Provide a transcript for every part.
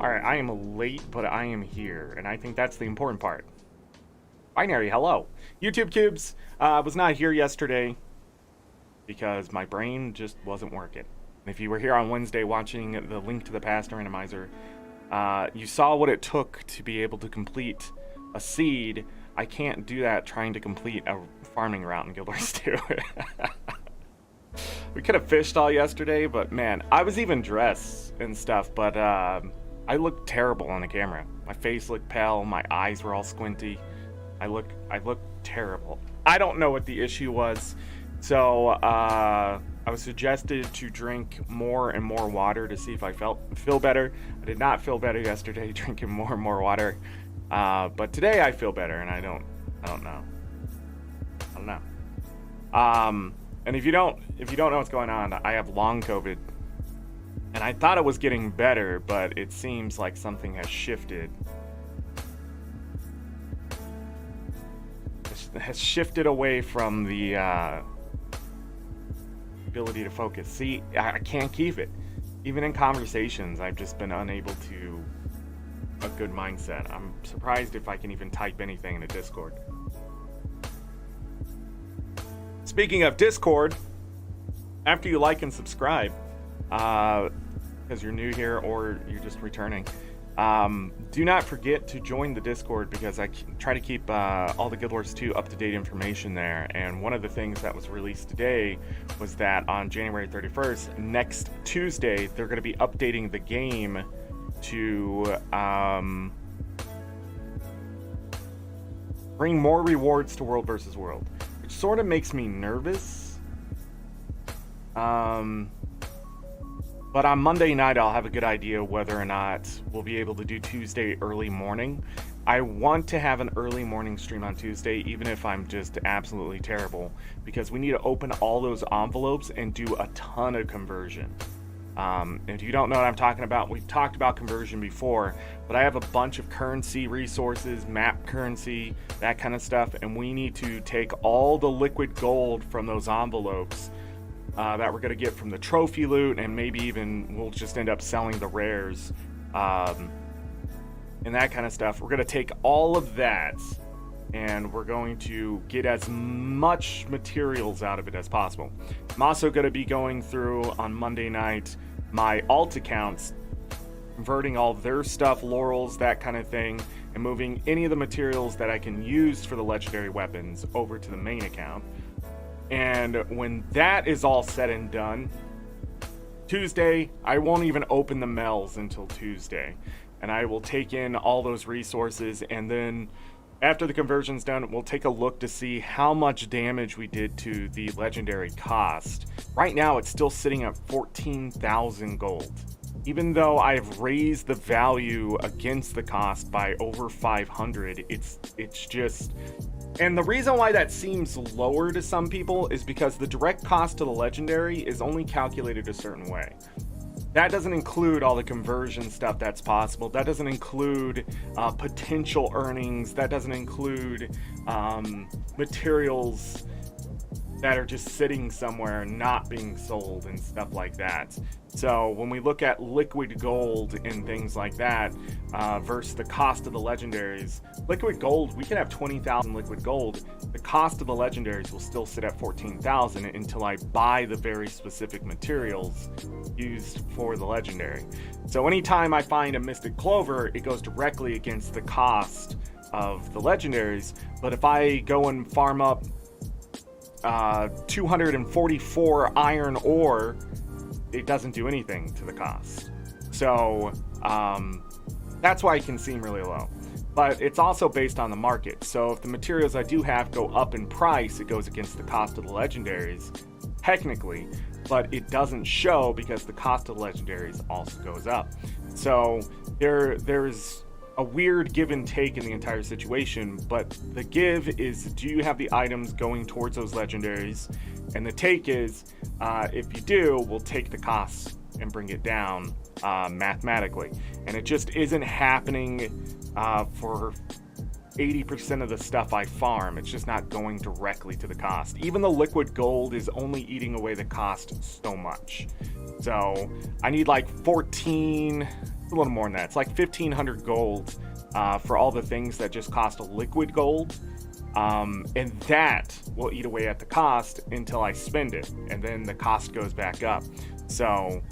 Alright, I am late, but I am here, and I think that's the important part. Binary, hello. YouTube Cubes, was not here yesterday because my brain just wasn't working. If you were here on Wednesday watching the Link to the Past randomizer, you saw what it took to be able to complete a seed. I can't do that trying to complete a farming route in Guild Wars 2. We could have fished all yesterday, but man, I was even dressed and stuff, but I looked terrible on the camera. My face looked pale, my eyes were all squinty. I look terrible. I don't know what the issue was. So I was suggested to drink more and more water to see if I feel better. I did not feel better yesterday drinking more and more water. But today I feel better, and I don't know. And if you don't know what's going on, I have long COVID. And I thought it was getting better, but it seems like something has shifted. It has shifted away from the ability to focus. See, I can't keep it. Even in conversations, I've just been unable to a good mindset. I'm surprised if I can even type anything in a Discord. Speaking of Discord, after you like and subscribe, because you're new here or you're just returning, do not forget to join the Discord, because I try to keep all the Guild Wars 2 up-to-date information there. And one of the things that was released today was that on January 31st, next Tuesday, they're going to be updating the game to bring more rewards to World vs. World, which sort of makes me nervous. But on Monday night, I'll have a good idea whether or not we'll be able to do Tuesday early morning. I want to have an early morning stream on Tuesday, even if I'm just absolutely terrible, because we need to open all those envelopes and do a ton of conversion. If you don't know what I'm talking about, we've talked about conversion before, but I have a bunch of currency resources, map currency, that kind of stuff, and we need to take all the liquid gold from those envelopes that we're going to get from the trophy loot, and maybe even we'll just end up selling the rares and that kind of stuff. We're going to take all of that and we're going to get as much materials out of it as possible. I'm also going to be going through on Monday night my alt accounts, converting all of their stuff, laurels, that kind of thing, and moving any of the materials that I can use for the legendary weapons over to the main account. And when that is all said and done, Tuesday, I won't even open the mails until Tuesday. And I will take in all those resources, and then after the conversion's done, we'll take a look to see how much damage we did to the legendary cost. Right now, it's still sitting at 14,000 gold. Even though I've raised the value against the cost by over 500, it's just... And the reason why that seems lower to some people is because the direct cost to the legendary is only calculated a certain way. That doesn't include all the conversion stuff that's possible. That doesn't include potential earnings. That doesn't include materials that are just sitting somewhere and not being sold and stuff like that. So when we look at liquid gold and things like that versus the cost of the legendaries, liquid gold, we can have 20,000 liquid gold. The cost of the legendaries will still sit at 14,000 until I buy the very specific materials used for the legendary. So anytime I find a Mystic Clover, it goes directly against the cost of the legendaries. But if I go and farm up 244 iron ore, it doesn't do anything to the cost. So that's why it can seem really low. But it's also based on the market. So if the materials I do have go up in price, it goes against the cost of the legendaries, technically, but it doesn't show because the cost of the legendaries also goes up. So there's a weird give and take in the entire situation, but the give is, do you have the items going towards those legendaries? And the take is, if you do, we'll take the costs and bring it down mathematically. And it just isn't happening for 80% of the stuff I farm. It's just not going directly to the cost. Even the liquid gold is only eating away the cost so much. So I need like 14, a little more than that. It's like 1,500 gold for all the things that just cost a liquid gold. And that will eat away at the cost until I spend it. And then the cost goes back up. So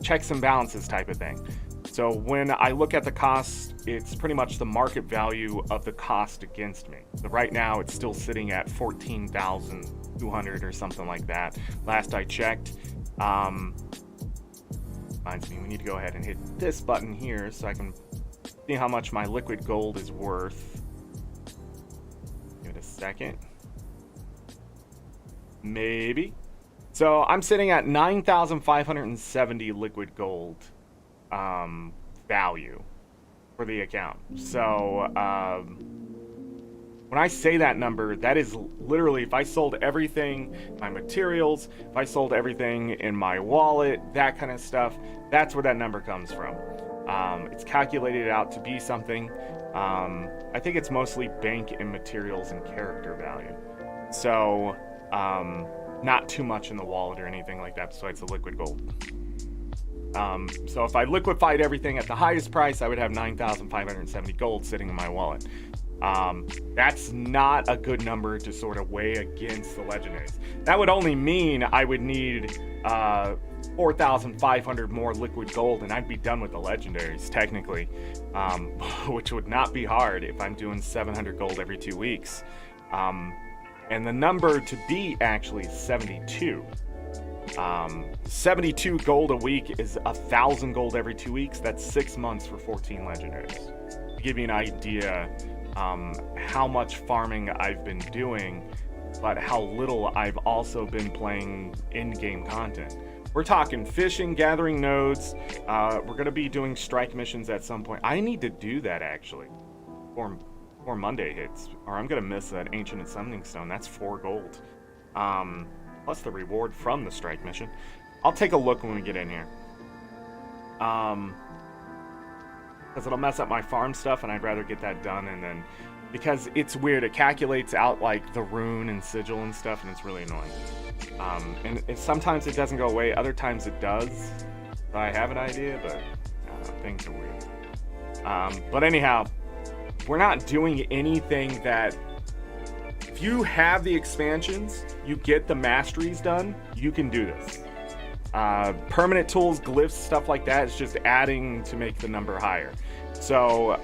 checks and balances type of thing. So when I look at the cost, it's pretty much the market value of the cost against me. So right now it's still sitting at 14,200 or something like that. Last I checked. Reminds me, we need to go ahead and hit this button here so I can see how much my liquid gold is worth. Give it a second. Maybe. So I'm sitting at 9,570 liquid gold value for the account. So when I say that number, that is literally if I sold everything, my materials, if I sold everything in my wallet, that kind of stuff, that's where that number comes from. It's calculated out to be something. I think it's mostly bank and materials and character value. So not too much in the wallet or anything like that besides the liquid gold. So if I liquefied everything at the highest price, I would have 9,570 gold sitting in my wallet. That's not a good number to sort of weigh against the legendaries. That would only mean I would need 4,500 more liquid gold and I'd be done with the legendaries technically, which would not be hard if I'm doing 700 gold every 2 weeks. And the number to beat actually is 72. 72 gold a week is 1,000 gold every 2 weeks. That's 6 months for 14 legendaries. To give you an idea how much farming I've been doing, but how little I've also been playing in-game content. We're talking fishing, gathering nodes. We're going to be doing strike missions at some point. I need to do that actually before Monday hits, or I'm going to miss that ancient and summoning stone. That's 4 gold. Plus the reward from the strike mission. I'll take a look when we get in here. Because it'll mess up my farm stuff, and I'd rather get that done, and then, because it's weird, it calculates out like the rune and sigil and stuff, and it's really annoying. And sometimes it doesn't go away, other times it does. So I have an idea, but things are weird. But anyhow, we're not doing anything that, if you have the expansions, you get the masteries done, you can do this. Permanent tools, glyphs, stuff like that is just adding to make the number higher. So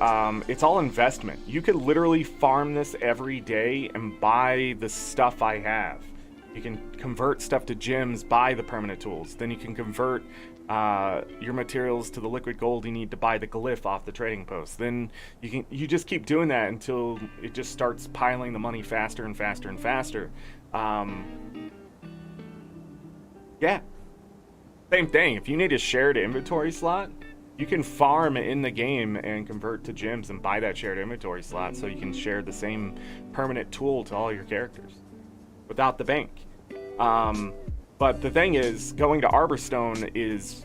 it's all investment. You could literally farm this every day and buy the stuff I have. You can convert stuff to gems, buy the permanent tools. Then you can convert your materials to the liquid gold you need to buy the glyph off the trading post. Then you just keep doing that until it just starts piling the money faster and faster and faster. Yeah. Same thing, if you need a shared inventory slot, you can farm in the game and convert to gems and buy that shared inventory slot so you can share the same permanent tool to all your characters without the bank. But the thing is, going to Arborstone is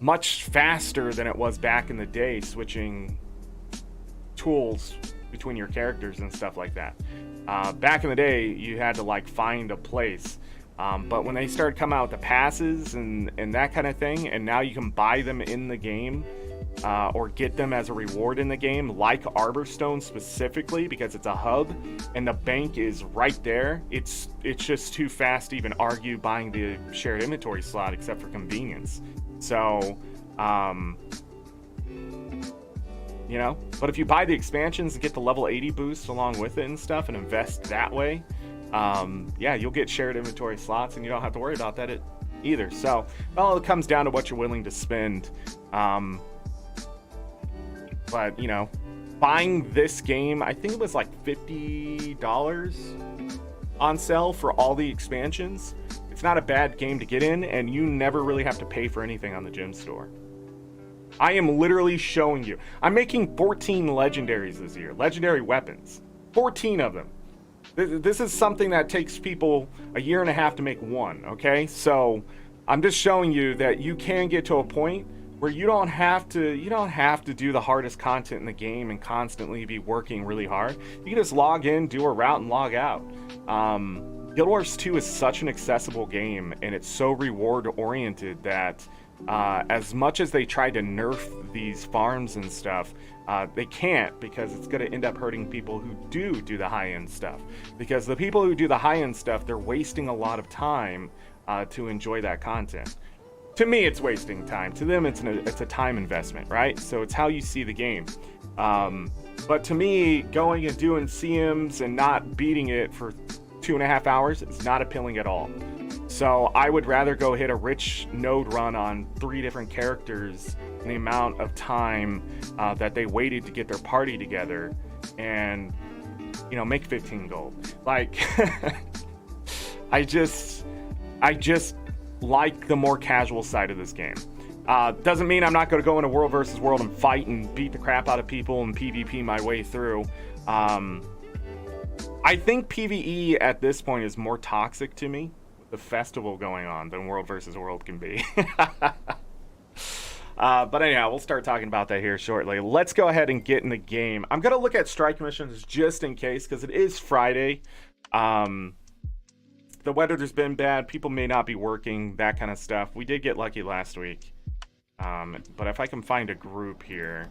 much faster than it was back in the day, switching tools between your characters and stuff like that. Back in the day, you had to like find a place. But when they started coming out with the passes and that kind of thing, and now you can buy them in the game, or get them as a reward in the game, like Arborstone specifically, because it's a hub and the bank is right there. It's just too fast to even argue buying the shared inventory slot, except for convenience. So, you know, but if you buy the expansions and get the level 80 boost along with it and stuff and invest that way, yeah, you'll get shared inventory slots and you don't have to worry about that either. So, well, it comes down to what you're willing to spend. But, you know, buying this game, I think it was like $50 on sale for all the expansions. It's not a bad game to get in, and you never really have to pay for anything on the gem store. I am literally showing you. I'm making 14 legendaries this year. Legendary weapons. 14 of them. This is something that takes people a year and a half to make one, okay? So I'm just showing you that you can get to a point where you don't have to do the hardest content in the game and constantly be working really hard. You can just log in, do a route, and log out. Guild Wars 2 is such an accessible game, and it's so reward oriented that as much as they try to nerf these farms and stuff, they can't, because it's going to end up hurting people who do the high-end stuff. Because the people who do the high-end stuff, they're wasting a lot of time to enjoy that content. To me, it's wasting time. To them, it's a time investment, right? So it's how you see the game. But to me, going and doing CMs and not beating it for 2.5 hours is not appealing at all. So I would rather go hit a rich node run on 3 different characters in the amount of time that they waited to get their party together and, you know, make 15 gold. Like, I just like the more casual side of this game. Doesn't mean I'm not going to go into world versus world and fight and beat the crap out of people and PvP my way through. I think PvE at this point is more toxic to me, with the festival going on, than world versus world can be. But anyhow, we'll start talking about that here shortly. Let's go ahead and get in the game. I'm going to look at strike missions just in case, because it is Friday. The weather's been bad. People may not be working, that kind of stuff. We did get lucky last week. But if I can find a group here,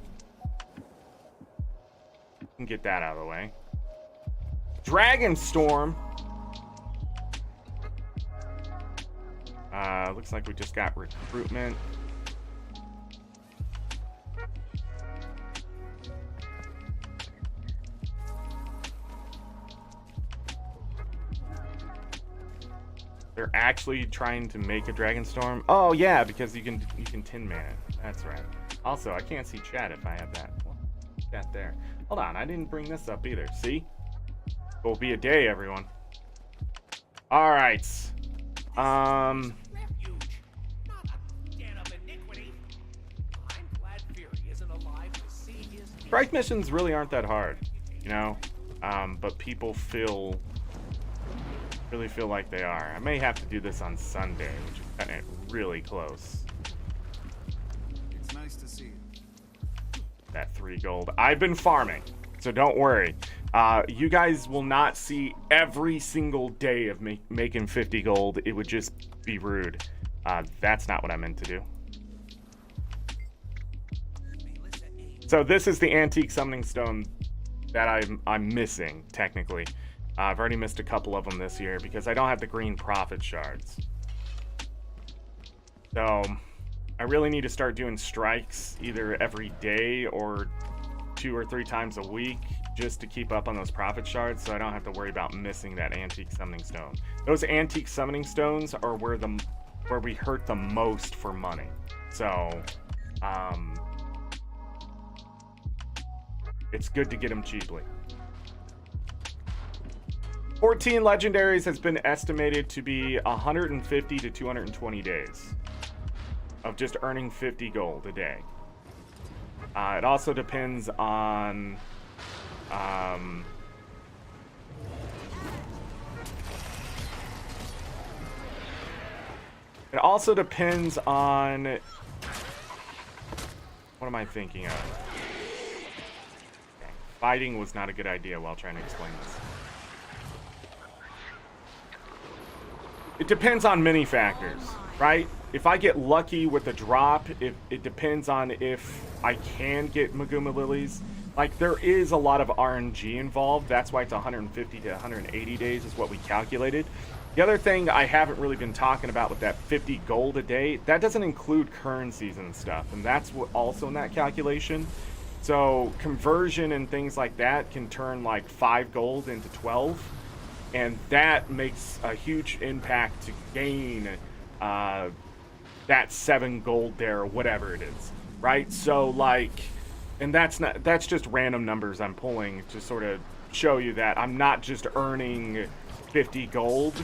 I can get that out of the way. Dragonstorm. Looks like we just got recruitment. They're actually trying to make a Dragonstorm. Oh yeah, because you can tin man it. That's right. Also, I can't see chat if I have that. Well, chat there. Hold on, I didn't bring this up either. See? It will be a day, everyone. All right. Strike missions really aren't that hard, you know. But people feel Really feel like they are. I may have to do this on Sunday, which is kind of really close. It's nice to see you. That 3 gold. I've been farming, so don't worry. You guys will not see every single day of making 50 gold. It would just be rude. That's not what I meant to do. So this is the antique summoning stone that I'm missing, technically. I've already missed a couple of them this year because I don't have the green prophet shards. So I really need to start doing strikes either every day or 2 or 3 times a week just to keep up on those prophet shards, so I don't have to worry about missing that antique summoning stone. Those antique summoning stones are where we hurt the most for money. So it's good to get them cheaply. 14 legendaries has been estimated to be 150 to 220 days of just earning 50 gold a day. It also depends on it also depends on what am I thinking of? Okay. Fighting was not a good idea while trying to explain this. It depends on many factors, right? If I get lucky with the drop, it depends on if I can get Maguma Lilies. Like, there is a lot of RNG involved. That's why it's 150 to 180 days is what we calculated. The other thing I haven't really been talking about with that 50 gold a day, that doesn't include currencies and stuff, and that's what also in that calculation. So conversion and things like that can turn like 5 gold into 12. And that makes a huge impact to gain that 7 gold there, or whatever it is, right? So like, and that's just random numbers I'm pulling to sort of show you that I'm not just earning 50 gold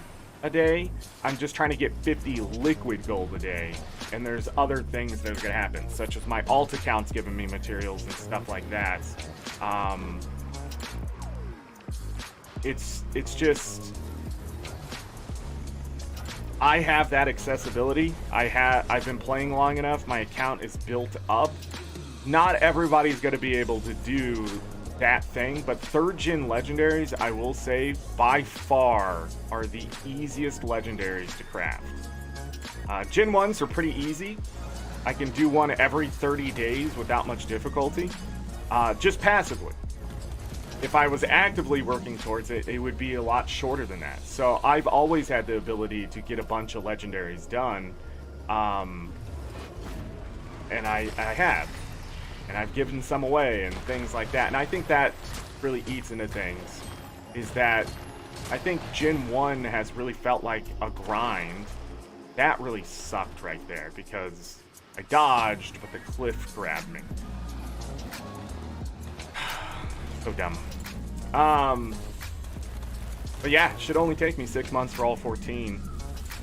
a day. I'm just trying to get 50 liquid gold a day. And there's other things that are going to happen, such as my alt account's giving me materials and stuff like that. It's just, I have that accessibility. I've been playing long enough. My account is built up. Not everybody's going to be able to do that thing, but 3rd gen legendaries, I will say, by far are the easiest legendaries to craft. Gen 1s are pretty easy. I can do one every 30 days without much difficulty, just passively. If I was actively working towards it, it would be a lot shorter than that. So I've always had the ability to get a bunch of legendaries done, and I have. And I've given some away and things like that. And I think that really eats into things, is that I think Gen 1 has really felt like a grind. That really sucked right there, because I dodged, but the cliff grabbed me. So dumb. But yeah, it should only take me 6 months for all 14.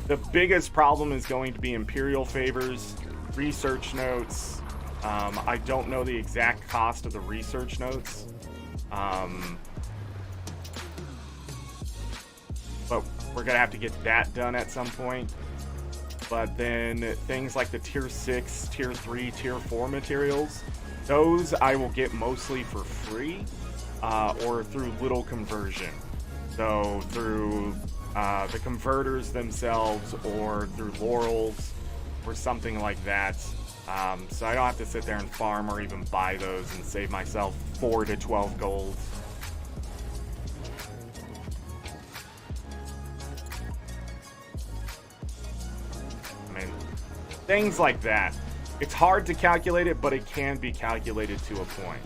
The biggest problem is going to be Imperial favors, research notes. I don't know the exact cost of the research notes. But we're gonna have to get that done at some point. But then things like the tier 6, tier 3, tier 4 materials, those I will get mostly for free, or through little conversion. So through the converters themselves, or through laurels, or something like that. So I don't have to sit there and farm or even buy those and save myself 4 to 12 gold. I mean, things like that. It's hard to calculate it, but it can be calculated to a point.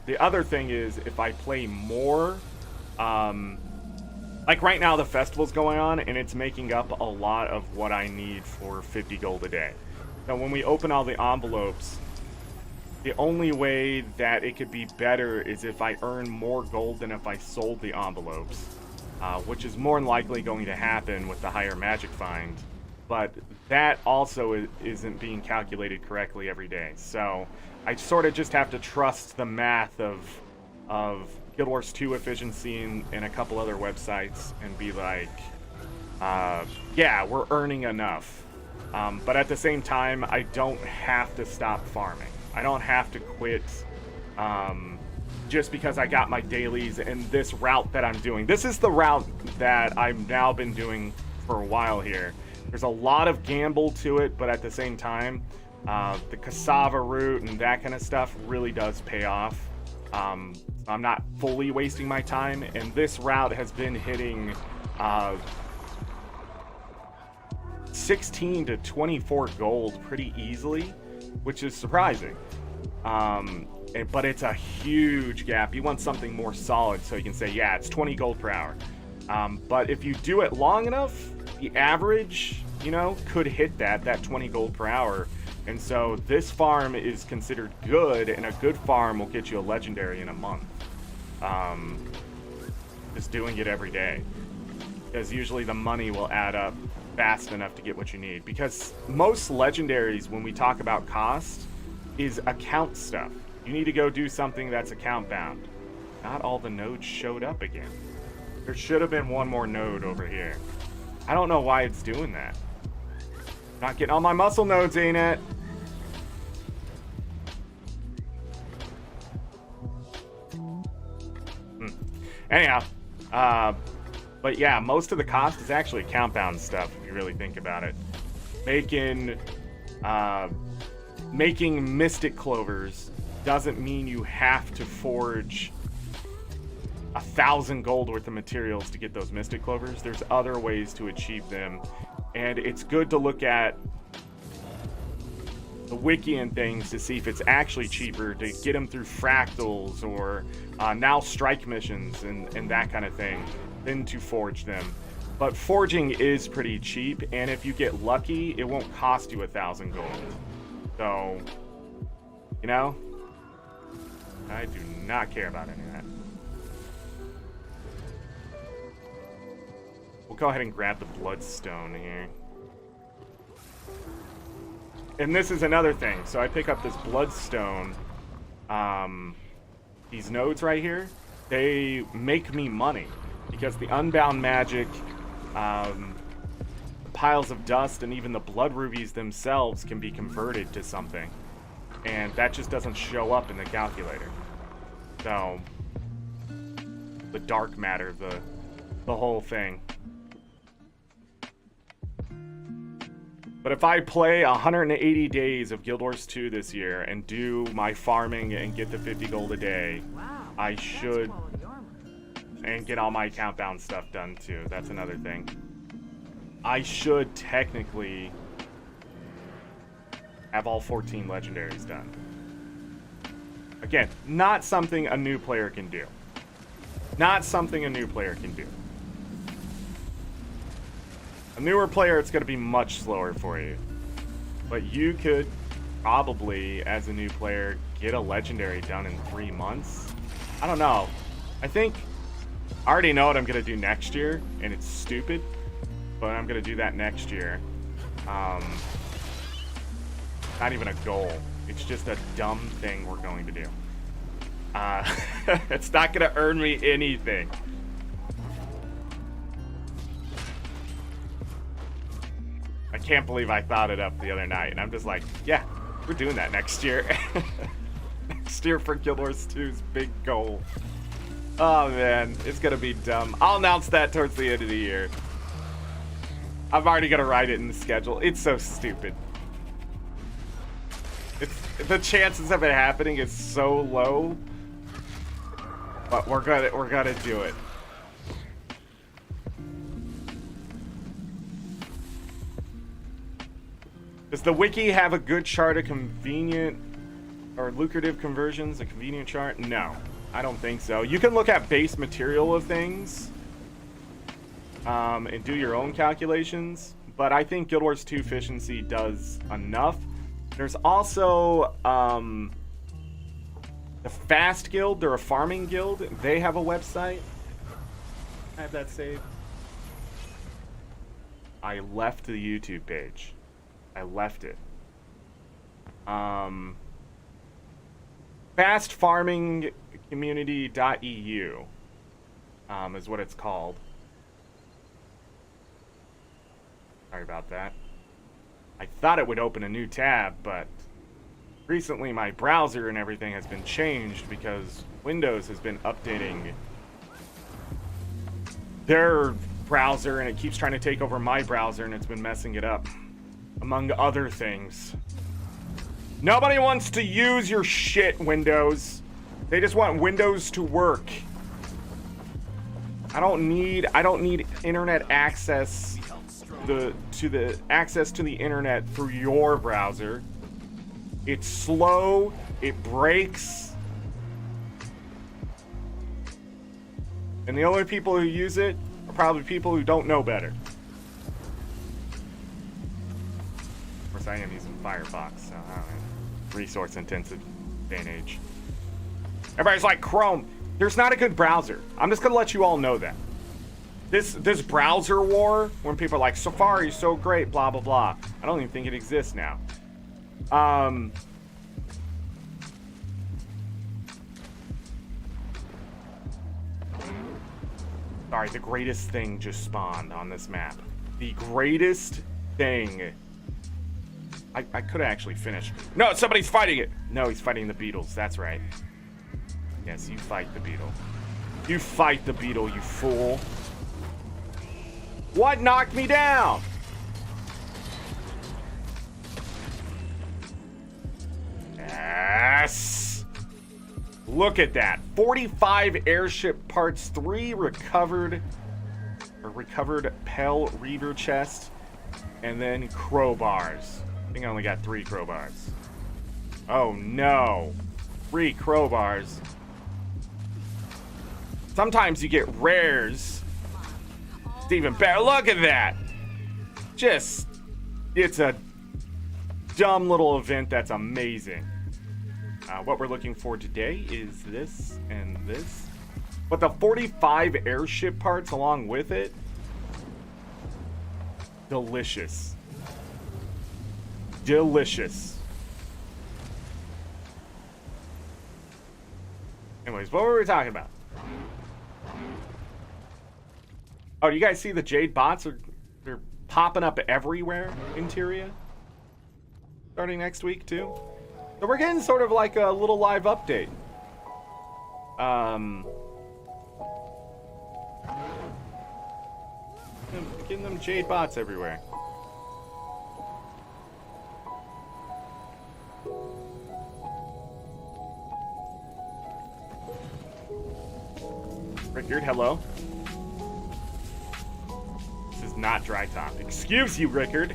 The other thing is, if I play more, like right now the festival's going on, and it's making up a lot of what I need for 50 gold a day. Now, when we open all the envelopes, the only way that it could be better is if I earn more gold than if I sold the envelopes, which is more than likely going to happen with the higher magic find. But that also isn't being calculated correctly every day. So I sort of just have to trust the math of Guild Wars 2 efficiency and a couple other websites and be like, yeah, we're earning enough. But at the same time, I don't have to stop farming. I don't have to quit just because I got my dailies and this route that I'm doing. This is the route that I've now been doing for a while here. There's a lot of gamble to it, but at the same time, the cassava route and that kind of stuff really does pay off. I'm not fully wasting my time, and this route has been hitting 16 to 24 gold pretty easily, which is surprising. But it's a huge gap. You want something more solid so you can say, yeah, it's 20 gold per hour. But if you do it long enough, the average, you know, could hit that 20 gold per hour. And so this farm is considered good, and a good farm will get you a legendary in a month. Just doing it every day. Because usually the money will add up fast enough to get what you need. Because most legendaries, when we talk about cost, is account stuff. You need to go do something that's account bound. Not all the nodes showed up again. There should have been one more node over here. I don't know why it's doing that. Not getting all my muscle nodes, ain't it? Anyhow, but yeah, most of the cost is actually account bound stuff if you really think about it. Making mystic clovers doesn't mean you have to forge 1,000 gold worth of materials to get those mystic clovers. There's other ways to achieve them, and it's good to look at the wiki and things to see if it's actually cheaper to get them through fractals or now strike missions and that kind of thing than to forge them. But forging is pretty cheap, and if you get lucky, it won't cost you 1,000 gold. So, you know, I do not care about any of that. We'll go ahead and grab the bloodstone here. And this is another thing. So I pick up this bloodstone. These nodes right here, they make me money because the unbound magic, piles of dust, and even the blood rubies themselves can be converted to something. And that just doesn't show up in the calculator. So the dark matter, the whole thing. But if I play 180 days of Guild Wars 2 this year and do my farming and get the 50 gold a day, I should, and get all my account bound stuff done too. That's another thing. I should technically have all 14 legendaries done. Again, not something a new player can do. Not something a new player can do. A newer player, it's going to be much slower for you. But you could probably, as a new player, get a legendary done in 3 months. I don't know. I think I already know what I'm going to do next year, and it's stupid, but I'm going to do that next year. Not even a goal. It's just a dumb thing we're going to do. It's not going to earn me anything. I can't believe I thought it up the other night, and I'm just like, yeah, we're doing that next year. Next year for Guild Wars 2's big goal. Oh man, it's gonna be dumb. I'll announce that towards the end of the year. I'm already gonna write it in the schedule. It's so stupid. The chances of it happening is so low, but we're gonna do it. Does the wiki have a good chart of convenient or lucrative conversions? A convenient chart? No, I don't think so. You can look at base material of things and do your own calculations, but I think Guild Wars 2 efficiency does enough. There's also the Fast Guild. They're a farming guild. They have a website. I have that saved. I left the YouTube page. I left it. Fast farming community.eu is what it's called. Sorry about that. I thought it would open a new tab, but recently my browser and everything has been changed because Windows has been updating their browser and it keeps trying to take over my browser and it's been messing it up, among other things. Nobody wants to use your shit, Windows. They just want Windows to work. I don't need internet access to the internet through your browser. It's slow, it breaks. And the only people who use it are probably people who don't know better. Of course, I am using Firefox, so I don't know. Resource intensive day and age. Everybody's like, Chrome. There's not a good browser. I'm just gonna let you all know that. This browser war, when people are like, Safari's so great, blah, blah, blah. I don't even think it exists now. Sorry, the greatest thing just spawned on this map. The greatest thing. I could have actually finished. No, somebody's fighting it. No, he's fighting the beetles. That's right. Yes, you fight the beetle. You fight the beetle, you fool. What knocked me down? Yes. Look at that. 45 airship parts, 3 recovered Pell Reaver chest, and then crowbars. I think I only got 3 crowbars. Oh no. 3 crowbars. Sometimes you get rares. It's even better. Look at that. Just, it's a dumb little event that's amazing. What we're looking for today is this and this. But the 45 airship parts along with it, delicious. Delicious. Anyways, what were we talking about? Oh, do you guys see the Jade bots? They're popping up everywhere in Tyria. Starting next week, too. So we're getting sort of like a little live update. Getting them Jade bots everywhere. Rickard, hello. This is not dry top. Excuse you, Rickard.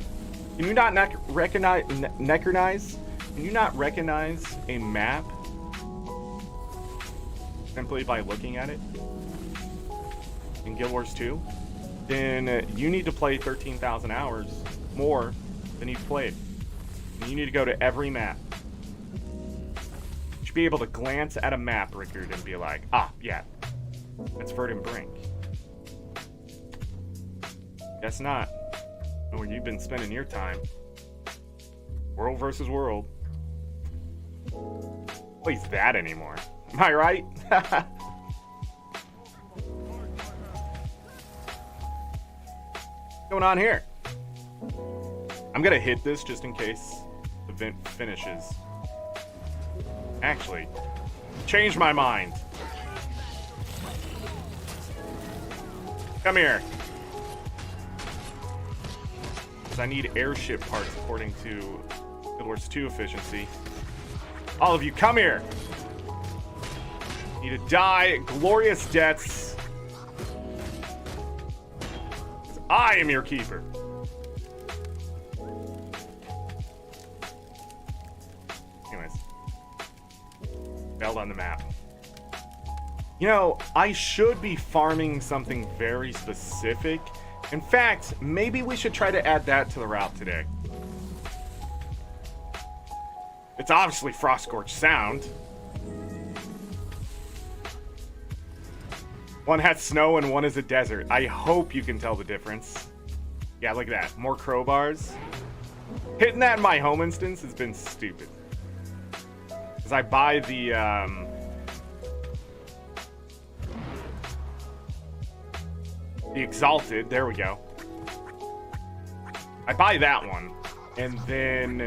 Can you not recognize? Can you not recognize a map simply by looking at it in Guild Wars 2? Then you need to play 13,000 hours more than you've played. And you need to go to every map. You should be able to glance at a map, Rickard, and be like, ah, yeah, that's Verdant Brink. Guess not. Where you've been spending your time. World versus world. Plays that anymore. Am I right? What's going on here? I'm gonna hit this just in case the event finishes. Actually, change my mind. Come here. Because I need airship parts according to Guild Wars 2 efficiency. All of you, come here. Need to die glorious deaths. I am your keeper. Anyways. Failed on the map. You know, I should be farming something very specific. In fact, maybe we should try to add that to the route today. It's obviously Frostgorge Sound. One has snow and one is a desert. I hope you can tell the difference. Yeah, look at that. More crowbars. Hitting that in my home instance has been stupid. Because I buy the The Exalted, there we go. I buy that one. And then,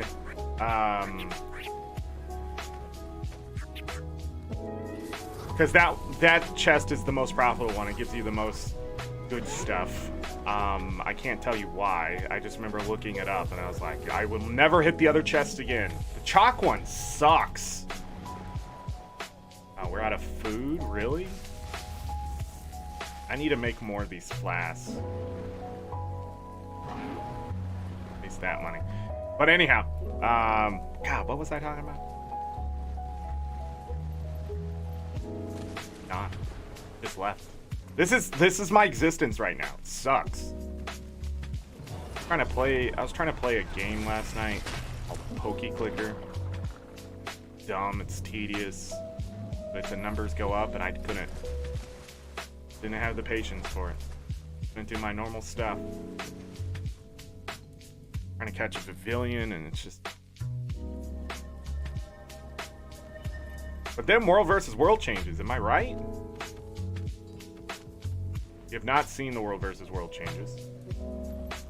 because that chest is the most profitable one. It gives you the most good stuff. I can't tell you why. I just remember looking it up and I was like, I will never hit the other chest again. The chalk one sucks. We're out of food, really? I need to make more of these flasks. At least that money. But anyhow, God, what was I talking about? Not. Just left. This is my existence right now. It sucks. I was trying to play a game last night called Pokey Clicker. Dumb, it's tedious. But the numbers go up and I didn't have the patience for it. Couldn't do my normal stuff. Trying to catch a pavilion and it's just. But then World versus World changes, am I right? If you have not seen the World versus World changes,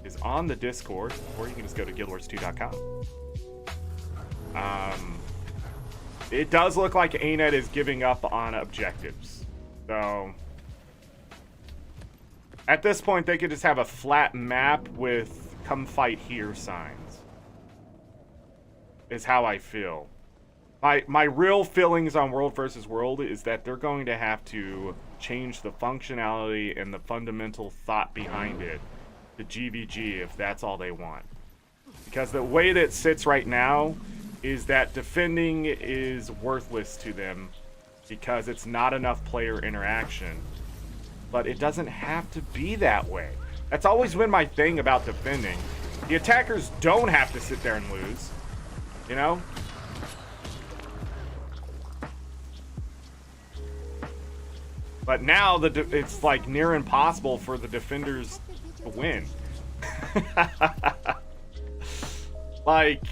is on the Discord, or you can just go to guildwars2.com. It does look like ArenaNet is giving up on objectives. So at this point, they could just have a flat map with "come fight here" signs. Is how I feel. My real feelings on World versus World is that they're going to have to change the functionality and the fundamental thought behind it to GVG if that's all they want. Because the way that it sits right now is that defending is worthless to them because it's not enough player interaction. But it doesn't have to be that way. That's always been my thing about defending. The attackers don't have to sit there and lose, you know? But now it's like near impossible for the defenders to win. Like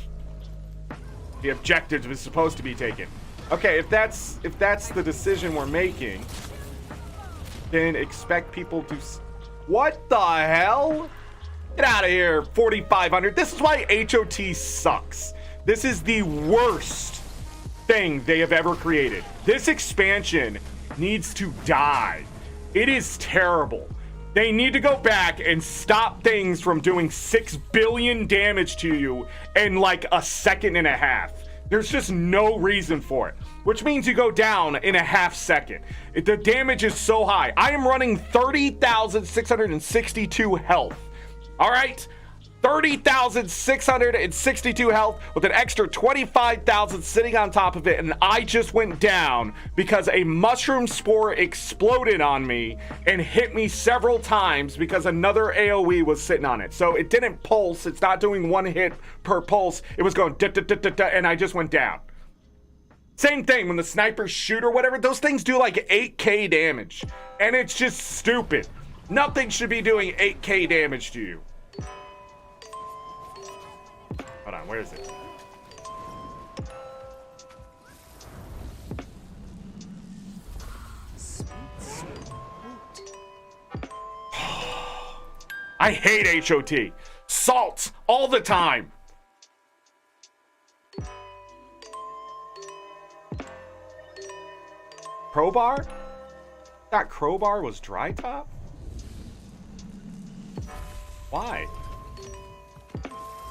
the objective was supposed to be taken. Okay, if that's the decision we're making, then expect people to. What the hell? Get out of here, 4,500. This is why HOT sucks. This is the worst thing they have ever created. This expansion needs to die. It is terrible. They need to go back and stop things from doing 6 billion damage to you in like a second and a half. There's just no reason for it, which means you go down in a half second. The damage is so high. I am running 30,662 health. All right? 30,662 health with an extra 25,000 sitting on top of it, and I just went down because a mushroom spore exploded on me and hit me several times because another AoE was sitting on it. So it didn't pulse. It's not doing one hit per pulse. It was going da da da da da, and I just went down. Same thing when the snipers shoot or whatever. Those things do like 8k damage, and it's just stupid. Nothing should be doing 8k damage to you. Hold on, where is it? I hate HOT. Salt all the time. Crowbar? That crowbar was dry top? Why?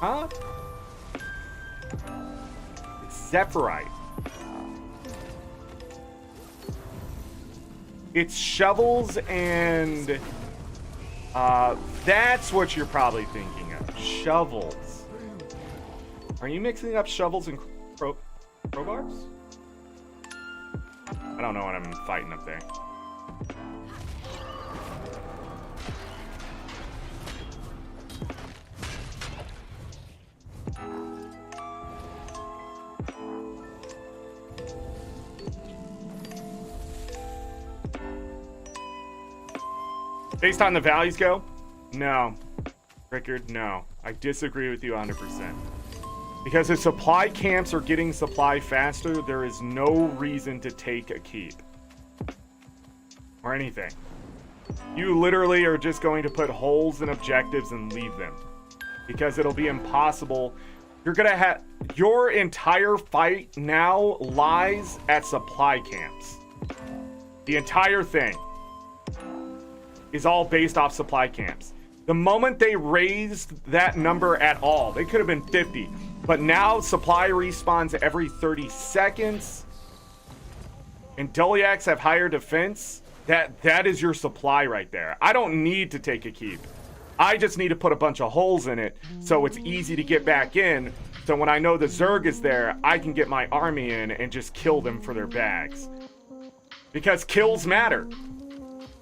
Huh? Zephyrite. It's shovels and that's what you're probably thinking of. Shovels. Are you mixing up shovels and crowbars? I don't know what I'm fighting up there. Based on the values go? No. Rickard, no. I disagree with you 100%. Because if supply camps are getting supply faster, there is no reason to take a keep. Or anything. You literally are just going to put holes in objectives and leave them. Because it'll be impossible. You're gonna have... Your entire fight now lies at supply camps. The entire thing is all based off supply camps. The moment they raised that number at all, they could have been 50. But now supply respawns every 30 seconds. And Doliacs have higher defense. That is your supply right there. I don't need to take a keep. I just need to put a bunch of holes in it so it's easy to get back in. So when I know the Zerg is there, I can get my army in and just kill them for their bags. Because kills matter.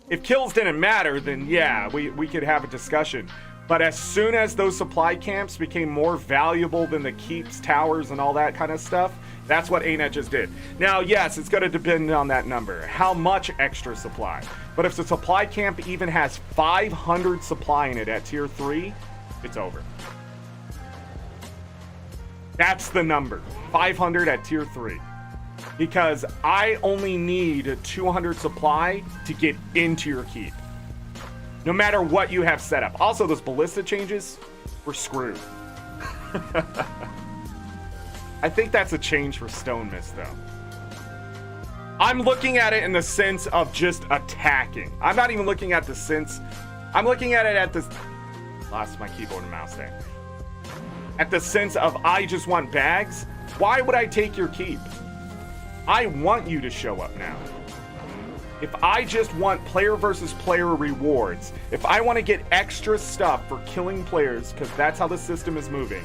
If kills didn't matter, then yeah, we could have a discussion. But as soon as those supply camps became more valuable than the keeps, towers, and all that kind of stuff, that's what ArenaNet just did. Now, yes, it's going to depend on that number. How much extra supply? But if the supply camp even has 500 supply in it at tier 3, it's over. That's the number. 500 at tier 3. Because I only need 200 supply to get into your keep. No matter what you have set up. Also, those ballista changes, we're screwed. I think that's a change for Stone Mist, though. I'm looking at it in the sense of just attacking. I'm not even looking at the sense... I'm looking at it at the... Lost my keyboard and mouse there. At the sense of I just want bags. Why would I take your keep? I want you to show up now. If I just want player versus player rewards, if I want to get extra stuff for killing players, because that's how the system is moving,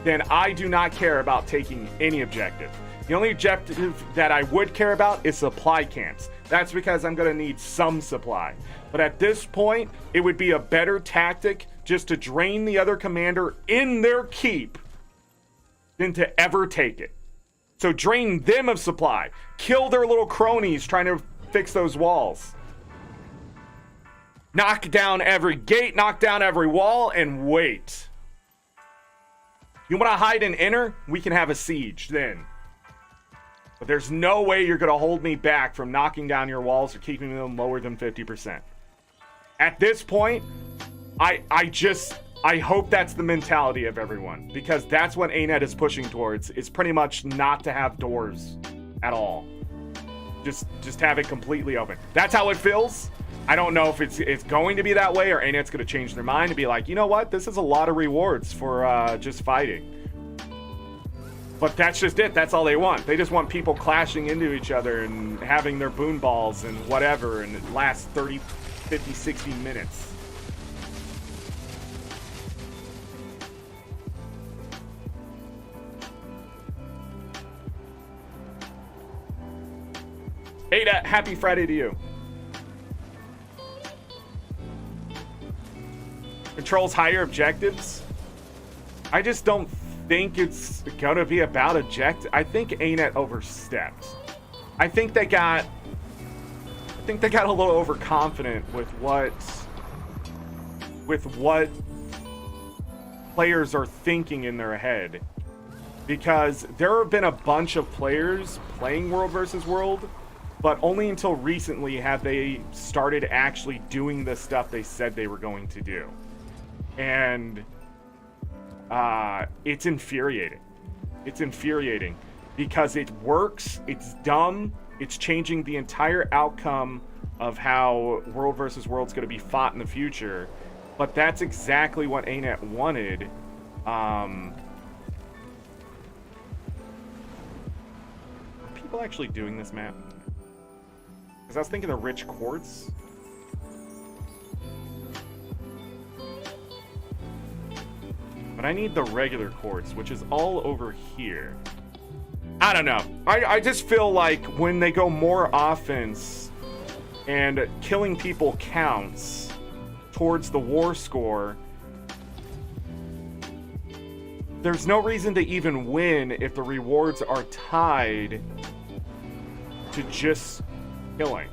then I do not care about taking any objective. The only objective that I would care about is supply camps. That's because I'm going to need some supply. But at this point, it would be a better tactic just to drain the other commander in their keep than to ever take it. So drain them of supply. Kill their little cronies trying to fix those walls. Knock down every gate, knock down every wall, and wait. You want to hide and enter? We can have a siege then. But there's no way you're going to hold me back from knocking down your walls or keeping them lower than 50%. At this point, I hope that's the mentality of everyone, because that's what ArenaNet is pushing towards, is pretty much not to have doors at all. Just have it completely open. That's how it feels. I don't know if it's going to be that way, or ArenaNet's going to change their mind and be like, you know what, this is a lot of rewards for just fighting. But that's just it. That's all they want. They just want people clashing into each other and having their boon balls and whatever, and it lasts 30, 50, 60 minutes. Ada, happy Friday to you. Controls higher objectives. I just don't think it's gonna be about objective. I think ArenaNet overstepped. I think they got a little overconfident with what players are thinking in their head. Because there have been a bunch of players playing World versus World, but only until recently have they started actually doing the stuff they said they were going to do. And it's infuriating. It's infuriating because it works, it's dumb, it's changing the entire outcome of how World versus World's going to be fought in the future. But that's exactly what ArenaNet wanted. Are people actually doing this map? Because I was thinking the rich quartz. But I need the regular quartz, which is all over here. I don't know. I just feel like when they go more offense and killing people counts towards the war score, there's no reason to even win if the rewards are tied to just killing.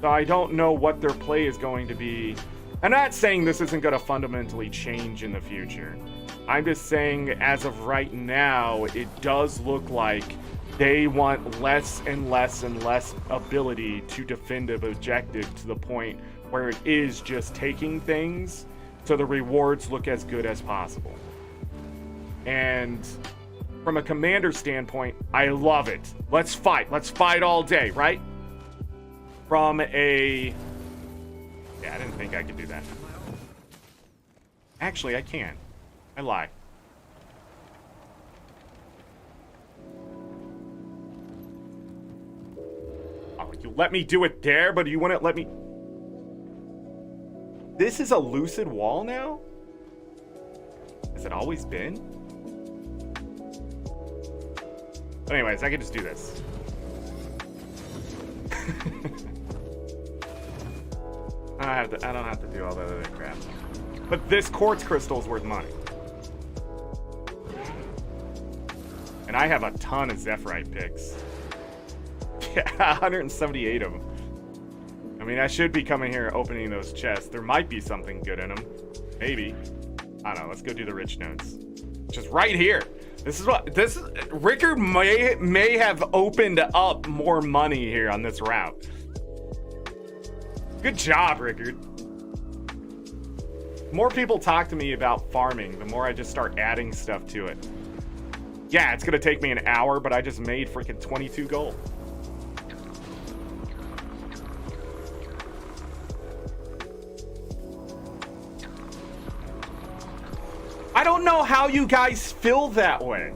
So I don't know what their play is going to be. I'm not saying this isn't going to fundamentally change in the future, I'm just saying, as of right now, it does look like they want less and less and less ability to defend an objective to the point where it is just taking things so the rewards look as good as possible. And from a commander standpoint, I love it. Let's fight. Let's fight all day, right? From a... Yeah, I didn't think I could do that. Actually, I can. I lie. Oh, you let me do it there, but you wouldn't let me... This is a lucid wall now? Has it always been? Anyways, I can just do this. I don't have to do all that other crap. But this quartz crystal is worth money. And I have a ton of Zephyrite picks. Yeah, 178 of them. I mean, I should be coming here opening those chests. There might be something good in them. Maybe. I don't know. Let's go do the rich nodes. Just right here. Rickard may have opened up more money here on this route. Good job, Rickard. The more people talk to me about farming, the more I just start adding stuff to it. Yeah, it's gonna take me an hour, but I just made freaking 22 gold. I don't know how you guys feel that way.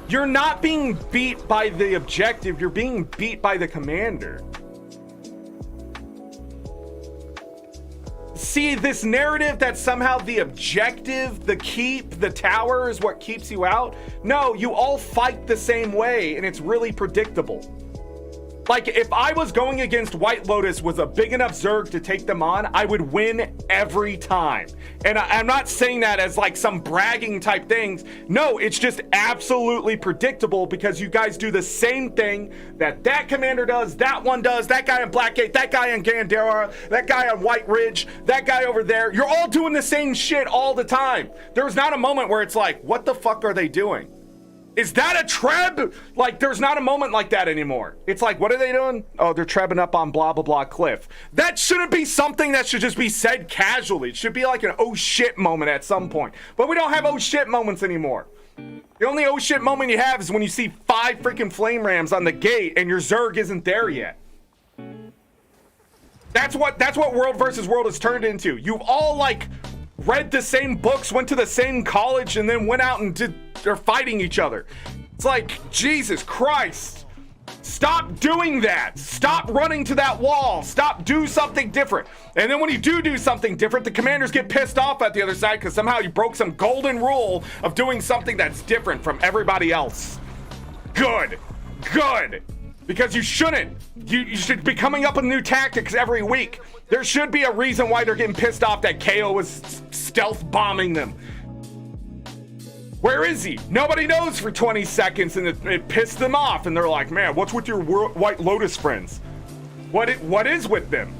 You're not being beat by the objective, you're being beat by the commander. See, this narrative that somehow the objective, the keep, the tower is what keeps you out. No, you all fight the same way, and it's really predictable. Like, if I was going against White Lotus with a big enough Zerg to take them on, I would win every time. And I'm not saying that as like some bragging type things. No, it's just absolutely predictable because you guys do the same thing that commander does, that one does, that guy on Blackgate, that guy on Gandera, that guy on White Ridge, that guy over there. You're all doing the same shit all the time. There's not a moment where it's like, what the fuck are they doing? Is that a treb? Like, there's not a moment like that anymore. It's like, what are they doing? Oh, they're trebbing up on blah, blah, blah cliff. That shouldn't be something that should just be said casually. It should be like an oh shit moment at some point. But we don't have oh shit moments anymore. The only oh shit moment you have is when you see 5 freaking flame rams on the gate and your Zerg isn't there yet. That's what World versus World has turned into. You've all like read the same books, went to the same college, and then went out and they're fighting each other. It's like, Jesus Christ. Stop doing that. Stop running to that wall. Stop, do something different. And then when you do something different, the commanders get pissed off at the other side because somehow you broke some golden rule of doing something that's different from everybody else. Good. Good. Because you shouldn't. You should be coming up with new tactics every week. There should be a reason why they're getting pissed off that KO was stealth bombing them. Where is he? Nobody knows for 20 seconds, and it pissed them off. And they're like, man, what's with your White Lotus friends? What is with them?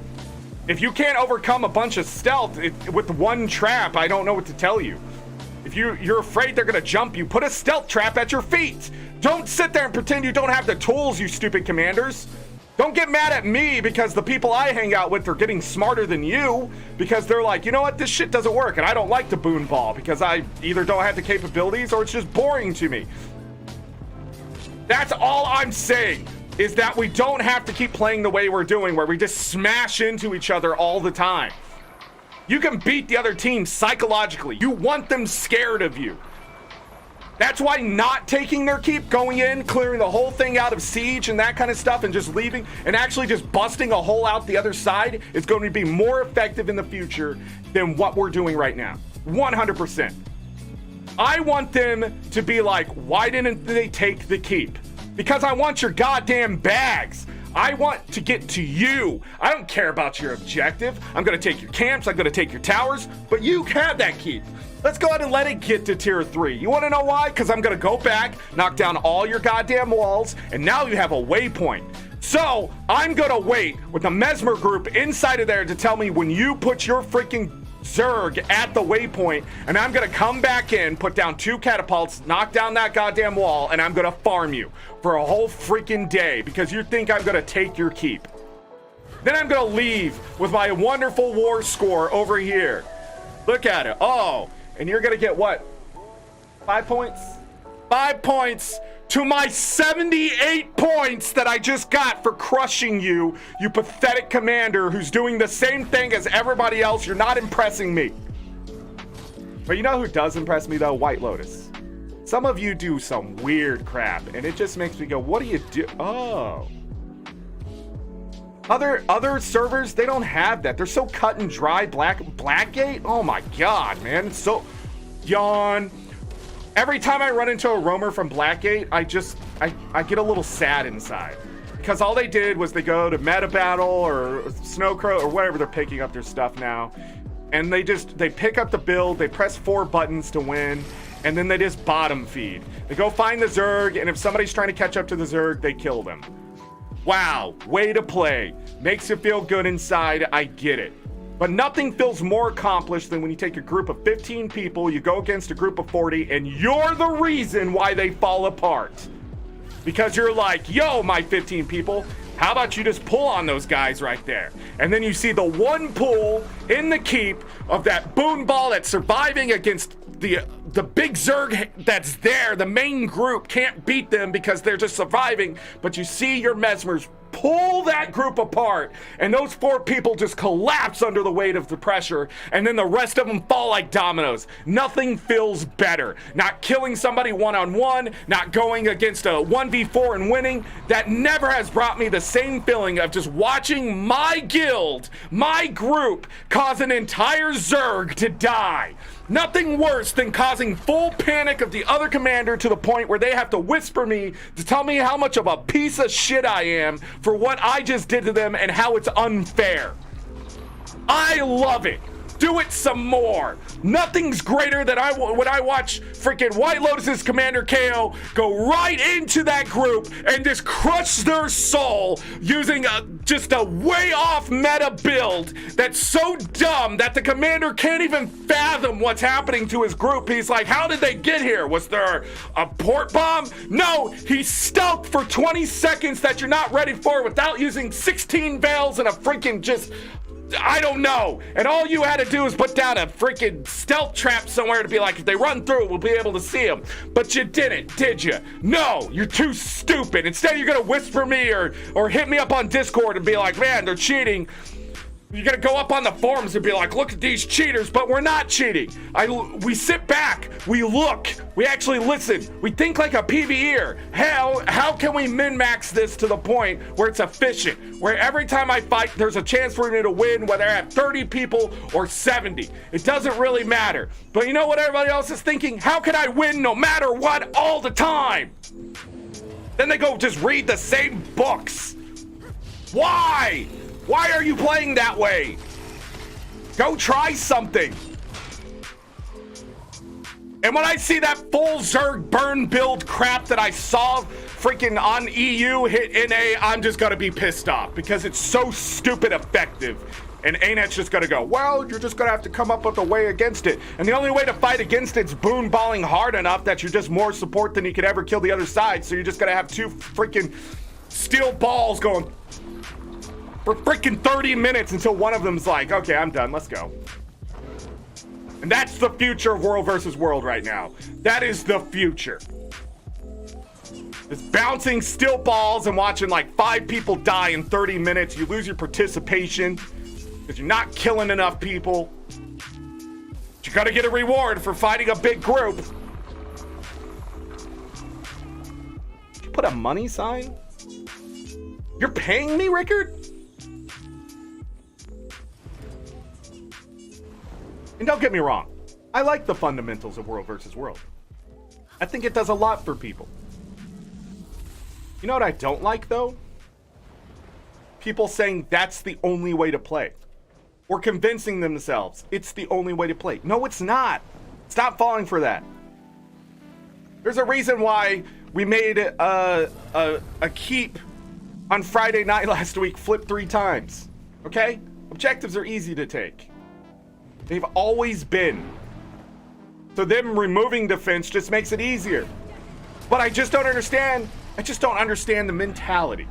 If you can't overcome a bunch of stealth with one trap, I don't know what to tell you. If you're afraid they're gonna jump you, put a stealth trap at your feet. Don't sit there and pretend you don't have the tools, you stupid commanders. Don't get mad at me because the people I hang out with are getting smarter than you because they're like, you know what, this shit doesn't work and I don't like the boon ball because I either don't have the capabilities or it's just boring to me. That's all I'm saying, is that we don't have to keep playing the way we're doing where we just smash into each other all the time. You can beat the other team psychologically. You want them scared of you. That's why not taking their keep, going in, clearing the whole thing out of siege and that kind of stuff and just leaving and actually just busting a hole out the other side is going to be more effective in the future than what we're doing right now. 100%. I want them to be like, why didn't they take the keep? Because I want your goddamn bags. I want to get to you. I don't care about your objective. I'm going to take your camps. I'm going to take your towers, but you have that keep. Let's go ahead and let it get to tier 3. You want to know why? Because I'm going to go back, knock down all your goddamn walls, and now you have a waypoint. So I'm going to wait with the Mesmer group inside of there to tell me when you put your freaking Zerg at the waypoint, and I'm gonna come back in, put down 2 catapults, knock down that goddamn wall, and I'm gonna farm you for a whole freaking day because you think I'm gonna take your keep. Then I'm gonna leave with my wonderful war score over here. Look at it. Oh, and you're gonna get what? 5 points? 5 points to my 78 points that I just got for crushing you, you pathetic commander who's doing the same thing as everybody else. You're not impressing me. But you know who does impress me though? White Lotus. Some of you do some weird crap, and it just makes me go, what do you do? Oh. Other servers, they don't have that. They're so cut and dry. Blackgate? Oh my god, man. It's so... Yawn. Every time I run into a roamer from Blackgate, I get a little sad inside. Because all they did was they go to Meta Battle or Snowcrow or whatever they're picking up their stuff now. And they pick up the build, they press 4 buttons to win, and then they just bottom feed. They go find the Zerg, and if somebody's trying to catch up to the Zerg, they kill them. Wow, way to play. Makes you feel good inside, I get it. But nothing feels more accomplished than when you take a group of 15 people, you go against a group of 40, and you're the reason why they fall apart. Because you're like, yo, my 15 people, how about you just pull on those guys right there? And then you see the one pull in the keep of that boon ball that's surviving against the big Zerg that's there. The main group can't beat them because they're just surviving. But you see your Mesmers pull that group apart, and those 4 people just collapse under the weight of the pressure, and then the rest of them fall like dominoes. Nothing feels better. Not killing somebody one-on-one, not going against a 1v4 and winning. That never has brought me the same feeling of just watching my guild, my group, cause an entire Zerg to die. Nothing worse than causing full panic of the other commander to the point where they have to whisper me to tell me how much of a piece of shit I am for what I just did to them and how it's unfair. I love it. Do it some more. Nothing's greater than when I watch freaking White Lotus's Commander KO go right into that group and just crush their soul using just a way off meta build that's so dumb that the commander can't even fathom what's happening to his group. He's like, how did they get here? Was there a port bomb? No, he stealthed for 20 seconds that you're not ready for without using 16 veils and a freaking just... I don't know. And all you had to do is put down a freaking stealth trap somewhere to be like, if they run through, we'll be able to see them. But you didn't, did you? No, you're too stupid. Instead, you're going to whisper me or hit me up on Discord and be like, man, they're cheating. You're going to go up on the forums and be like, look at these cheaters, but we're not cheating. We sit back, we look, we actually listen, we think like a PvEer. How can we min-max this to the point where it's efficient, where every time I fight, there's a chance for me to win, whether I have 30 people or 70. It doesn't really matter. But you know what everybody else is thinking? How can I win no matter what all the time? Then they go just read the same books. Why? Why are you playing that way? Go try something. And when I see that full Zerg burn build crap that I saw freaking on EU hit NA, I'm just gonna be pissed off because it's so stupid effective. And ANET's just gonna go, well, you're just gonna have to come up with a way against it. And the only way to fight against it's boon balling hard enough that you're just more support than you could ever kill the other side. So you're just gonna have 2 freaking steel balls going for freaking 30 minutes until one of them's like, okay, I'm done, let's go. And that's the future of World versus World right now. That is the future. Just bouncing steel balls and watching like 5 people die in 30 minutes. You lose your participation because you're not killing enough people. But you gotta get a reward for fighting a big group. Did you put a money sign? You're paying me, Rickard? And don't get me wrong, I like the fundamentals of World versus World. I think it does a lot for people. You know what I don't like, though? People saying that's the only way to play. Or convincing themselves it's the only way to play. No, it's not. Stop falling for that. There's a reason why we made a keep on Friday night last week flip 3 times. Okay? Objectives are easy to take. They've always been. So them removing defense just makes it easier. But I just don't understand. I just don't understand the mentality.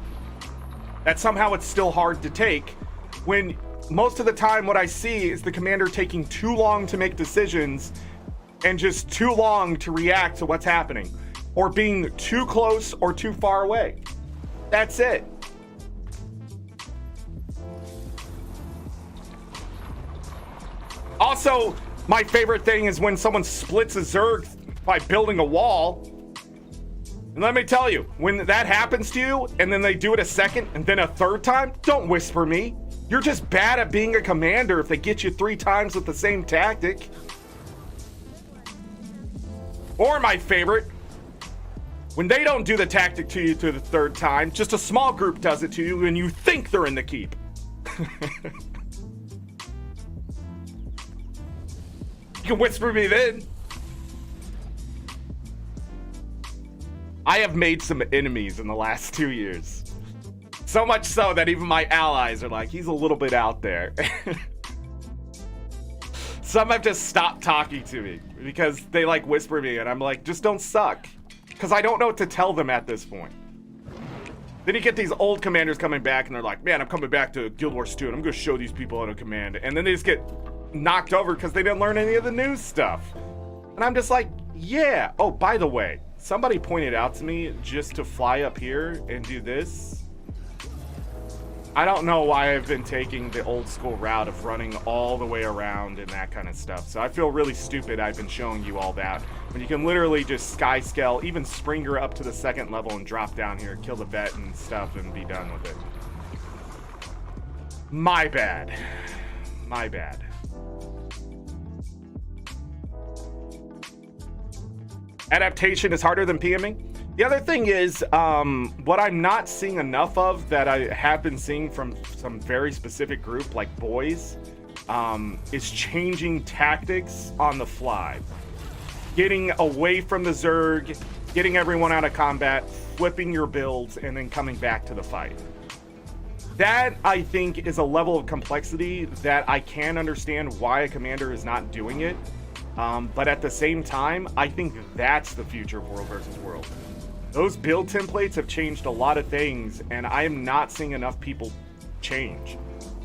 That somehow it's still hard to take when most of the time what I see is the commander taking too long to make decisions and just too long to react to what's happening, or being too close or too far away. That's it. Also, my favorite thing is when someone splits a Zerg by building a wall. And let me tell you, when that happens to you, and then they do it a second and then a third time, don't whisper me. You're just bad at being a commander if they get you 3 times with the same tactic. Or my favorite, when they don't do the tactic to you to the 3rd time, just a small group does it to you and you think they're in the keep. You can whisper me then. I have made some enemies in the last 2 years. So much so that even my allies are like, he's a little bit out there. Some have just stopped talking to me because they like whisper me and I'm like, just don't suck. Because I don't know what to tell them at this point. Then you get these old commanders coming back and they're like, man, I'm coming back to Guild Wars 2 and I'm going to show these people how to command. And then they just get knocked over because they didn't learn any of the new stuff. And I'm just like, yeah. Oh, by the way, somebody pointed out to me just to fly up here and do this. I don't know why I've been taking the old school route of running all the way around and that kind of stuff. So I feel really stupid I've been showing you all that. When you can literally just sky scale, even Springer up to the 2nd level and drop down here, kill the vet and stuff and be done with it. My bad. My bad. Adaptation is harder than PMing. The other thing is, what I'm not seeing enough of that I have been seeing from some very specific group like boys, is changing tactics on the fly. Getting away from the Zerg, getting everyone out of combat, flipping your builds, and then coming back to the fight. That, I think, is a level of complexity that I can understand why a commander is not doing it. But at the same time, I think that's the future of World versus World. Those build templates have changed a lot of things, and I am not seeing enough people change.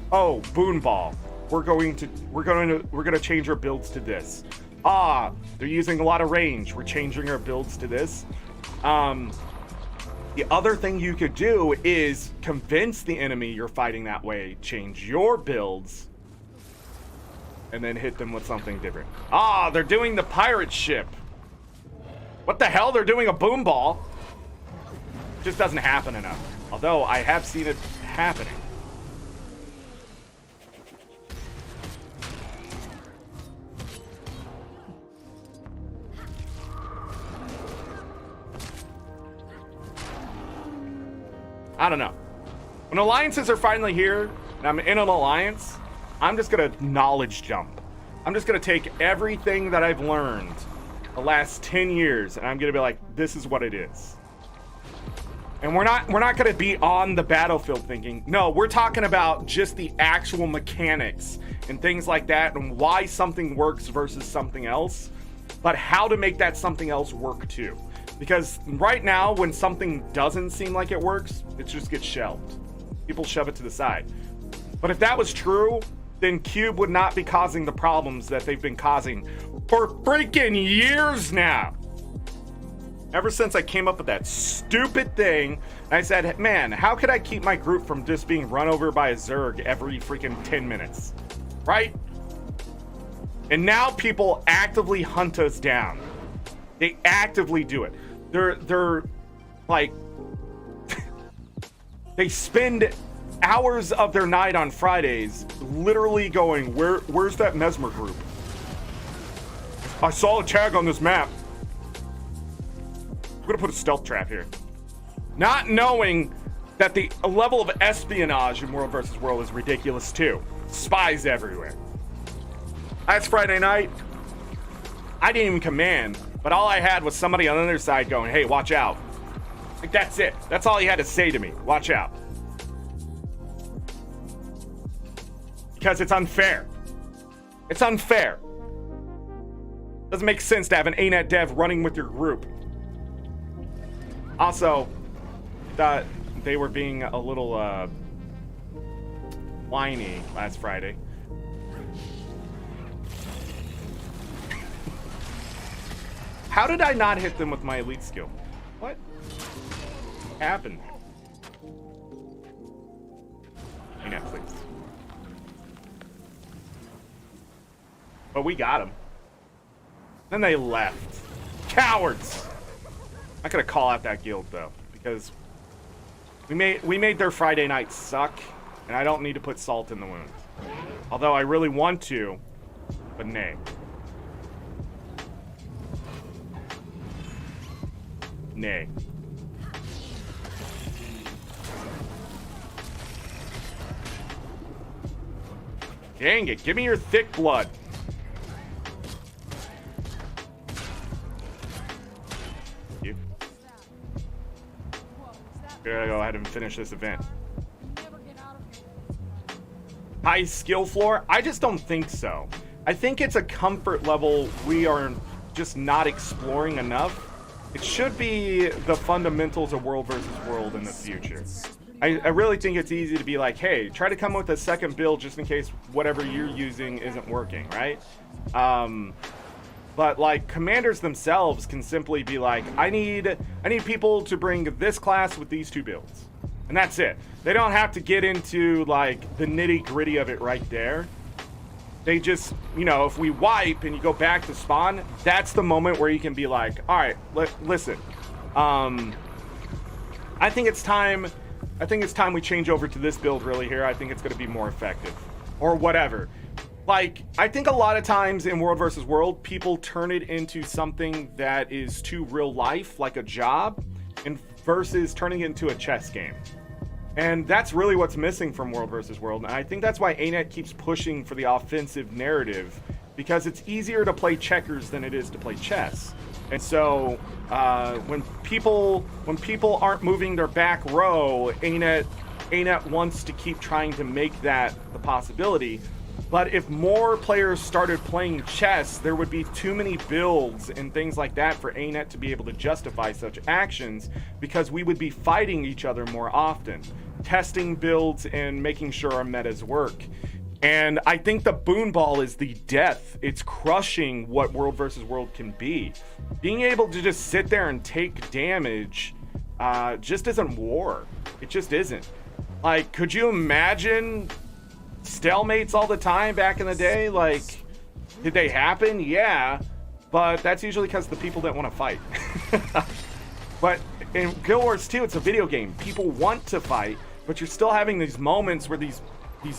Oh, Boon Ball. We're going to change our builds to this. Ah, they're using a lot of range. We're changing our builds to this. The other thing you could do is convince the enemy you're fighting that way, change your builds, and then hit them with something different. Ah, they're doing the pirate ship. What the hell? They're doing a boom ball. Just doesn't happen enough. Although I have seen it happening. I don't know. When alliances are finally here, and I'm in an alliance, I'm just gonna knowledge jump. I'm just gonna take everything that I've learned the last 10 years, and I'm gonna be like, this is what it is. And we're not gonna be on the battlefield thinking, no, we're talking about just the actual mechanics and things like that, and why something works versus something else, but how to make that something else work too. Because right now, when something doesn't seem like it works, it just gets shelved. People shove it to the side. But if that was true, then Cube would not be causing the problems that they've been causing for freaking years now. Ever since I came up with that stupid thing, I said, man, how could I keep my group from just being run over by a Zerg every freaking 10 minutes? Right? And now people actively hunt us down. They actively do it. They're like, they spend hours of their night on Fridays literally going, where's that Mesmer group? I saw a tag on this map. I'm gonna put a stealth trap here. Not knowing that the level of espionage in World versus World is ridiculous too. Spies everywhere. Last Friday night, I didn't even command, but all I had was somebody on the other side going, hey, watch out. Like, that's it. That's all he had to say to me. Watch out. Because it's unfair. It's unfair. Doesn't make sense to have an ANET dev running with your group. Also, thought they were being a little whiny last Friday. How did I not hit them with my elite skill? What happened? ANET, please. But we got them. Then they left. Cowards! I'm not gonna call out that guild though, because we made their Friday night suck, and I don't need to put salt in the wound. Although I really want to, but nay. Nay. Dang it, give me your thick blood. You. Gotta go ahead and finish this event. High skill floor? I just don't think so. I think it's a comfort level we are just not exploring enough. It should be the fundamentals of World versus World in the future. I really think it's easy to be like, hey, try to come up with a second build just in case whatever you're using isn't working, right? But like commanders themselves can simply be like, I need people to bring this class with these two builds. And that's it. They don't have to get into like the nitty gritty of it right there. They just, you know, if we wipe and you go back to spawn, that's the moment where you can be like, all right, listen. I think it's time we change over to this build really here. I think it's going to be more effective or whatever. Like, I think a lot of times in World versus World, people turn it into something that is too real life, like a job, and versus turning it into a chess game. And that's really what's missing from World versus World. And I think that's why ANET keeps pushing for the offensive narrative, because it's easier to play checkers than it is to play chess. And so when people aren't moving their back row, ANET wants to keep trying to make that the possibility. But if more players started playing chess, there would be too many builds and things like that for ANET to be able to justify such actions, because we would be fighting each other more often, testing builds and making sure our metas work. And I think the boon ball is the death. It's crushing what World versus World can be. Being able to just sit there and take damage just isn't war. It just isn't. Like, could you imagine stalemates all the time back in the day? Like, did they happen? Yeah, but that's usually because the people didn't want to fight. But in Guild Wars 2, it's a video game. People want to fight, but you're still having these moments where these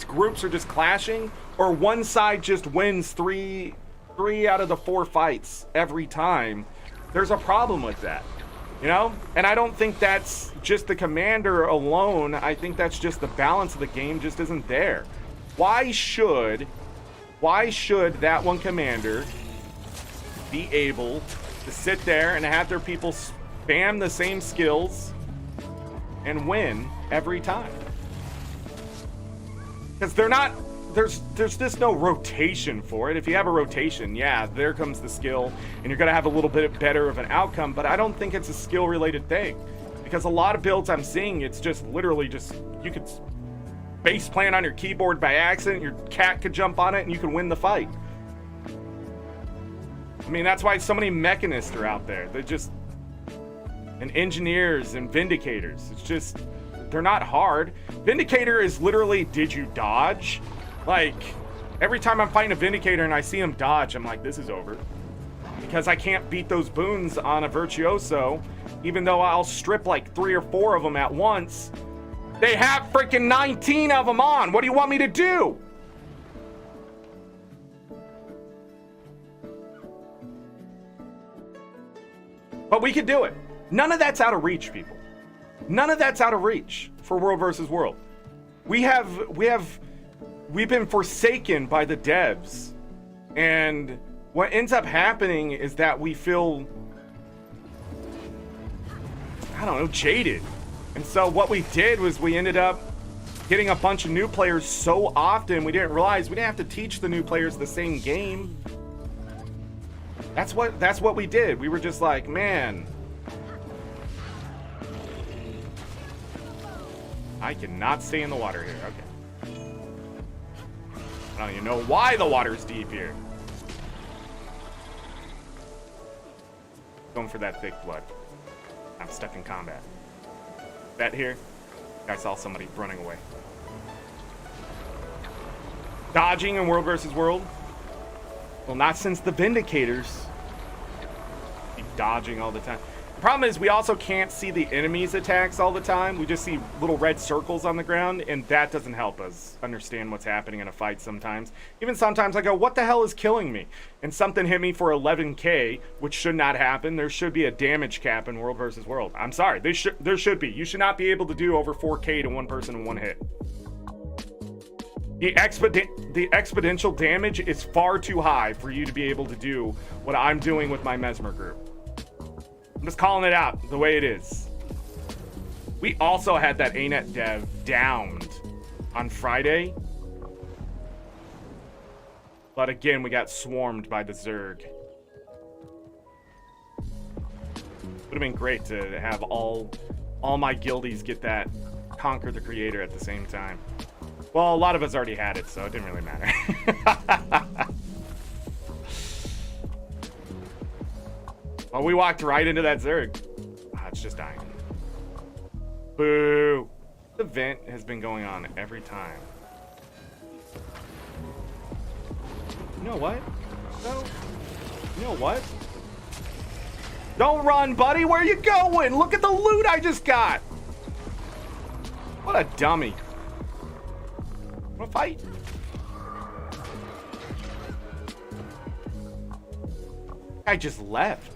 groups are just clashing, or one side just wins three out of the 4 fights every time. There's a problem with that, you know? And I don't think that's just the commander alone. I think that's just the balance of the game just isn't there. Why should that one commander be able to sit there and have their people spam the same skills and win every time? Because there's just no rotation for it. If you have a rotation, yeah, there comes the skill, and you're gonna have a little bit better of an outcome, but I don't think it's a skill related thing. Because a lot of builds I'm seeing, it's just literally just, you could base plant on your keyboard by accident, your cat could jump on it, and you can win the fight. I mean, that's why so many mechanists are out there. They're just, and engineers and vindicators. It's just, they're not hard. Vindicator is literally, did you dodge? Like, every time I'm fighting a Vindicator and I see him dodge, I'm like, this is over. Because I can't beat those boons on a Virtuoso, even though I'll strip like 3 or 4 of them at once. They have freaking 19 of them on. What do you want me to do? But we could do it. None of that's out of reach, people. None of that's out of reach for World versus World. We've been forsaken by the devs. And what ends up happening is that we feel, I don't know, jaded. And so what we did was we ended up getting a bunch of new players so often, we didn't realize we didn't have to teach the new players the same game. That's what we did. We were just like, man, I cannot stay in the water here. Okay. I don't even know why the water's deep here. Going for that thick blood. I'm stuck in combat. That here. I saw somebody running away. Dodging in World versus World? Well, not since the Vindicators. Keep dodging all the time. The problem is we also can't see the enemy's attacks all the time. We just see little red circles on the ground, and that doesn't help us understand what's happening in a fight sometimes. Even sometimes I go, what the hell is killing me? And something hit me for 11k, which should not happen. There should be a damage cap in World versus World. I'm sorry, there should be. You should not be able to do over 4k to one person in one hit. The exponential damage is far too high for you to be able to do what I'm doing with my Mesmer group. I'm just calling it out the way it is. We also had that ArenaNet dev downed on Friday. But again, we got swarmed by the Zerg. Would have been great to have all my guildies get that Conquer the Creator at the same time. Well, a lot of us already had it, so it didn't really matter. Well, we walked right into that Zerg. Ah, it's just dying. Boo. The vent has been going on every time. You know what? No. You know what? Don't run, buddy. Where you going? Look at the loot I just got. What a dummy. Wanna fight? I just left.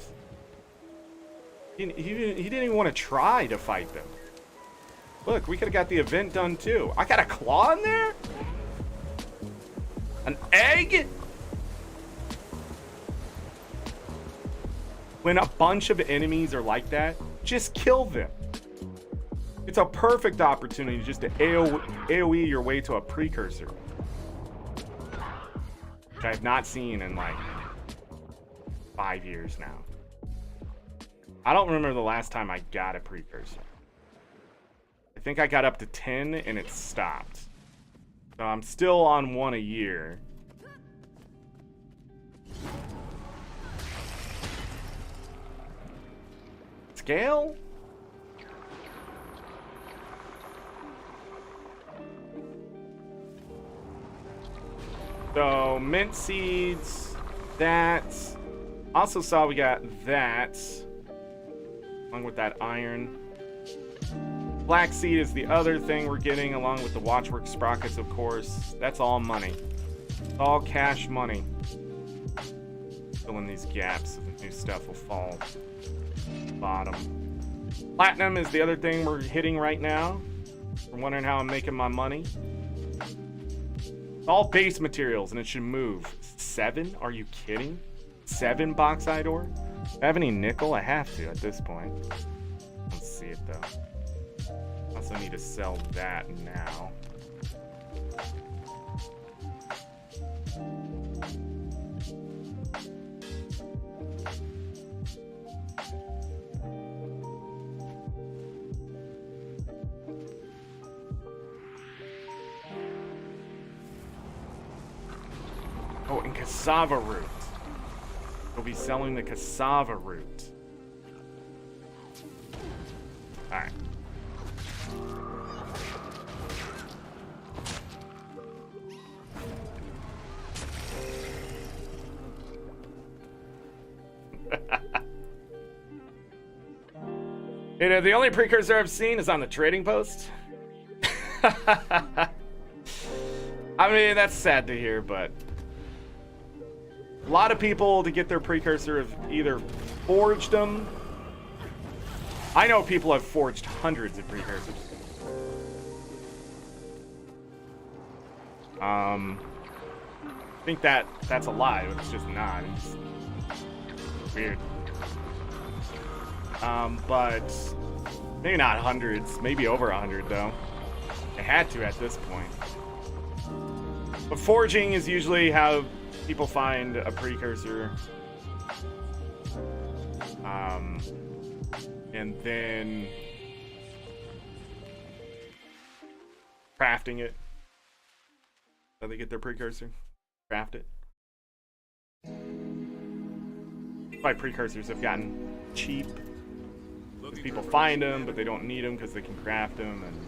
He didn't even want to try to fight them. Look, we could have got the event done too. I got a claw in there? An egg? When a bunch of enemies are like that, just kill them. It's a perfect opportunity just to AoE your way to a precursor. Which I have not seen in like 5 years now. I don't remember the last time I got a precursor. I think I got up to 10 and it stopped. So I'm still on 1 a year. Scale? So mint seeds, that. Also saw we got that. Along with that iron. Black seed is the other thing we're getting, along with the watchwork sprockets, of course. That's all money. All cash money. Fill in these gaps, the new stuff will fall bottom. Platinum is the other thing we're hitting right now. We're wondering how I'm making my money. It's all base materials, and it should move. 7? Are you kidding? 7 bauxite ore? Do I have any nickel? I have to at this point. Let's see it though. Also need to sell that now. Oh, and cassava root. We'll be selling the cassava root. Alright. You know, the only precursor I've seen is on the trading post. I mean, that's sad to hear, but a lot of people to get their precursor have either forged them. I know people have forged hundreds of precursors. I think that's a lie. It's just not. It's weird. But maybe not hundreds. Maybe over 100 though. A had to at this point. But forging is usually how people find a precursor. And then crafting it. So they get their precursor, craft it. Why precursors have gotten cheap. People find them, but they don't need them because they can craft them and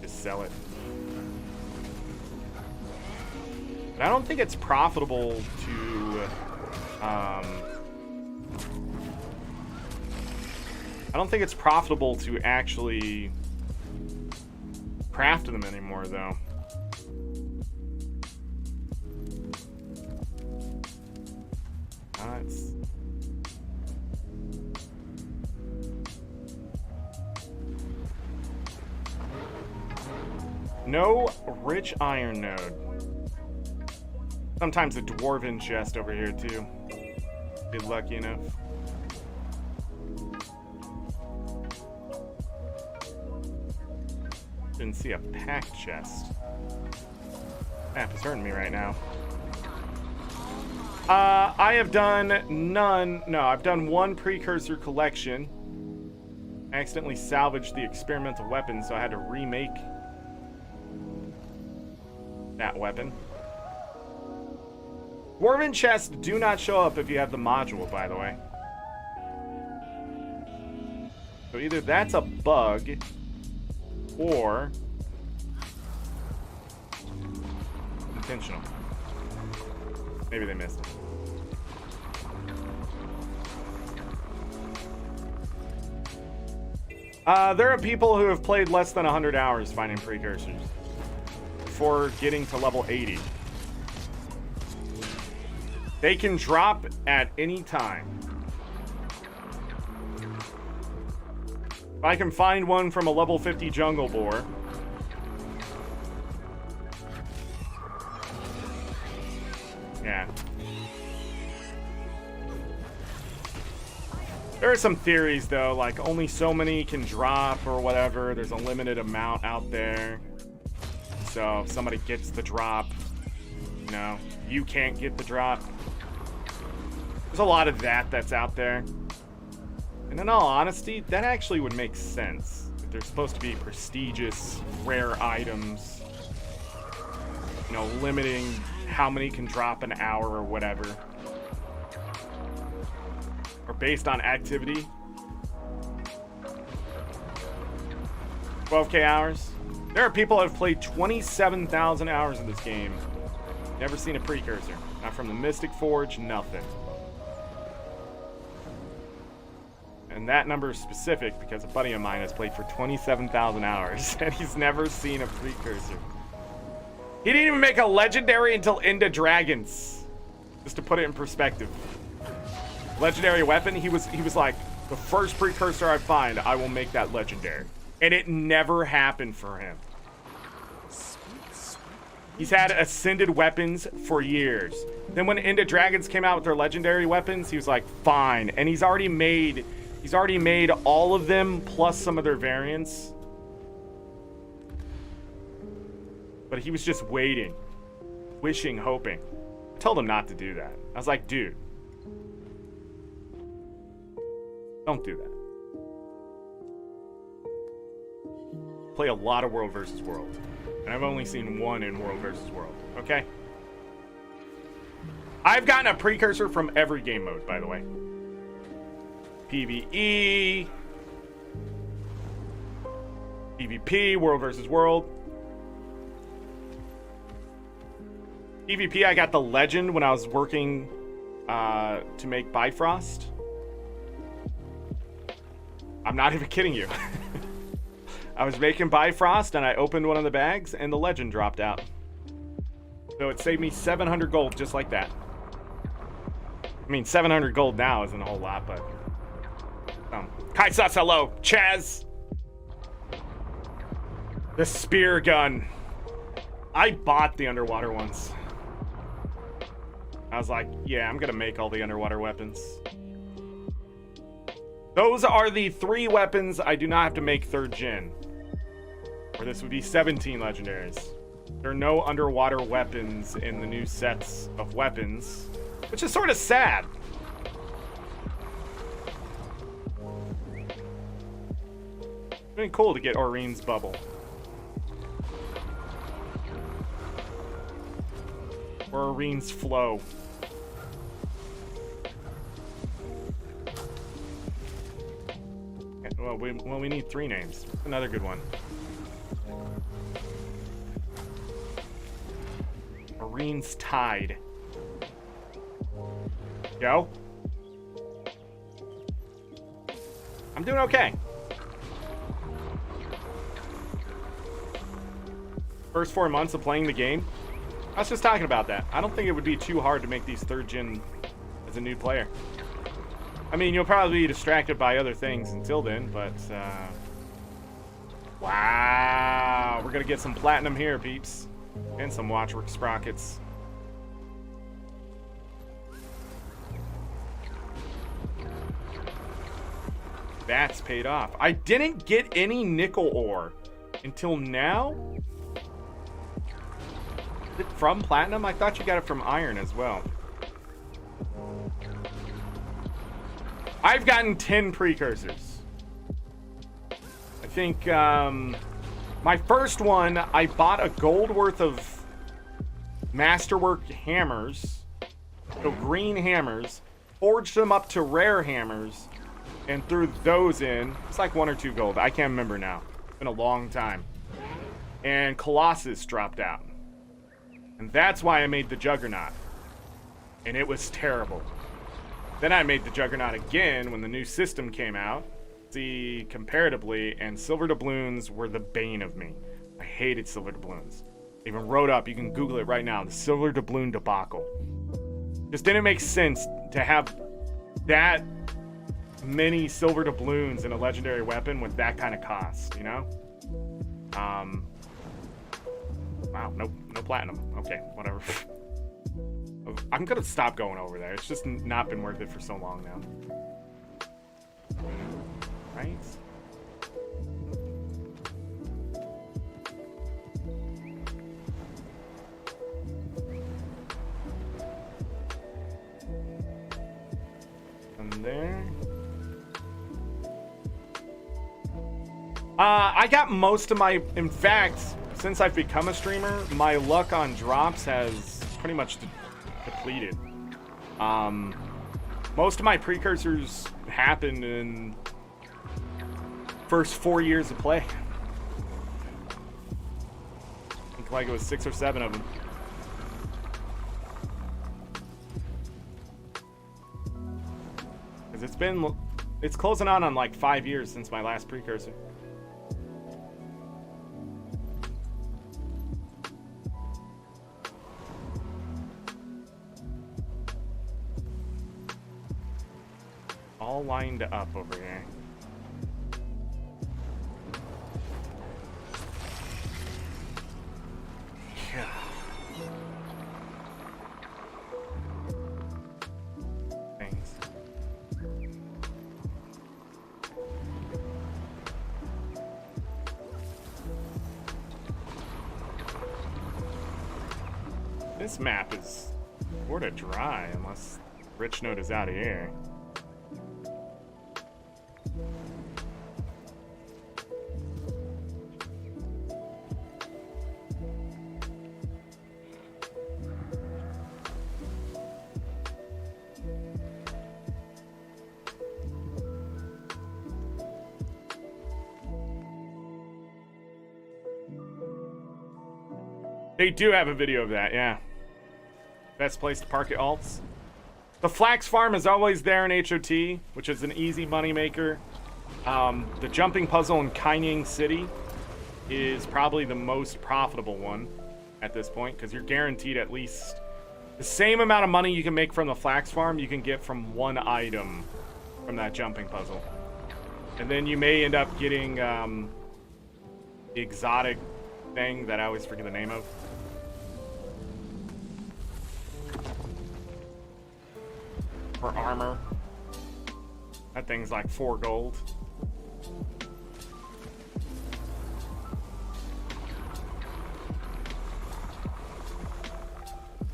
just sell it. But I don't think it's profitable to I don't think it's profitable to actually craft them anymore, though. It's... No rich iron node. Sometimes a dwarven chest over here, too. Be lucky enough. Didn't see a packed chest. Map is hurting me right now. I have done none. No, I've done one precursor collection. I accidentally salvaged the experimental weapon, so I had to remake that weapon. Dwarven chests do not show up if you have the module, by the way. So either that's a bug, or intentional. Maybe they missed it. There are people who have played less than 100 hours finding precursors before getting to level 80. They can drop at any time. If I can find one from a level 50 jungle boar, yeah. There are some theories, though, like only so many can drop or whatever. There's a limited amount out there. So if somebody gets the drop, you know, you can't get the drop. There's a lot of that's out there. And in all honesty, that actually would make sense. If they're supposed to be prestigious, rare items, you know, limiting how many can drop an hour or whatever. Or based on activity. 12K hours. There are people that have played 27,000 hours in this game. Never seen a precursor. Not from the Mystic Forge, nothing. And that number is specific because a buddy of mine has played for 27,000 hours and he's never seen a precursor. He didn't even make a legendary until Into Dragons. Just to put it in perspective. Legendary weapon, he was like, the first precursor I find, I will make that legendary. And it never happened for him. He's had ascended weapons for years. Then when Into Dragons came out with their legendary weapons, he was like, fine. And he's already made all of them plus some of their variants. But he was just waiting, wishing, hoping. I told him not to do that. I was like, dude, don't do that. Play a lot of World versus World. And I've only seen one in World versus World, okay? I've gotten a precursor from every game mode, by the way. PvE, PvP, World versus World. PvP, I got the Legend when I was working to make Bifrost. I'm not even kidding you. I was making Bifrost and I opened one of the bags and the Legend dropped out. So it saved me 700 gold just like that. I mean, 700 gold now isn't a whole lot, but... Kaisas, hello. Chaz. The spear gun. I bought the underwater ones. I was like, yeah, I'm gonna make all the underwater weapons. Those are the 3 weapons I do not have to make 3rd gen. Or this would be 17 legendaries. There are no underwater weapons in the new sets of weapons, which is sort of sad. It's been cool to get Aurine's bubble. Or Aurine's flow. Well, we need 3 names. Another good one. Aurine's Tide. Yo. I'm doing okay. First 4 months of playing the game. I was just talking about that. I don't think it would be too hard to make these 3rd gen as a new player. I mean, you'll probably be distracted by other things until then, but, wow. We're gonna get some platinum here, peeps. And some Watchwork sprockets. That's paid off. I didn't get any nickel ore until now. Is it from platinum? I thought you got it from iron as well. I've gotten 10 precursors. I think my first one, I bought a gold worth of masterwork hammers, so green hammers, forged them up to rare hammers, and threw those in. It's like 1 or 2 gold. I can't remember now. It's been a long time. And Colossus dropped out. And that's why I made the Juggernaut. And it was terrible. Then I made the Juggernaut again when the new system came out. See, comparatively, and silver doubloons were the bane of me. I hated silver doubloons. I even wrote up, you can Google it right now, the silver doubloon debacle. Just didn't make sense to have that many silver doubloons in a legendary weapon with that kind of cost, you know? Wow, no platinum. Okay, whatever. I'm gonna stop going over there. It's just not been worth it for so long now. Right? And there. I got most of my, in fact, since I've become a streamer, my luck on drops has pretty much depleted. Most of my precursors happened in first 4 years of play. I think like it was 6 or 7 of them. Because it's closing on like 5 years since my last precursor. All lined up over here. Things. This map is sort of dry unless Rich Note is out of here. They do have a video of that, yeah. Best place to park at alts. The Flax Farm is always there in HOT, which is an easy moneymaker. The jumping puzzle in Kaining City is probably the most profitable one at this point, because you're guaranteed at least the same amount of money you can make from the Flax Farm you can get from one item from that jumping puzzle. And then you may end up getting the exotic thing that I always forget the name of. For armor. That thing's like 4 gold.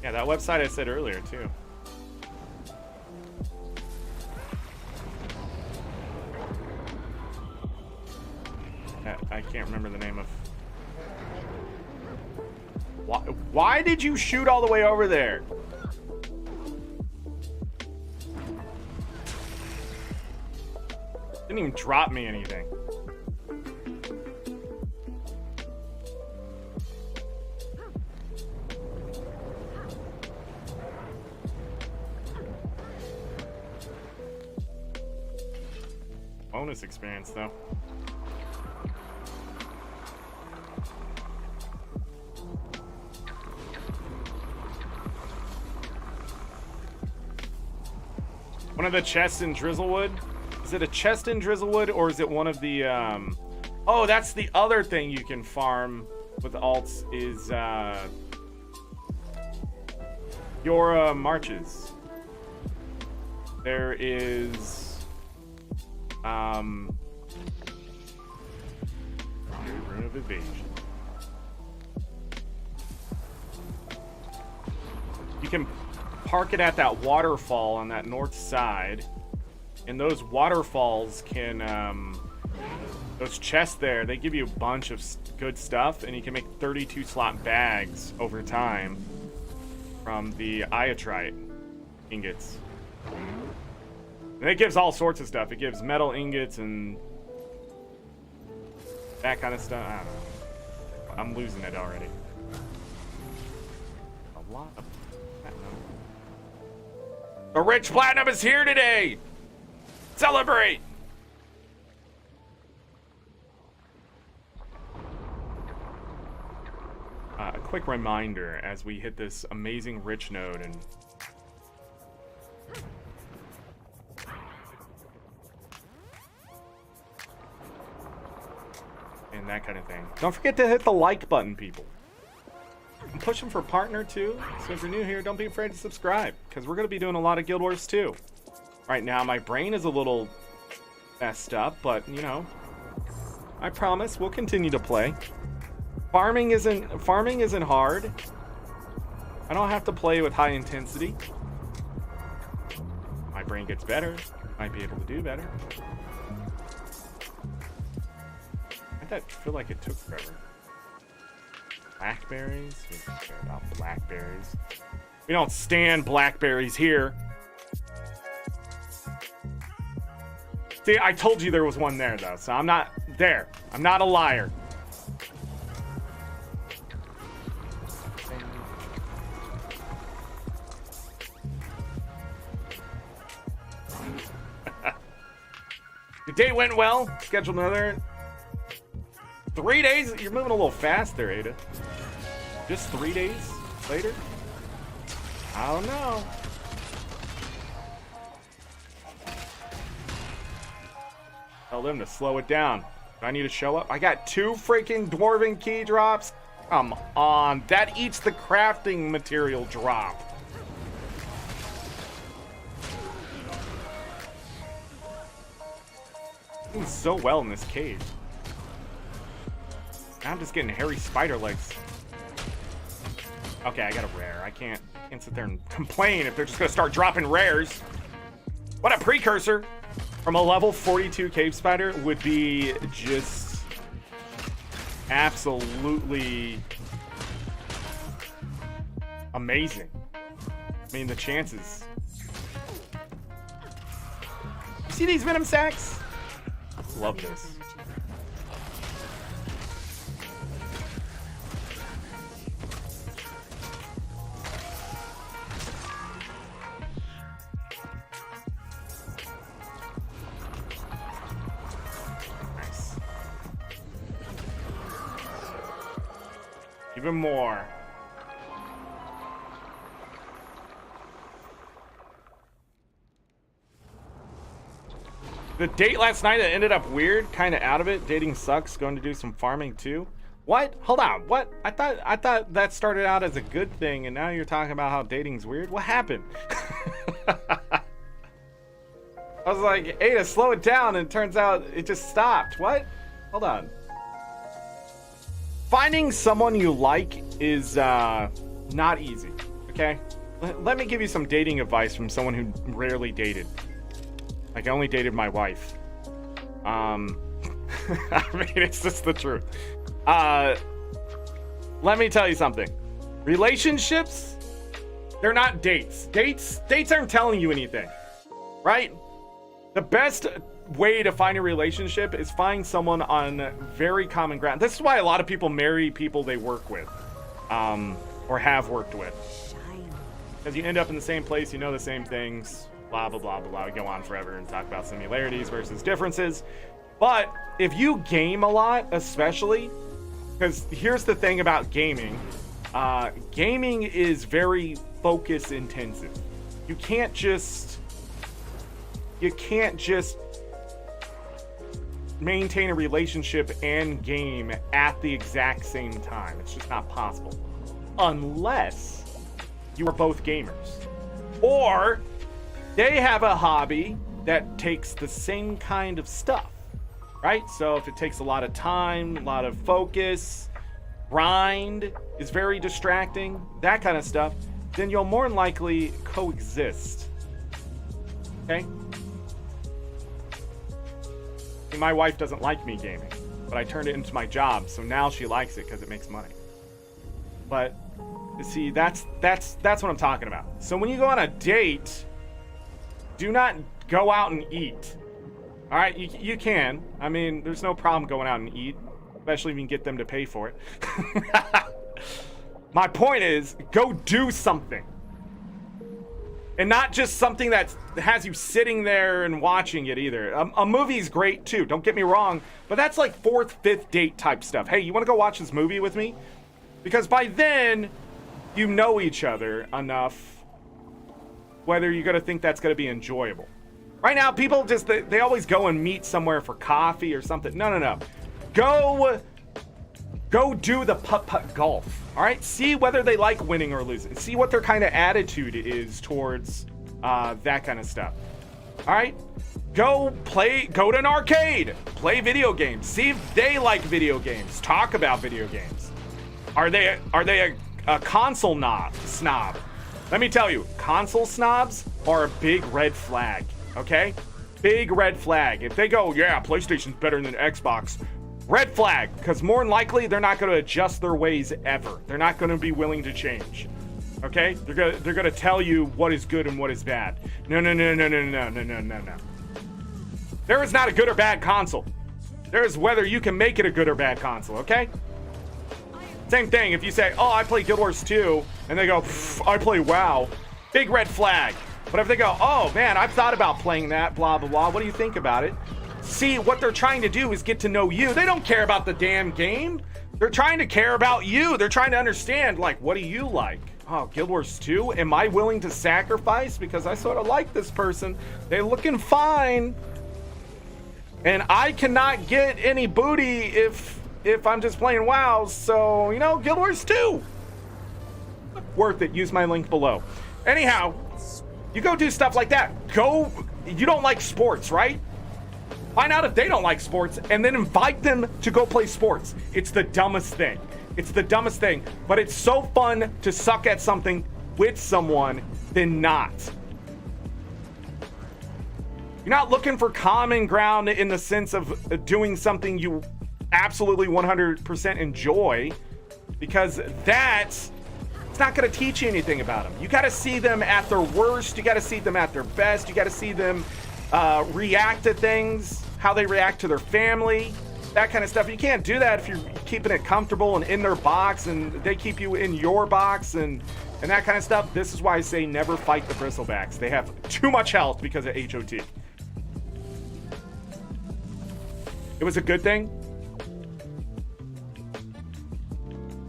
Yeah, that website I said earlier too. I can't remember the name of. Why did you shoot all the way over there? Didn't even drop me anything. Bonus experience though. One of the chests in Drizzlewood. Is it a chest in Drizzlewood or is it one of the oh, that's the other thing you can farm with alts is your marches. There is Rune of Evasion. You can park it at that waterfall on that north side, and those waterfalls can those chests there, they give you a bunch of good stuff, and you can make 32 slot bags over time from the Iotrite ingots. And it gives all sorts of stuff. It gives metal ingots and that kind of stuff. I don't know. I'm losing it already. A lot of platinum. The rich platinum is here today! Celebrate! A quick reminder as we hit this amazing rich node and that kind of thing. Don't forget to hit the like button, people. I'm pushing for partner too, so if you're new here, don't be afraid to subscribe, because we're going to be doing a lot of Guild Wars too. Right now, my brain is a little messed up, but you know, I promise we'll continue to play. Farming isn't hard. I don't have to play with high intensity. My brain gets better. Might be able to do better. I feel like it took forever. Blackberries? We don't care about blackberries. We don't stand blackberries here. See, I told you there was one there, though, so I'm not there. I'm not a liar. Your day went well. Scheduled another 3 days. You're moving a little fast there, Ada. Just 3 days later? I don't know. Tell them to slow it down. Do I need to show up? I got 2 freaking dwarven key drops. Come on. That eats the crafting material drop. Doing so well in this cave. Now I'm just getting hairy spider legs. Okay, I got a rare. I can't sit there and complain if they're just gonna start dropping rares. What a precursor from a level 42 cave spider would be just absolutely amazing. I mean, the chances. You see these venom sacks? Love this. Nice. Even more. The date last night, it ended up weird, kind of out of it. Dating sucks. Going to do some farming too. What? Hold on. What? I thought that started out as a good thing, and now you're talking about how dating's weird. What happened? I was like, Ada, slow it down, and it turns out it just stopped. What? Hold on. Finding someone you like is not easy, okay? Let me give you some dating advice from someone who rarely dated. Like, I only dated my wife. I mean, it's just the truth. Let me tell you something. Relationships, they're not dates. Dates aren't telling you anything, right? The best way to find a relationship is find someone on very common ground. This is why a lot of people marry people they work with, or have worked with. Because you end up in the same place, you know the same things, blah, blah, blah, blah, blah. We go on forever and talk about similarities versus differences. But if you game a lot, especially, because here's the thing about gaming. Gaming is very focus intensive. You can't just maintain a relationship and game at the exact same time. It's just not possible. Unless you are both gamers. Or they have a hobby that takes the same kind of stuff, right? So if it takes a lot of time, a lot of focus, grind is very distracting, that kind of stuff, then you'll more than likely coexist. Okay? My wife doesn't like me gaming, but I turned it into my job, so now she likes it because it makes money. But see, that's what I'm talking about. So when you go on a date, do not go out and eat. All right, you can. I mean, there's no problem going out and eat, especially if you can get them to pay for it. My point is, go do something. And not just something that has you sitting there and watching it either. A movie's great too, don't get me wrong, but that's like 4th, 5th date type stuff. Hey, you want to go watch this movie with me? Because by then, you know each other enough whether you're going to think that's going to be enjoyable. Right now, people just, they always go and meet somewhere for coffee or something. No. Go do the putt-putt golf, all right? See whether they like winning or losing. See what their kind of attitude is towards that kind of stuff, all right? Go to an arcade, play video games. See if they like video games. Talk about video games. Are they a console snob? Let me tell you, console snobs are a big red flag, okay? Big red flag. If they go, yeah, PlayStation's better than Xbox, red flag, because more than likely they're not going to adjust their ways ever. They're not going to be willing to change. Okay? They're going to tell you what is good and what is bad. No. There is not a good or bad console. There is whether you can make it a good or bad console, okay? Same thing if you say, oh, I play Guild Wars 2, and they go, I play WoW. Big red flag. But if they go, oh man, I've thought about playing that, blah, blah, blah. What do you think about it? See, what they're trying to do is get to know you. They don't care about the damn game. They're trying to care about you. They're trying to understand, like, what do you like? Oh, Guild Wars 2? Am I willing to sacrifice because I sort of like this person? They're looking fine. And I cannot get any booty if I'm just playing WoW. So, you know, Guild Wars 2. Worth it. Use my link below. Anyhow, you go do stuff like that. You don't like sports, right? Find out if they don't like sports and then invite them to go play sports. It's the dumbest thing. It's the dumbest thing. But it's so fun to suck at something with someone than not. You're not looking for common ground in the sense of doing something you absolutely 100% enjoy, because it's not going to teach you anything about them. You got to see them at their worst. You got to see them at their best. You got to see them react to things, how they react to their family, that kind of stuff. You can't do that if you're keeping it comfortable and in their box and they keep you in your box and that kind of stuff. This is why I say never fight the bristlebacks. They have too much health because of HOT. It was a good thing.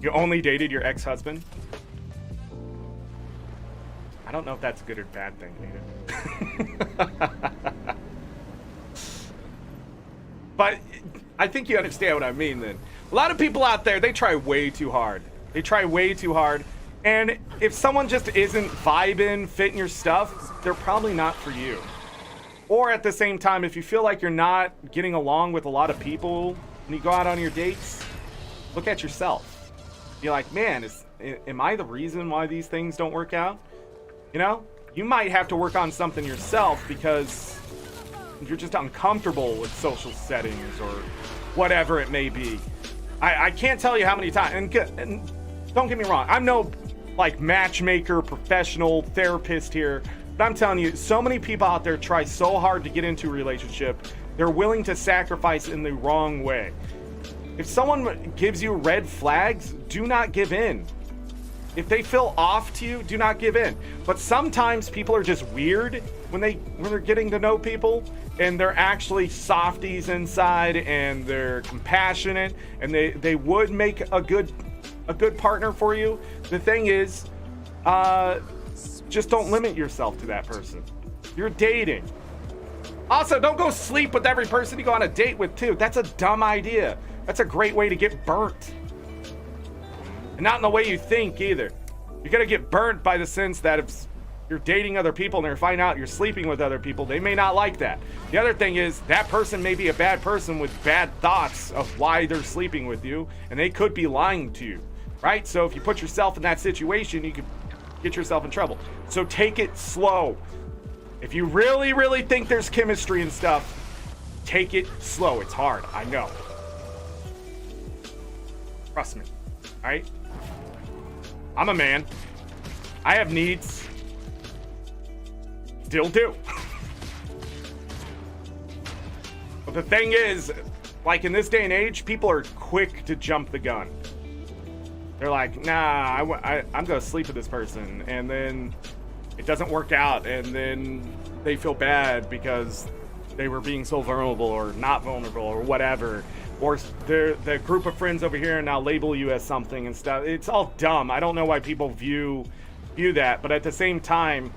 You only dated your ex-husband? I don't know if that's a good or bad thing, Nita. But I think you understand what I mean then. A lot of people out there, they try way too hard. They try way too hard. And if someone just isn't vibing, fitting your stuff, they're probably not for you. Or at the same time, if you feel like you're not getting along with a lot of people when you go out on your dates, look at yourself. Be like, man, am I the reason why these things don't work out? You know, you might have to work on something yourself because you're just uncomfortable with social settings or whatever it may be. I can't tell you how many times, and don't get me wrong, I'm no like matchmaker, professional therapist here, but I'm telling you, so many people out there try so hard to get into a relationship, they're willing to sacrifice in the wrong way. If someone gives you red flags, do not give in. If they feel off to you, do not give in. But sometimes people are just weird when they're getting to know people, and they're actually softies inside, and they're compassionate, and they would make a good partner for you. The thing is, just don't limit yourself to that person. You're dating. Also, don't go sleep with every person you go on a date with too. That's a dumb idea. That's a great way to get burnt. And not in the way you think either. You're gonna get burnt by the sense that if you're dating other people and they find out you're sleeping with other people, they may not like that. The other thing is that person may be a bad person with bad thoughts of why they're sleeping with you, and they could be lying to you, right? So if you put yourself in that situation, you could get yourself in trouble. So take it slow. If you really, really think there's chemistry and stuff, take it slow. It's hard, I know. Trust me, all right? I'm a man. I have needs. Still do. But the thing is, like in this day and age, people are quick to jump the gun. They're like, nah, I'm gonna sleep with this person, and then it doesn't work out, and then they feel bad because they were being so vulnerable or not vulnerable or whatever. Or the group of friends over here now label you as something and stuff. It's all dumb. I don't know why people view that, but at the same time,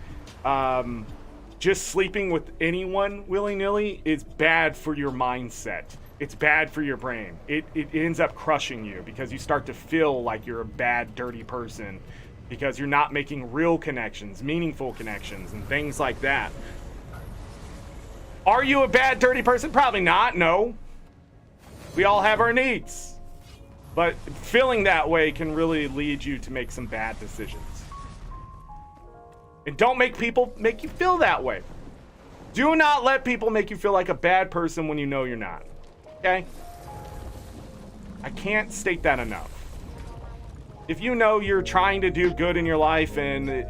just sleeping with anyone willy-nilly is bad for your mindset. It's bad for your brain. It ends up crushing you because you start to feel like you're a bad, dirty person because you're not making real connections, meaningful connections, and things like that. Are you a bad, dirty person? Probably not, no. We all have our needs. But feeling that way can really lead you to make some bad decisions. And don't make people make you feel that way. Do not let people make you feel like a bad person when you know you're not. Okay? I can't state that enough. If you know you're trying to do good in your life and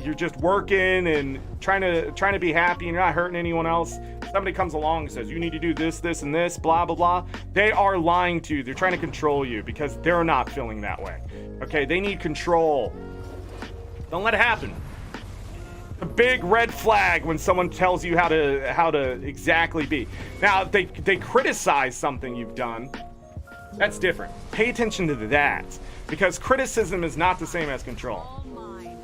you're just working and trying to be happy and you're not hurting anyone else, somebody comes along and says you need to do this, this, and this, blah, blah, blah, they are lying to you. They're trying to control you because they're not feeling that way. Okay? They need control. Don't let it happen. A big red flag when someone tells you how to exactly be. Now, if they criticize something you've done, that's different. Pay attention to that, because criticism is not the same as control.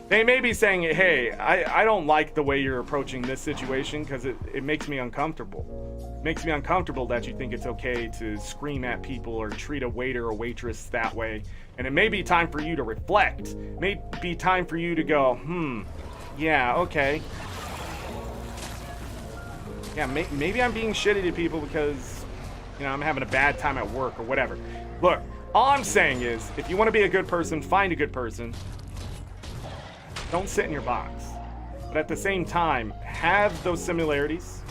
They may be saying, hey, I don't like the way you're approaching this situation because it makes me uncomfortable. It makes me uncomfortable that you think it's okay to scream at people or treat a waiter or waitress that way. And it may be time for you to reflect. It may be time for you to go, yeah, okay. Yeah, maybe I'm being shitty to people because, I'm having a bad time at work or whatever. Look, all I'm saying is, if you want to be a good person, find a good person. Don't sit in your box. But at the same time, have those similarities.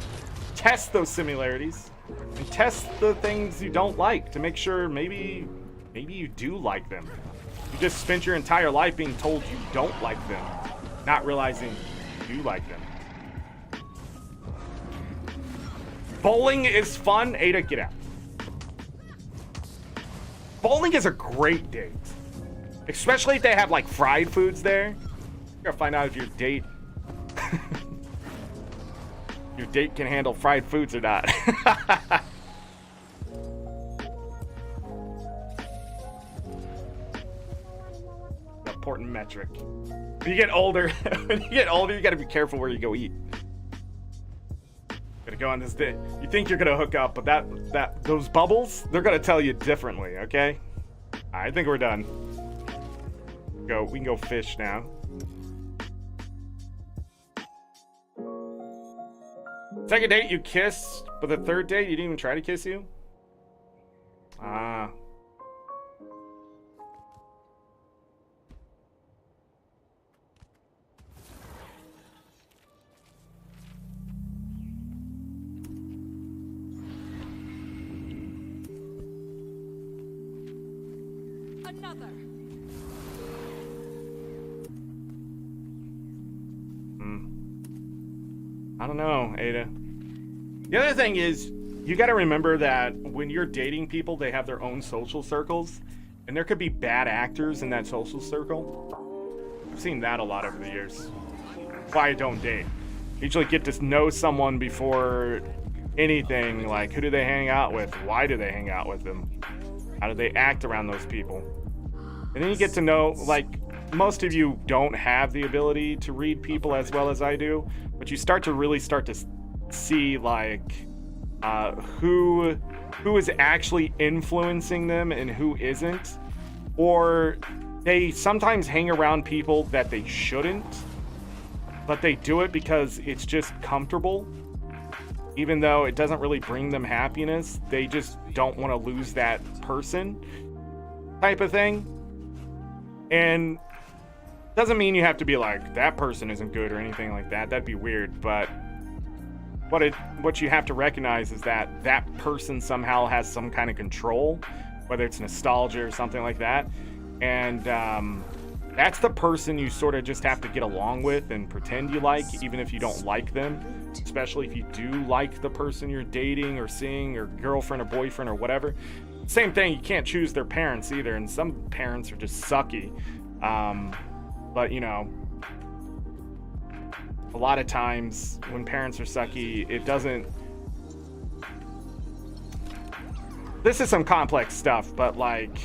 Test those similarities. And test the things you don't like to make sure maybe you do like them. You just spent your entire life being told you don't like them, not realizing you do like them. Bowling is fun. Ada, get out. Bowling is a great date. Especially if they have like fried foods there. You gotta find out if your date can handle fried foods or not. Important metric. When you get older, you gotta be careful where you go eat. Gonna go on this date. You think you're gonna hook up, but those bubbles, they're gonna tell you differently, okay? I think we're done. We can go fish now. Second date you kissed, but the third date you didn't even try to kiss you? Ah. Another. I don't know, Ada. The other thing is, you got to remember that when you're dating people, they have their own social circles, and there could be bad actors in that social circle. I've seen that a lot over the years. Why I don't date. Usually get to know someone before anything, like who do they hang out with? Why do they hang out with them? How do they act around those people? And then you get to know, like, most of you don't have the ability to read people as well as I do, but you start to see, like, who is actually influencing them and who isn't. Or they sometimes hang around people that they shouldn't, but they do it because it's just comfortable. Even though it doesn't really bring them happiness, they just don't want to lose that person type of thing. And doesn't mean you have to be like, that person isn't good or anything like that. That'd be weird. But what you have to recognize is that that person somehow has some kind of control, whether it's nostalgia or something like that. And that's the person you sort of just have to get along with and pretend you like, even if you don't like them. Especially if you do like the person you're dating or seeing, or girlfriend or boyfriend or whatever. Same thing, you can't choose their parents either, and some parents are just sucky. But you know, a lot of times when parents are sucky, it doesn't... This is some complex stuff, but like,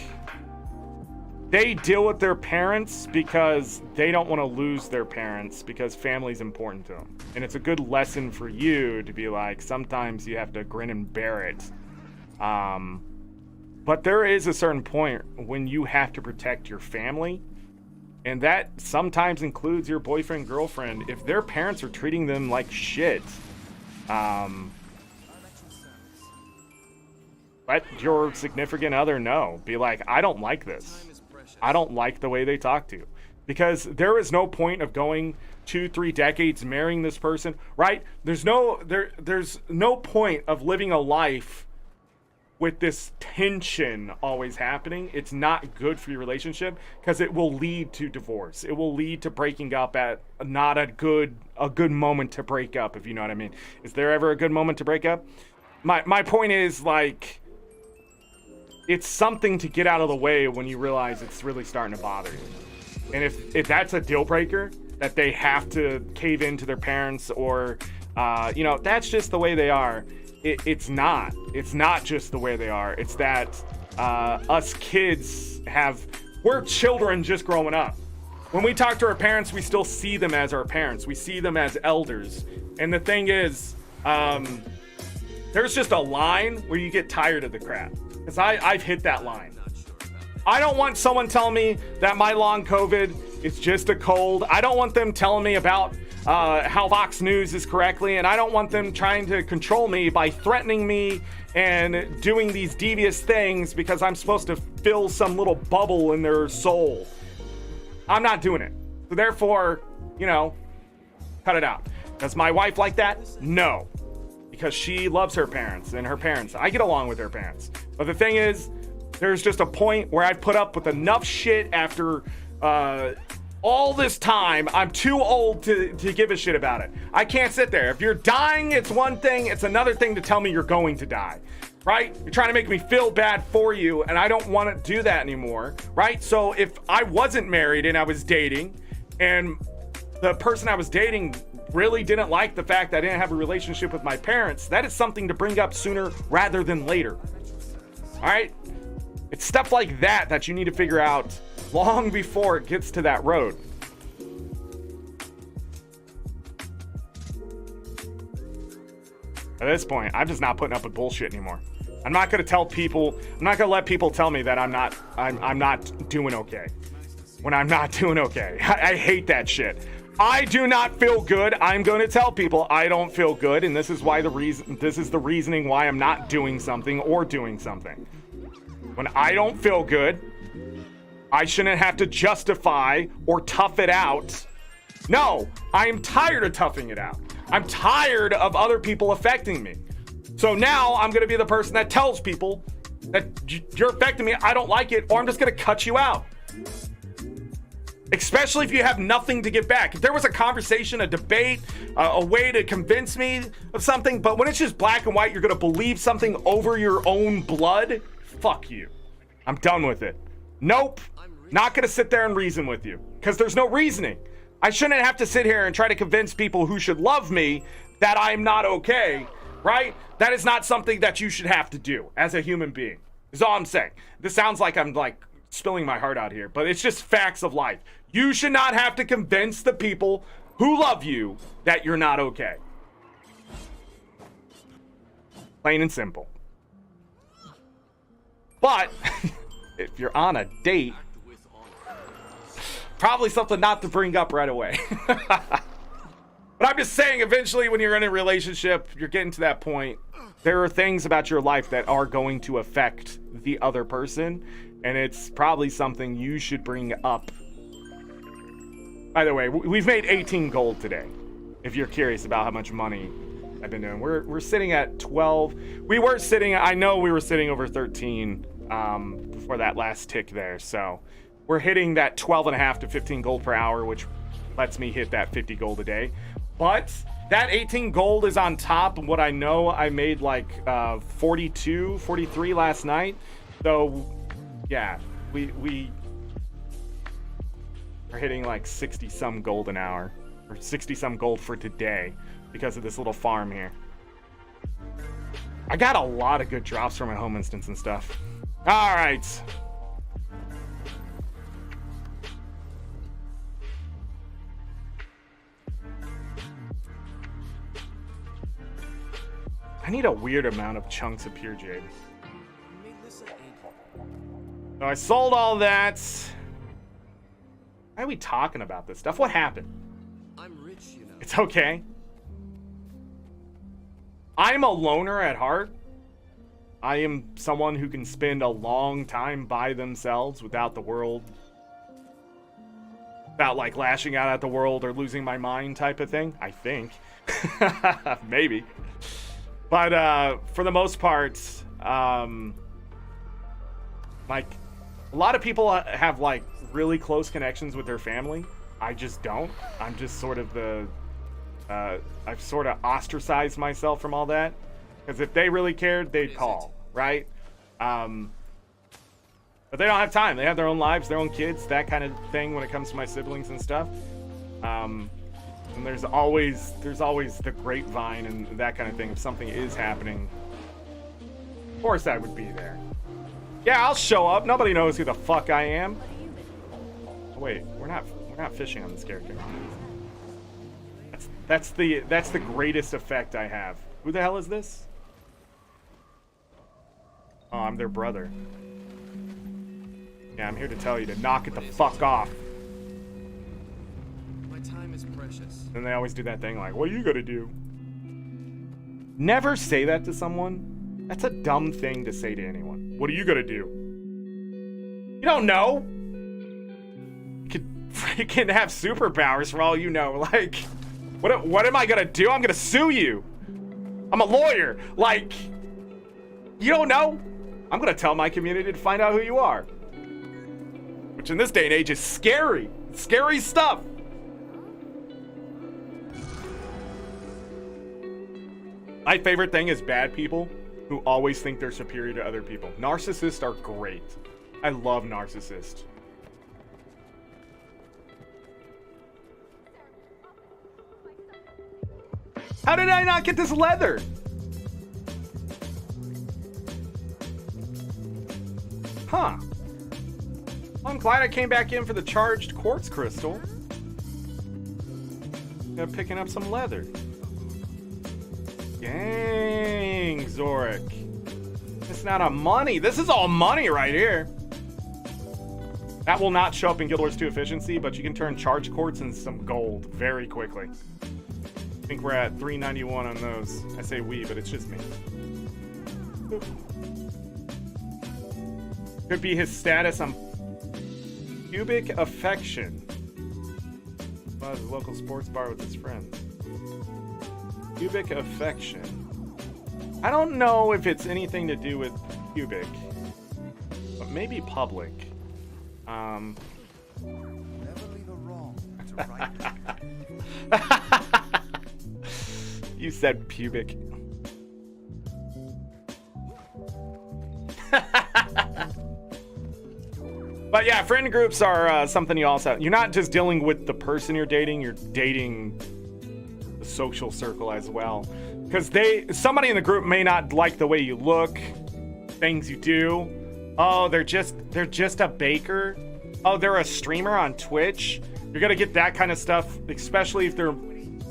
they deal with their parents because they don't want to lose their parents, because family's important to them. And it's a good lesson for you to be like, sometimes you have to grin and bear it. But there is a certain point when you have to protect your family. And that sometimes includes your boyfriend, girlfriend. If their parents are treating them like shit, let your significant other know. Be like, I don't like this. I don't like the way they talk to you. Because there is no point of going 2-3 decades marrying this person, right? There's no point of living a life with this tension always happening. It's not good for your relationship, because it will lead to divorce. It will lead to breaking up at not a good moment to break up, if you know what I mean. Is there ever a good moment to break up? My point is, like, it's something to get out of the way when you realize it's really starting to bother you. And if that's a deal breaker, that they have to cave into their parents, or you know, that's just the way they are. It's not just the way they are. It's that us kids we're children just growing up. When we talk to our parents, we still see them as our parents. We see them as elders. And the thing is, there's just a line where you get tired of the crap. Because I've hit that line. I don't want someone telling me that my long COVID is just a cold. I don't want them telling me about how Vox News is correctly, and I don't want them trying to control me by threatening me and doing these devious things because I'm supposed to fill some little bubble in their soul. I'm not doing it. So therefore, you know, cut it out. Does my wife like that? No. Because she loves her parents and her parents. I get along with her parents. But the thing is, there's just a point where I've put up with enough shit after all this time. I'm too old to give a shit about it. I can't sit there. If you're dying, it's one thing. It's another thing to tell me you're going to die, right? You're trying to make me feel bad for you, and I don't want to do that anymore, right? So if I wasn't married and I was dating, and the person I was dating really didn't like the fact that I didn't have a relationship with my parents, that is something to bring up sooner rather than later. All right? It's stuff like that you need to figure out long before it gets to that road. At this point, I'm just not putting up with bullshit anymore. I'm not going to let people tell me that I'm not doing okay when I'm not doing okay. I hate that shit. I do not feel good. I'm going to tell people I don't feel good, and this is why this is the reasoning why I'm not doing something or doing something. When I don't feel good, I shouldn't have to justify or tough it out. No, I am tired of toughing it out. I'm tired of other people affecting me. So now I'm going to be the person that tells people that you're affecting me, I don't like it, or I'm just going to cut you out. Especially if you have nothing to give back. If there was a conversation, a debate, a way to convince me of something, but when it's just black and white, you're going to believe something over your own blood, fuck you. I'm done with it. Nope. Not going to sit there and reason with you because there's no reasoning. I shouldn't have to sit here and try to convince people who should love me that I'm not okay, right? That is not something that you should have to do as a human being, is all I'm saying. This sounds like I'm like spilling my heart out here, but it's just facts of life. You should not have to convince the people who love you that you're not okay. Plain and simple. But if you're on a date, probably something not to bring up right away. But I'm just saying, eventually when you're in a relationship, you're getting to that point, there are things about your life that are going to affect the other person, and it's probably something you should bring up. By the way, we've made 18 gold today, if you're curious about how much money I've been doing. We're sitting at 12. We were sitting, I know we were sitting over 13 before that last tick there, so we're hitting that 12.5 to 15 gold per hour, which lets me hit that 50 gold a day. But that 18 gold is on top of what I know I made like 42, 43 last night. So yeah, we are hitting like 60 some gold an hour, or 60 some gold for today because of this little farm here. I got a lot of good drops from my home instance and stuff. All right. I need a weird amount of chunks of pure jade. So I sold all that. Why are we talking about this stuff? What happened? I'm rich, you know. It's okay. I'm a loner at heart. I am someone who can spend a long time by themselves without the world, without like lashing out at the world or losing my mind type of thing. I think. Maybe. But for the most part, like a lot of people have like really close connections with their family. I just don't. I'm just sort of the I've sort of ostracized myself from all that, because if they really cared, they'd call, right? But they don't have time. They have their own lives, their own kids, that kind of thing when it comes to my siblings and stuff. And there's always the grapevine and that kind of thing. If something is happening, of course I would be there. Yeah, I'll show up. Nobody knows who the fuck I am. Oh, wait, we're not fishing on this character. That's the greatest effect I have. Who the hell is this? Oh, I'm their brother. Yeah, I'm here to tell you to knock it the fuck off. My time is precious. And they always do that thing like, what are you gonna do? Never say that to someone. That's a dumb thing to say to anyone. What are you gonna do? You don't know. You could freaking have superpowers for all you know. Like, what am I gonna do? I'm gonna sue you. I'm a lawyer. Like, you don't know. I'm gonna tell my community to find out who you are. Which in this day and age is scary. Scary stuff. My favorite thing is bad people who always think they're superior to other people. Narcissists are great. I love narcissists. How did I not get this leather? Huh. Well, I'm glad I came back in for the charged quartz crystal. Picking up some leather. AngryZorric. It's not a money. This is all money right here. That will not show up in Guild Wars 2 efficiency, but you can turn charge quartz into some gold very quickly. I think we're at 391 on those. I say we, but it's just me. Could be his status on pubic affection. Well, the local sports bar with his friends. Pubic affection. I don't know if it's anything to do with pubic, but maybe public. Never leave a wrong to right. You said pubic. But yeah, friend groups are something you also have. You're not just dealing with the person you're dating the social circle as well. Because somebody in the group may not like the way you look, things you do. Oh, they're just a baker. Oh, they're a streamer on Twitch. You're gonna get that kind of stuff, especially if they're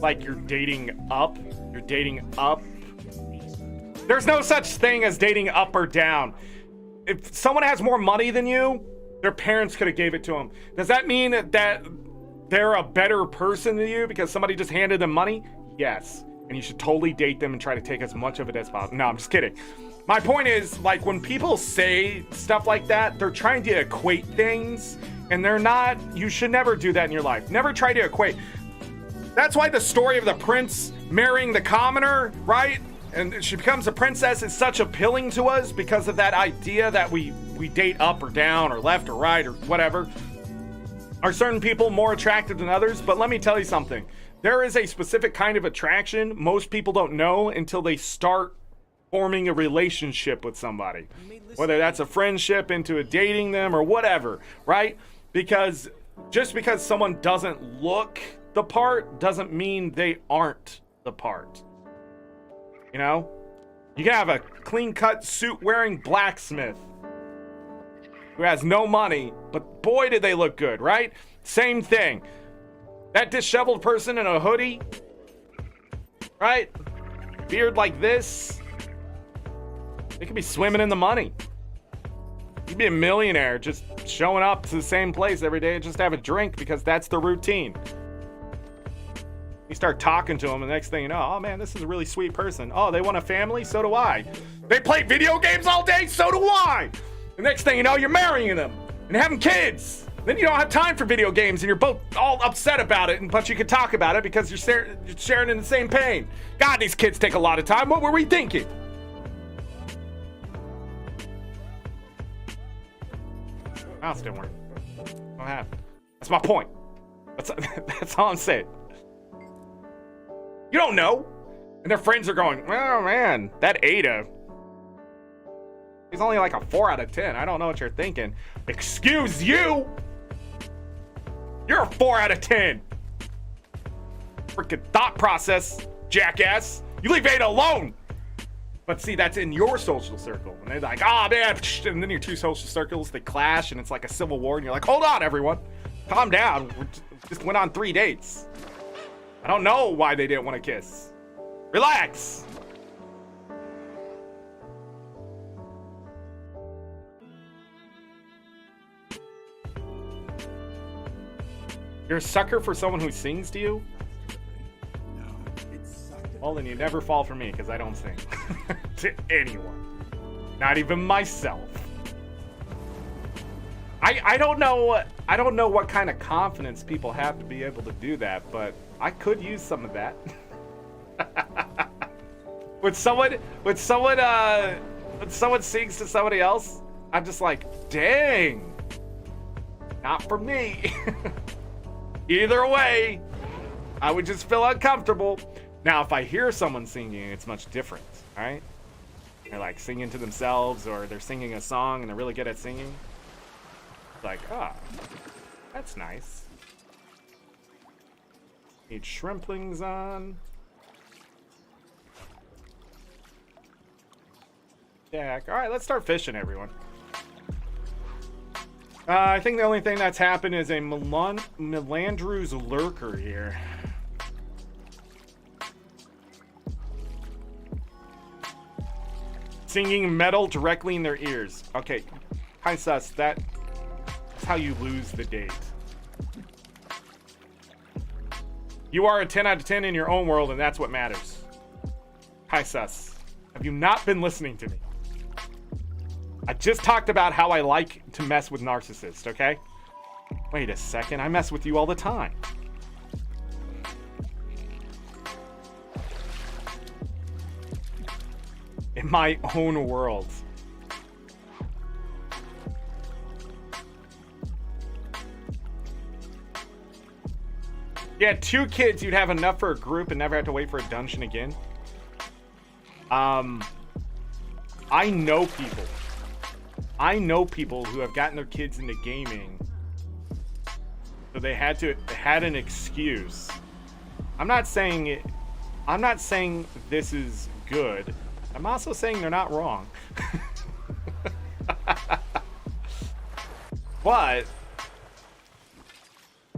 like you're dating up. You're dating up. There's no such thing as dating up or down. If someone has more money than you, their parents could have gave it to them. Does that mean that they're a better person than you because somebody just handed them money? Yes. And you should totally date them and try to take as much of it as possible. No, I'm just kidding. My point is, like, when people say stuff like that, they're trying to equate things, and they're not. You should never do that in your life. Never try to equate. That's why the story of the prince marrying the commoner, right? And she becomes a princess is such appealing to us because of that idea that we date up or down or left or right or whatever. Are certain people more attractive than others? But let me tell you something. There is a specific kind of attraction most people don't know until they start forming a relationship with somebody. Whether that's a friendship into a dating them or whatever, right? Because just because someone doesn't look the part doesn't mean they aren't the part. You know? You can have a clean-cut suit-wearing blacksmith who has no money, but boy did they look good, right? Same thing. That disheveled person in a hoodie, right? Beard like this. They could be swimming in the money. You'd be a millionaire just showing up to the same place every day and just have a drink because that's the routine. You start talking to them, and the next thing you know, oh man, this is a really sweet person. Oh, they want a family? So do I. They play video games all day? So do I. The next thing you know, you're marrying them and having kids. Then you don't have time for video games, and you're both all upset about it, but you can talk about it because you're sharing in the same pain. God, these kids take a lot of time. What were we thinking? Mouse didn't work. What happened? That's my point. That's all I'm saying. You don't know. And their friends are going, oh man, that Ada. He's only like a 4 out of 10. I don't know what you're thinking. Excuse you. You're a 4 out of 10. Freaking thought process, jackass. You leave Ada alone. But see, that's in your social circle. And they're like, oh man. And then your two social circles, they clash and it's like a civil war. And you're like, hold on, everyone. Calm down. We just went on 3 dates. I don't know why they didn't want to kiss. Relax. You're a sucker for someone who sings to you? Well, then you never fall for me because I don't sing to anyone. Not even myself. I don't know what kind of confidence people have to be able to do that, but I could use some of that. When someone sings to somebody else, I'm just like, dang. Not for me. Either way, I would just feel uncomfortable. Now, if I hear someone singing, it's much different, all right? They're like singing to themselves, or they're singing a song and they're really good at singing. It's like, ah, that's nice. Need shrimplings on. Yeah, all right, let's start fishing, everyone. I think the only thing that's happened is a Melandru's lurker here. Singing metal directly in their ears. Okay, kind of sus. That That's how you lose the date. You are a 10 out of 10 in your own world, and that's what matters. Hi, sus. Have you not been listening to me? I just talked about how I like to mess with narcissists, okay? Wait a second, I mess with you all the time. In my own world. Yeah, 2 kids, you'd have enough for a group and never have to wait for a dungeon again. I know people who have gotten their kids into gaming, so they had an excuse. I'm not saying this is good. I'm also saying they're not wrong. But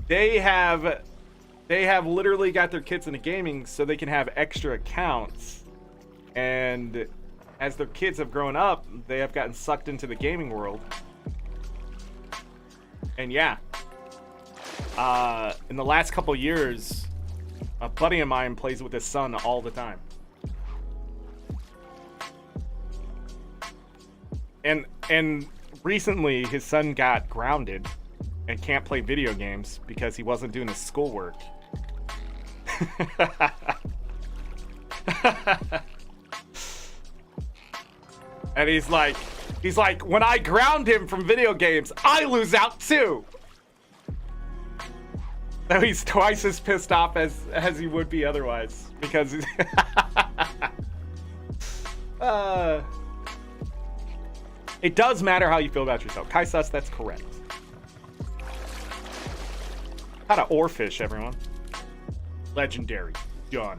they have literally got their kids into gaming so they can have extra accounts, and as their kids have grown up, they have gotten sucked into the gaming world. And yeah, in the last couple years, a buddy of mine plays with his son all the time. And recently his son got grounded and can't play video games because he wasn't doing his schoolwork. And he's like, when I ground him from video games, I lose out too. So he's twice as pissed off as he would be otherwise, because he's it does matter how you feel about yourself. Kai Sus, that's correct. How to oarfish, everyone. Legendary. Done.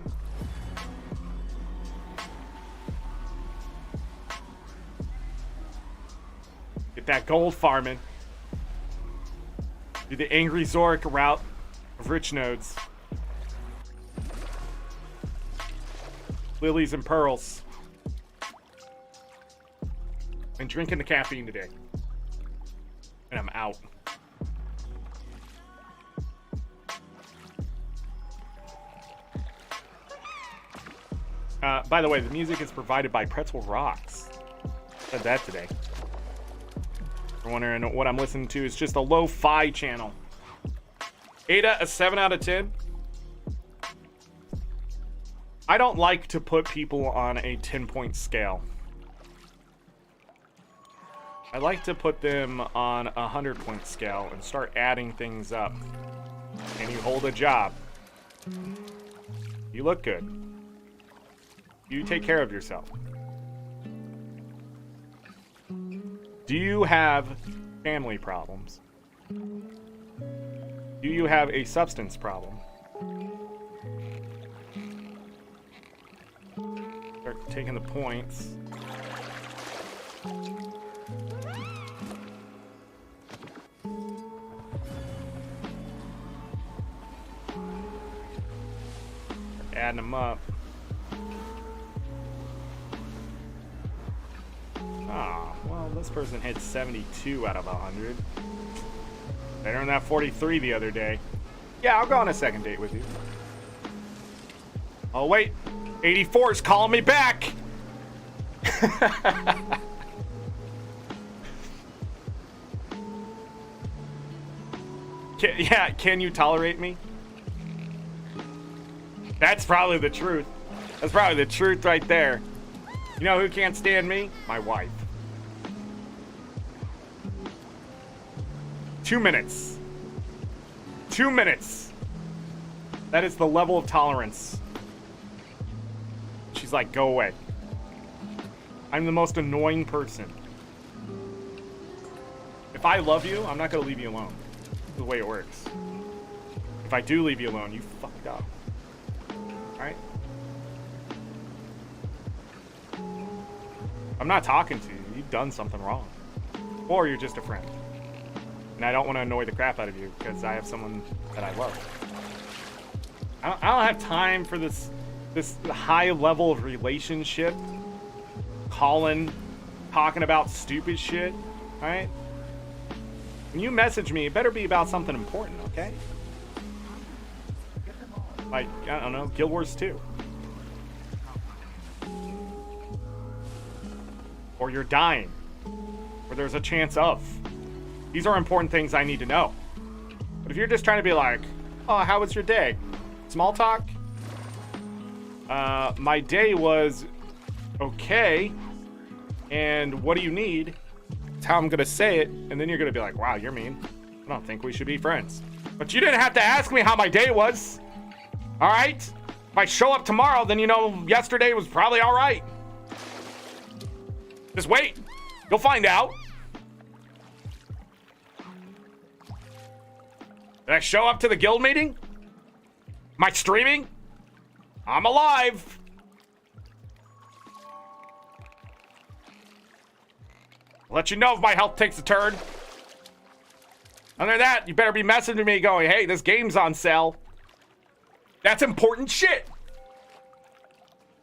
Get that gold farming. Do the AngryZorric route of rich nodes. Lilies and pearls. And drinking the caffeine today. And I'm out. By the way, the music is provided by Pretzel Rocks. Said that today. If you're wondering what I'm listening to, it's just a lo-fi channel. Ada, a 7 out of 10. I don't like to put people on a 10-point scale. I like to put them on a 100-point scale and start adding things up. And you hold a job. You look good. You take care of yourself. Do you have family problems? Do you have a substance problem? Start taking the points. Adding them up. Ah, well, this person hit 72 out of 100. They earned that 43 the other day. Yeah, I'll go on a second date with you. Oh, wait. 84 is calling me back. Can you tolerate me? That's probably the truth. That's probably the truth right there. You know who can't stand me? My wife. 2 minutes. 2 minutes. That is the level of tolerance. She's like, go away. I'm the most annoying person. If I love you, I'm not going to leave you alone. That's the way it works. If I do leave you alone, you fucked up. Alright? I'm not talking to you. You've done something wrong. Or you're just a friend. And I don't want to annoy the crap out of you because I have someone that I love. I don't have time for this high level of relationship. Talking about stupid shit. Alright? When you message me, it better be about something important, okay? Like, I don't know, Guild Wars 2. Or you're dying. Or there's a chance of. These are important things I need to know. But if you're just trying to be like, oh, how was your day? Small talk? My day was okay. And what do you need? That's how I'm gonna say it. And then you're gonna be like, wow, you're mean. I don't think we should be friends. But you didn't have to ask me how my day was. All right? If I show up tomorrow, then you know yesterday was probably all right. Just wait. You'll find out. Did I show up to the guild meeting? Am I streaming? I'm alive. I'll let you know if my health takes a turn. Other than that, you better be messaging me going, hey, this game's on sale. That's important shit.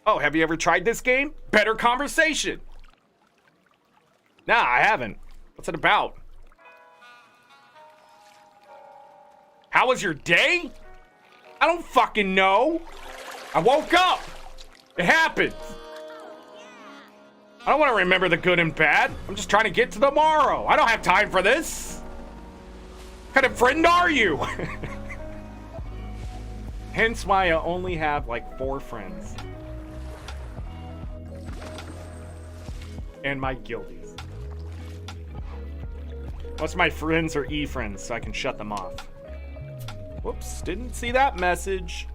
Oh, have you ever tried this game? Better conversation. Nah, I haven't. What's it about? How was your day? I don't fucking know. I woke up. It happened. I don't want to remember the good and bad. I'm just trying to get to tomorrow. I don't have time for this. What kind of friend are you? Hence why I only have like 4 friends. And my guildies. Most of my friends are E-friends, so I can shut them off. Whoops, didn't see that message.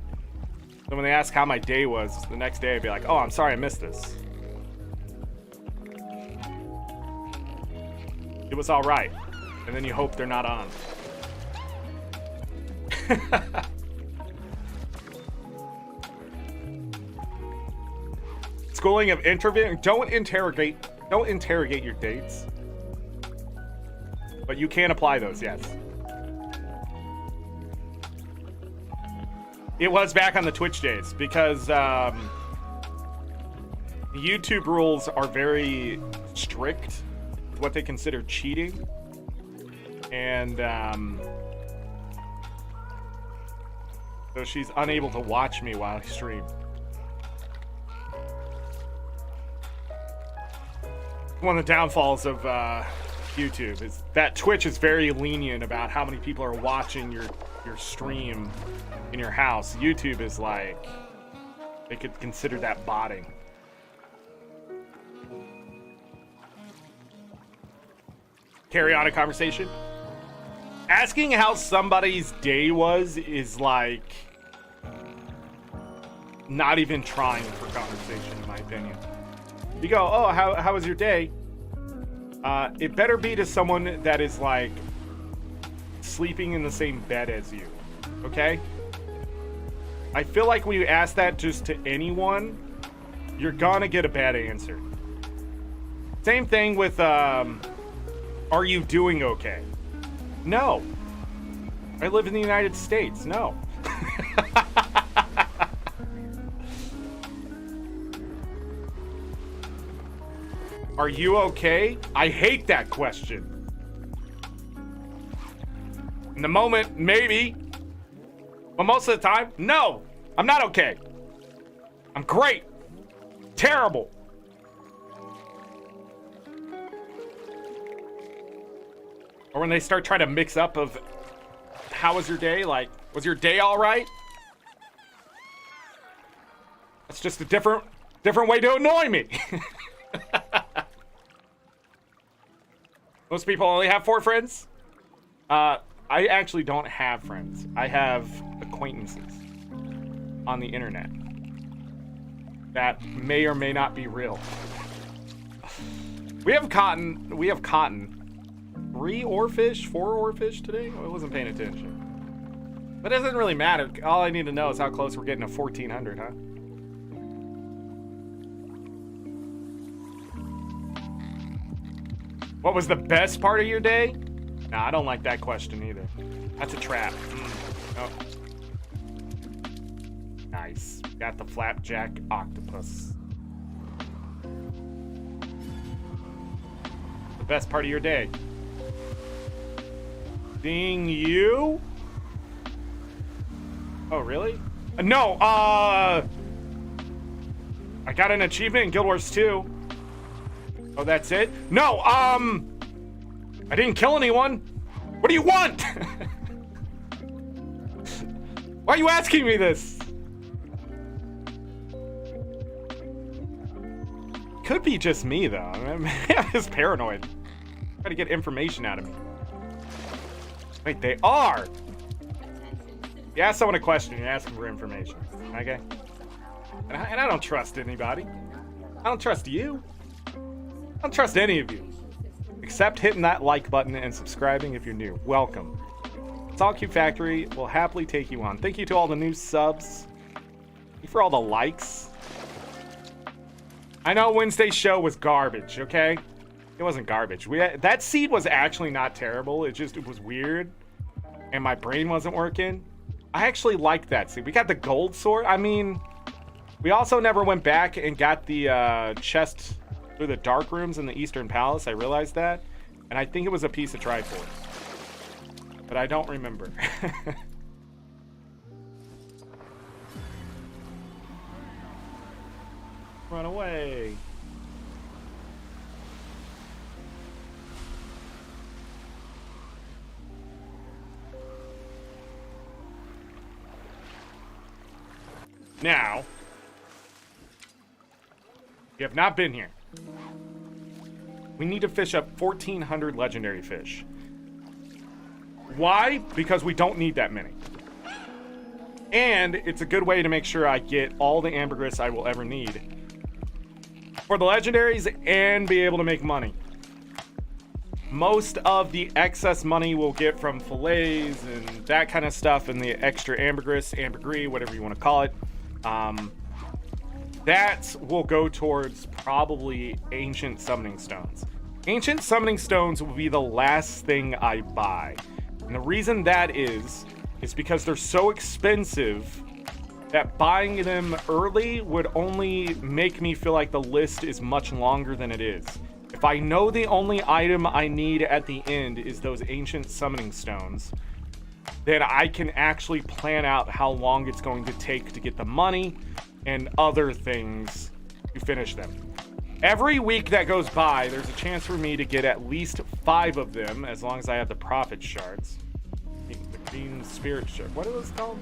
So when they ask how my day was, the next day I'd be like, oh, I'm sorry I missed this. It was all right. And then you hope they're not on. Schooling of introvert. Don't interrogate your dates. But you can apply those, yes. It was back on the Twitch days because YouTube rules are very strict with what they consider cheating. And so she's unable to watch me while I stream. One of the downfalls of YouTube is that Twitch is very lenient about how many people are watching your stream in your house. YouTube is like, they could consider that botting. Carry on a conversation. Asking how somebody's day was is like not even trying for conversation, in my opinion. You go, oh, how was your day? It better be to someone that is like sleeping in the same bed as you, okay? I feel like when you ask that just to anyone, you're gonna get a bad answer. Same thing with, are you doing okay? No. I live in the United States. No. Are you okay? I hate that question. In the moment, maybe. But most of the time, no. I'm not okay. I'm great. Terrible. Or when they start trying to mix up of how was your day? Like, was your day all right? That's just a different way to annoy me. Most people only have 4 friends. I actually don't have friends. I have acquaintances on the internet that may or may not be real. We have cotton. 3 oarfish, 4 oarfish today? I wasn't paying attention. But it doesn't really matter. All I need to know is how close we're getting to 1,400, huh? What was the best part of your day? Nah, I don't like that question either. That's a trap. Oh. Nice. Got the flapjack octopus. The best part of your day. Seeing you? Oh, really? No, I got an achievement in Guild Wars 2. Oh, that's it? No, I didn't kill anyone. What do you want? Why are you asking me this? Could be just me, though. I mean, I'm just paranoid. Try to get information out of me. Wait, they are. You ask someone a question, you're asking for information. Okay? And I don't trust anybody. I don't trust you. I don't trust any of you. Except hitting that like button and subscribing if you're new. Welcome. Solcube Factory will happily take you on. Thank you to all the new subs. Thank you for all the likes. I know Wednesday's show was garbage, okay? It wasn't garbage. That seed was actually not terrible. It was weird. And my brain wasn't working. I actually liked that seed. We got the gold sword. I mean, we also never went back and got the chest through the dark rooms in the Eastern Palace. I realized that. And I think it was a piece of Triforce. But I don't remember. Run away. Now, you have not been here. We need to fish up 1,400 legendary fish. Why? Because we don't need that many. And it's a good way to make sure I get all the ambergris I will ever need for the legendaries and be able to make money. Most of the excess money we'll get from fillets and that kind of stuff and the extra ambergris, ambergris, whatever you want to call it. That will go towards probably ancient summoning stones. Ancient summoning stones will be the last thing I buy. And the reason that is because they're so expensive that buying them early would only make me feel like the list is much longer than it is. If I know the only item I need at the end is those ancient summoning stones, then I can actually plan out how long it's going to take to get the money and other things to finish them. Every week that goes by, there's a chance for me to get at least 5 of them, as long as I have the prophet shards. The green spirit shard. What are those called?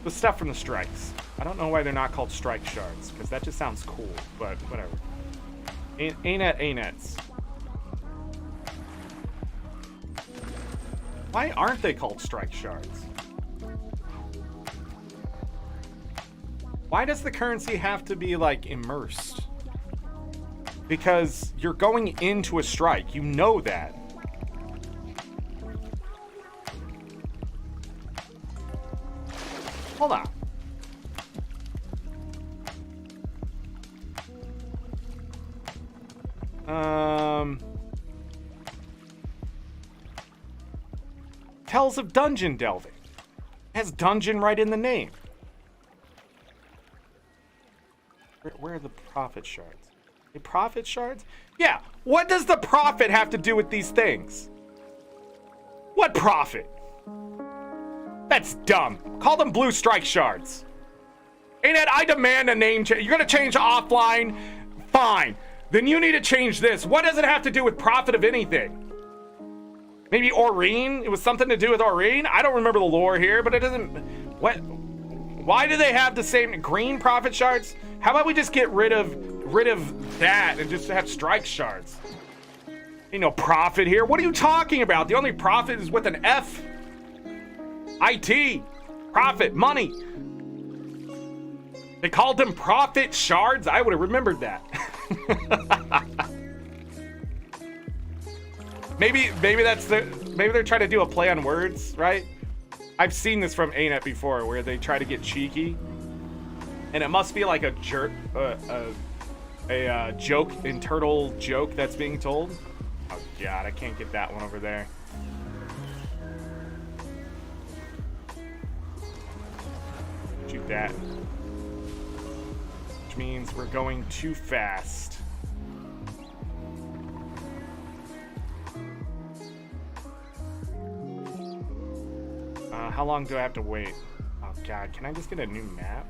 The stuff from the strikes. I don't know why they're not called strike shards, because that just sounds cool, but whatever. ANETs. Why aren't they called strike shards? Why does the currency have to be like immersed? Because you're going into a strike. You know that. Hold on. Tells of dungeon delving. It has dungeon right in the name. Where are the prophet shards? The prophet shards? Yeah. What does the prophet have to do with these things? What prophet? That's dumb. Call them blue strike shards. ArenaNet, I demand a name change. You're going to change offline? Fine. Then you need to change this. What does it have to do with prophet of anything? Maybe Aurene? It was something to do with Aurene? I don't remember the lore here, but it doesn't... What? Why do they have the same green prophet shards? How about we just get rid of that and just have strike shards? Ain't no prophet here. What are you talking about? The only prophet is with an F. IT. Profit. Money. They called them prophet shards? I would have remembered that. Maybe they're trying to do a play on words, right? I've seen this from ANET before, where they try to get cheeky, and it must be like a joke, internal joke that's being told. Oh God, I can't get that one over there. Shoot that. Which means we're going too fast. How long do I have to wait? Oh god, can I just get a new map?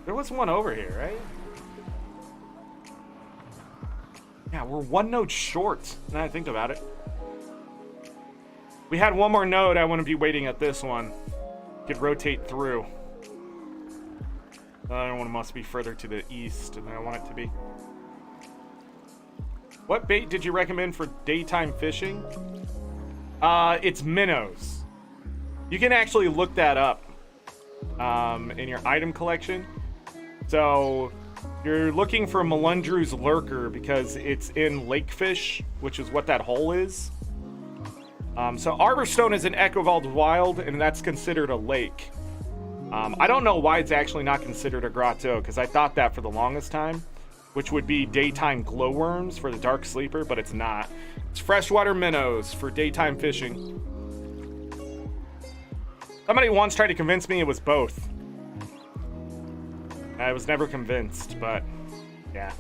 There was one over here, right? Yeah, we're one node short, now I think about it. We had one more node, I want to be waiting at this one. Could rotate through. The other one must be further to the east than I want it to be. What bait did you recommend for daytime fishing? It's minnows. You can actually look that up in your item collection. So you're looking for Melundru's lurker because it's in lakefish, which is what that hole is. So Arborstone is an Echoval's Wild, and that's considered a lake. I don't know why it's actually not considered a grotto, because I thought that for the longest time, which would be daytime glowworms for the dark sleeper, but it's not. It's freshwater minnows for daytime fishing. Somebody once tried to convince me it was both. I was never convinced, but yeah.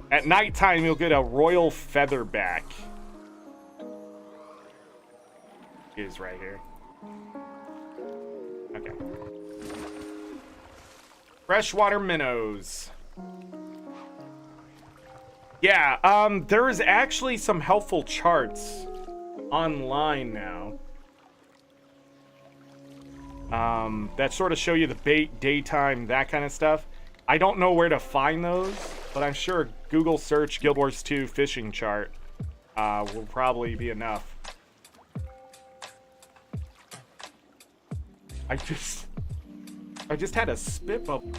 At nighttime, you'll get a royal featherback. It is right here. Okay. Freshwater minnows. Yeah, there is actually some helpful charts online now. That sort of show you the bait, daytime, that kind of stuff. I don't know where to find those, but I'm sure Google search Guild Wars 2 fishing chart will probably be enough. I just had a spit bubble.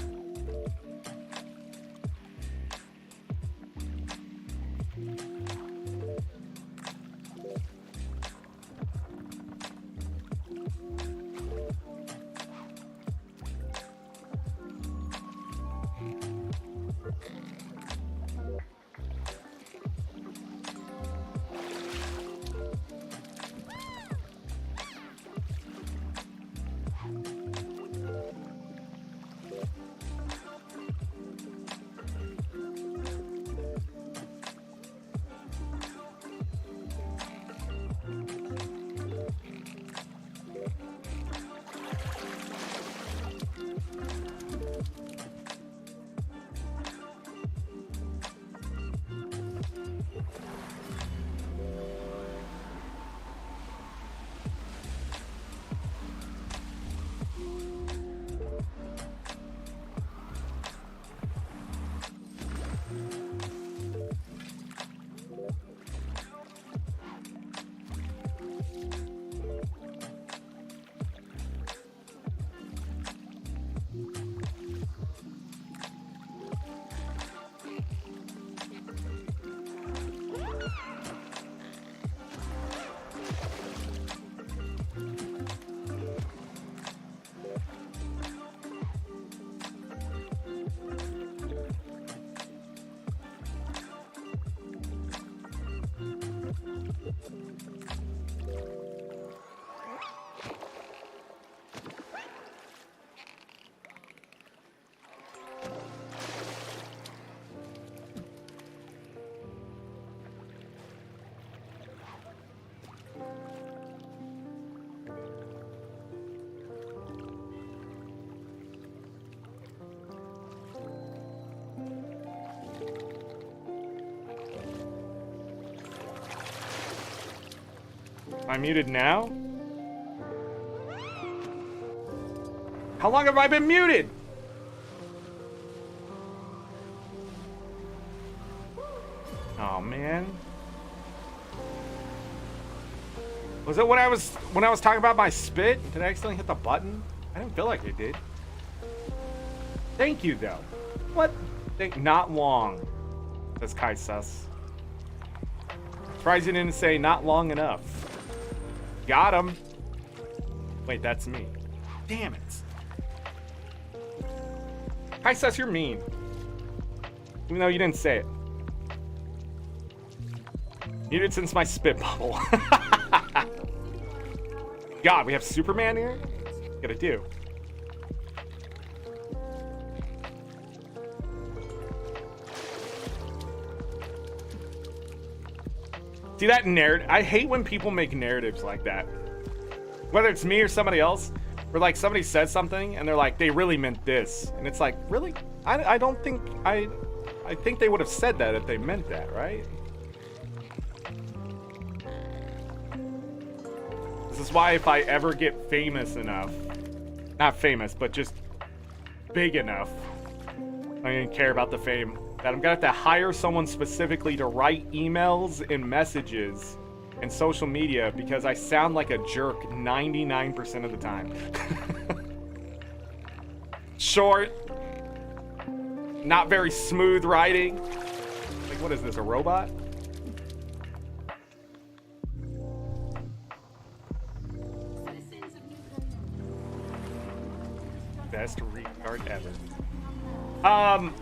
Am I muted now? How long have I been muted? Oh man. Was it when I was talking about my spit? Did I accidentally hit the button? I didn't feel like I did. Thank you though. What? Not long. Says Kai Sus. Surprised you didn't say not long enough. Got him. Wait, that's me. Damn it. Kai Sus, you're mean. Even though you didn't say it. Muted since my spit bubble. God, we have Superman here? What gotta do? See that narrative? I hate when people make narratives like that. Whether it's me or somebody else, where like somebody says something and they're like, they really meant this. And it's like, really? I don't think, I think they would have said that if they meant that, right? This is why if I ever get famous enough, not famous, but just big enough, I don't even care about the fame, that I'm gonna have to hire someone specifically to write emails and messages and social media because I sound like a jerk 99% of the time. Short, not very smooth writing. Like, what is this, a robot? Best retard ever.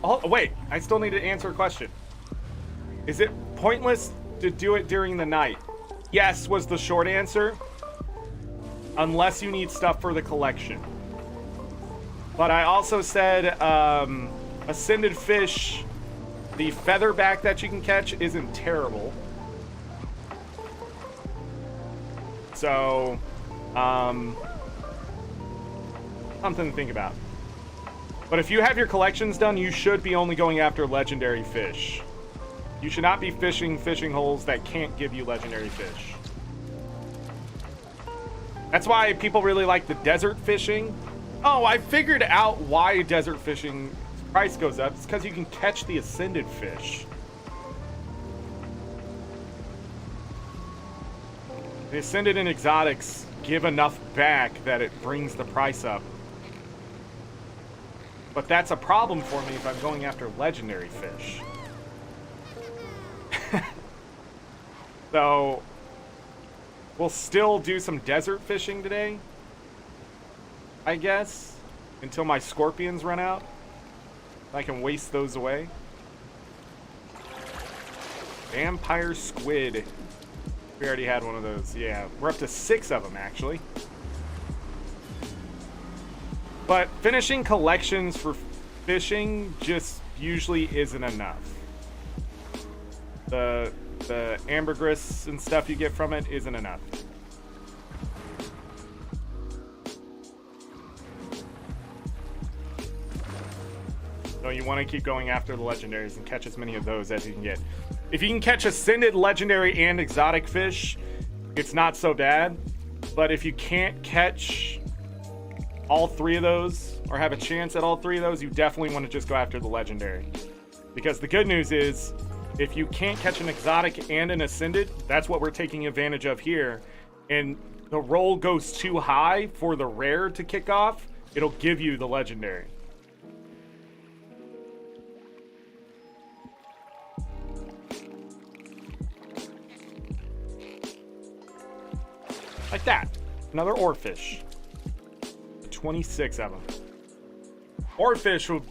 Oh, wait, I still need to answer a question. Is it pointless to do it during the night? Yes, was the short answer. Unless you need stuff for the collection. But I also said, Ascended Fish, the featherback that you can catch isn't terrible. So, something to think about. But if you have your collections done, you should be only going after legendary fish. You should not be fishing holes that can't give you legendary fish. That's why people really like the desert fishing. Oh, I figured out why desert fishing price goes up. It's because you can catch the ascended fish. The ascended and exotics give enough back that it brings the price up. But that's a problem for me if I'm going after legendary fish. So, we'll still do some desert fishing today, I guess, until my scorpions run out. I can waste those away. Vampire squid. We already had one of those. Yeah, we're up to 6 of them, actually. But finishing collections for fishing just usually isn't enough. The ambergris and stuff you get from it isn't enough. So you want to keep going after the legendaries and catch as many of those as you can get. If you can catch ascended, legendary, and exotic fish, it's not so bad. But if you can't catch all 3 of those, or have a chance at all 3 of those, you definitely want to just go after the legendary. Because the good news is, if you can't catch an exotic and an ascended, that's what we're taking advantage of here. And the roll goes too high for the rare to kick off, it'll give you the legendary. Like that. Another oarfish. 26 of them. Oarfish will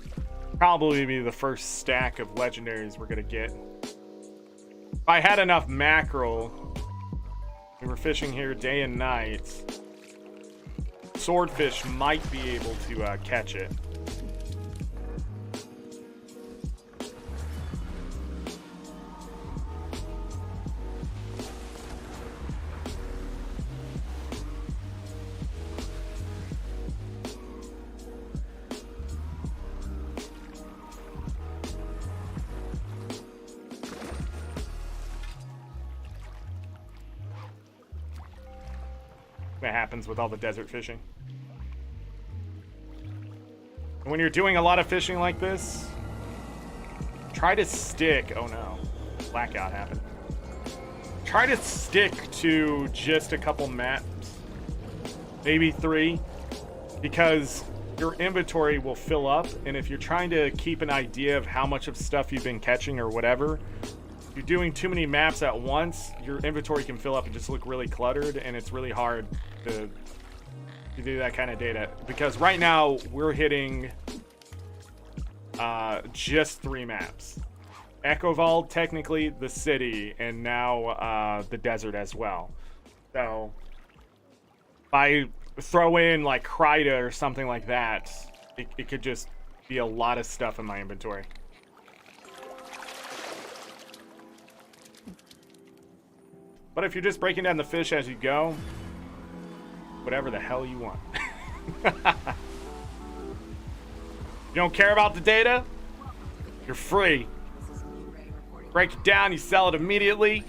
probably be the first stack of legendaries we're gonna get. If I had enough mackerel, we were fishing here day and night, swordfish might be able to catch it. That happens with all the desert fishing. And when you're doing a lot of fishing like this, try to stick. Oh no, blackout happened. Try to stick to just a couple maps, maybe 3, because your inventory will fill up. And if you're trying to keep an idea of how much of stuff you've been catching or whatever, you're doing too many maps at once, your inventory can fill up and just look really cluttered, and it's really hard to do that kind of data. Because right now we're hitting just 3 maps. Echovald, technically the city, and now the desert as well. So I throw in like Kryta or something like that, it could just be a lot of stuff in my inventory. But if you're just breaking down the fish as you go, whatever the hell you want. You don't care about the data? You're free. Break it down, you sell it immediately.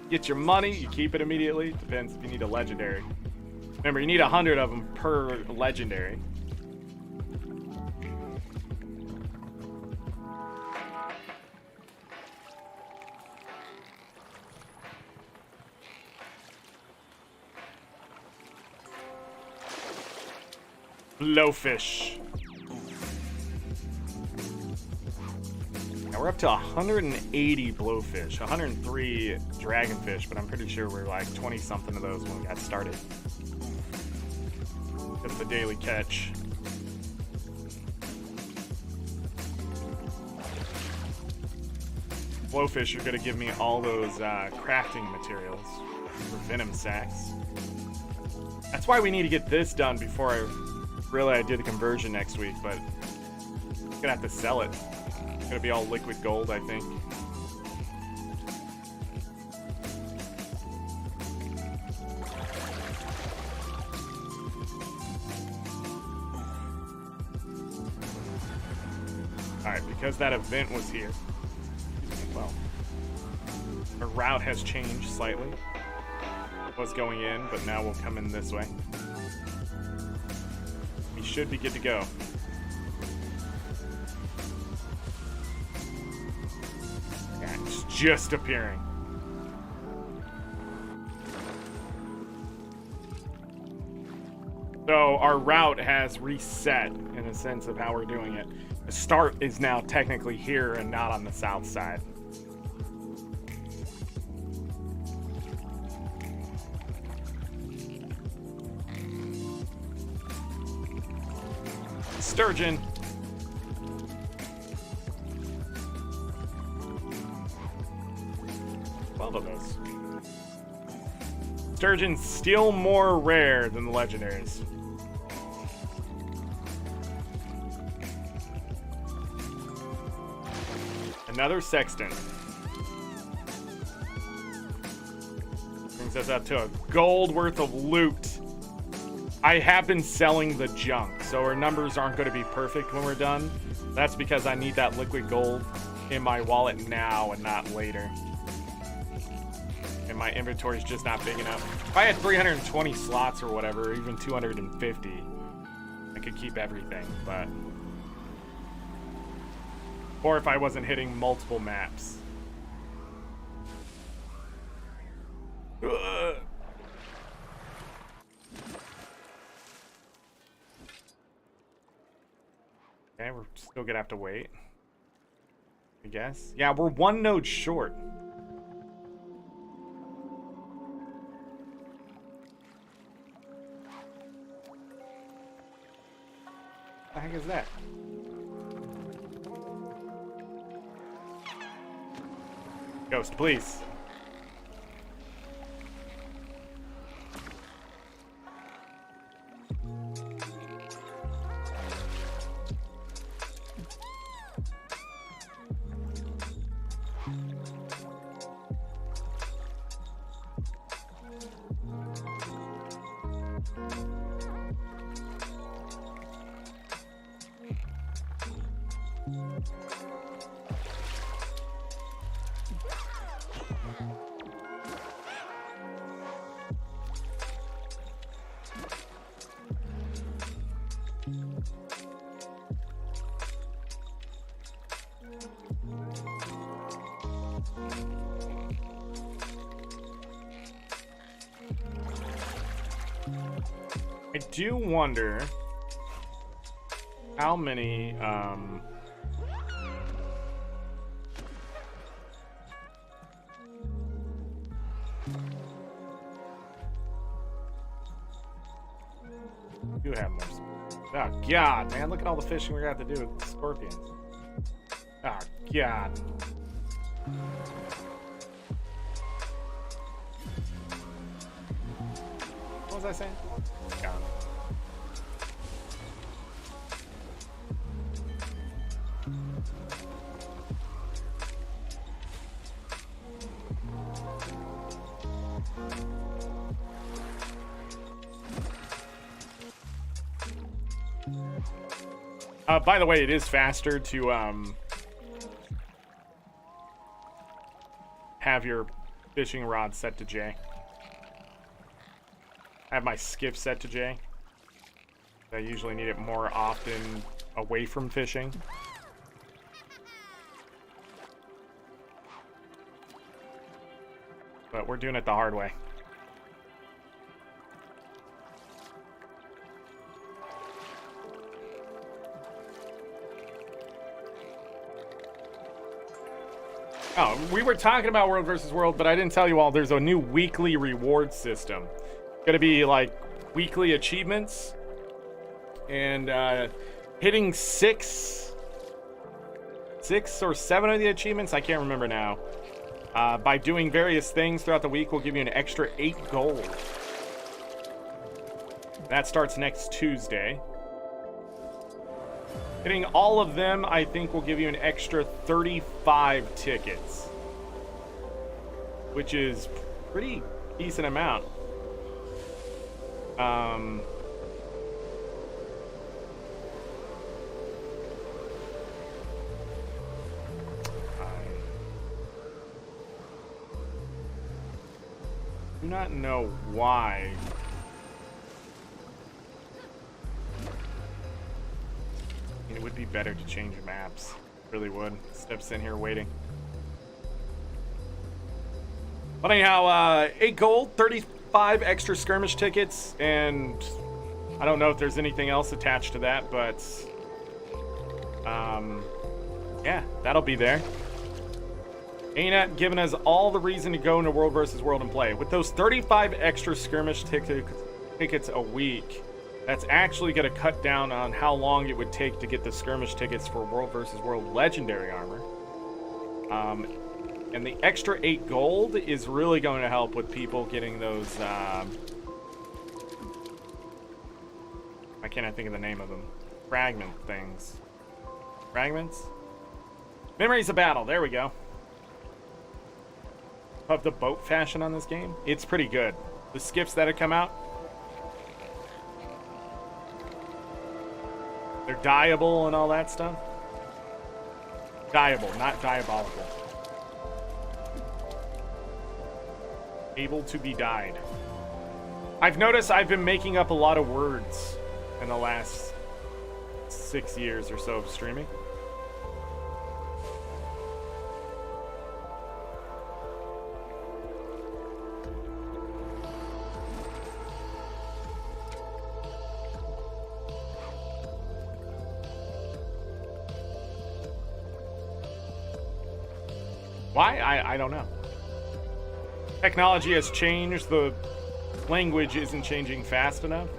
Get your money, you keep it immediately. Depends if you need a legendary. Remember, you need 100 of them per legendary. Blowfish. Now we're up to 180 blowfish, 103 dragonfish, but I'm pretty sure we're like 20 something of those when we got started. That's the daily catch. Blowfish are gonna give me all those crafting materials for venom sacks. That's why we need to get this done before I do the conversion next week, but I'm gonna have to sell it. It's gonna be all liquid gold, I think. Alright, because that event was here. Well, our route has changed slightly. It was going in, but now we'll come in this way. We should be good to go. Yeah, it's just appearing. So our route has reset in a sense of how we're doing it. The start is now technically here and not on the south side. Sturgeon. Twelve of those. Sturgeon's still more rare than the legendaries. Another sexton. Brings us up to a gold worth of loot. I have been selling the junk, so our numbers aren't going to be perfect when we're done. That's because I need that liquid gold in my wallet now and not later. And my inventory's just not big enough. If I had 320 slots or whatever, or even 250, I could keep everything, but... Or if I wasn't hitting multiple maps. Ugh. Okay, we're still gonna have to wait, I guess. Yeah, we're one node short. What the heck is that? Ghost, please. I do wonder how many do have more. Oh god, man, look at all the fishing we're gonna have to do with the scorpions. Oh god. was I saying? Yeah. By the way, it is faster to have your fishing rod set to J. I have my skiff set to J. I usually need it more often away from fishing. But we're doing it the hard way. Oh, we were talking about World versus World, but I didn't tell you all there's a new weekly reward system. It's gonna be like weekly achievements and hitting six or seven of the achievements, I can't remember now. By doing various things throughout the week will give you an extra 8 gold. That starts next Tuesday. Hitting all of them, I think, will give you an extra 35 tickets, which is pretty decent amount. I do not know why. It would be better to change maps. Really would. Steps in here waiting. But anyhow, 8 gold, 35 extra skirmish tickets, and I don't know if there's anything else attached to that, but yeah, that'll be there. ArenaNet giving us all the reason to go into World versus World and play. With those 35 extra skirmish tickets a week, that's actually going to cut down on how long it would take to get the skirmish tickets for World vs. World Legendary Armor. And the extra 8 gold is really going to help with people getting those... why can't I think of the name of them? Fragment things. Fragments? Memories of Battle, there we go. Of the boat fashion on this game, it's pretty good. The skiffs that have come out, they're dyeable and all that stuff. Dyeable, not diabolical. Able to be dyed. I've noticed I've been making up a lot of words in the last 6 years or so of streaming. Why? I don't know. Technology has changed. The language isn't changing fast enough.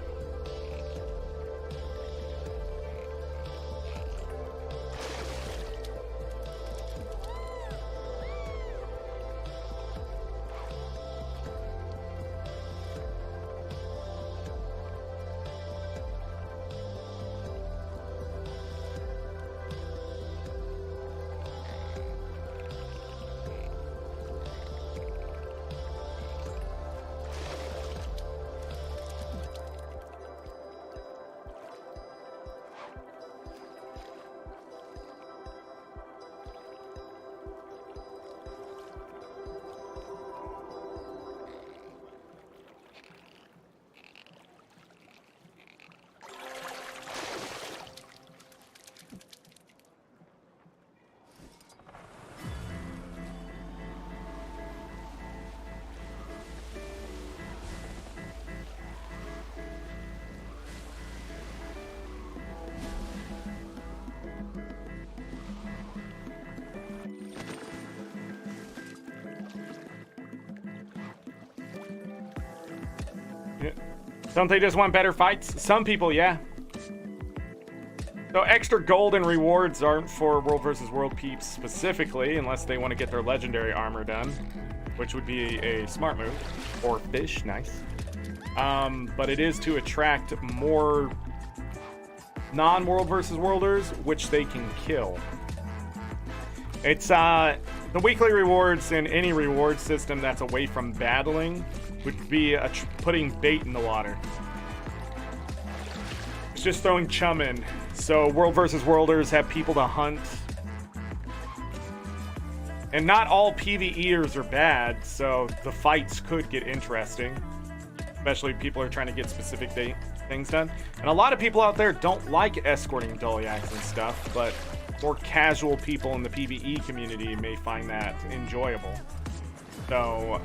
Don't they just want better fights? Some people, yeah. So extra gold and rewards aren't for World vs. World peeps specifically, unless they want to get their legendary armor done, which would be a smart move. Or fish, nice. but it is to attract more non-World versus Worlders, which they can kill. It's the weekly rewards in any reward system that's away from battling would be putting bait in the water. It's just throwing chum in. So World versus Worlders have people to hunt. And not all PvEers are bad, so the fights could get interesting. Especially if people are trying to get specific things done. And a lot of people out there don't like escorting Doliacs and stuff, but more casual people in the PvE community may find that enjoyable. So,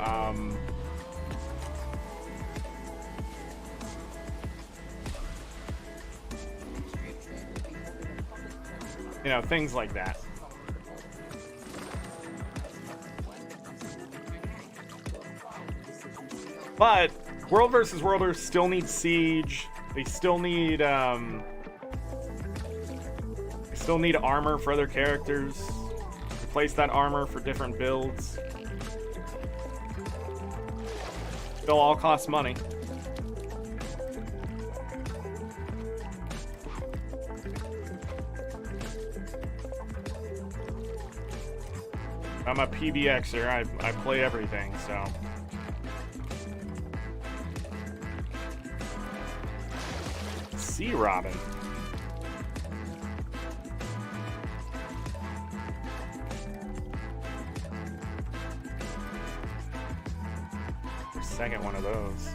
you know, things like that. But World versus Worlders still need siege. They still need armor for other characters. Replace that armor for different builds. Still all cost money. I'm a PBXer. I play everything, so. Sea Robin. Second one of those.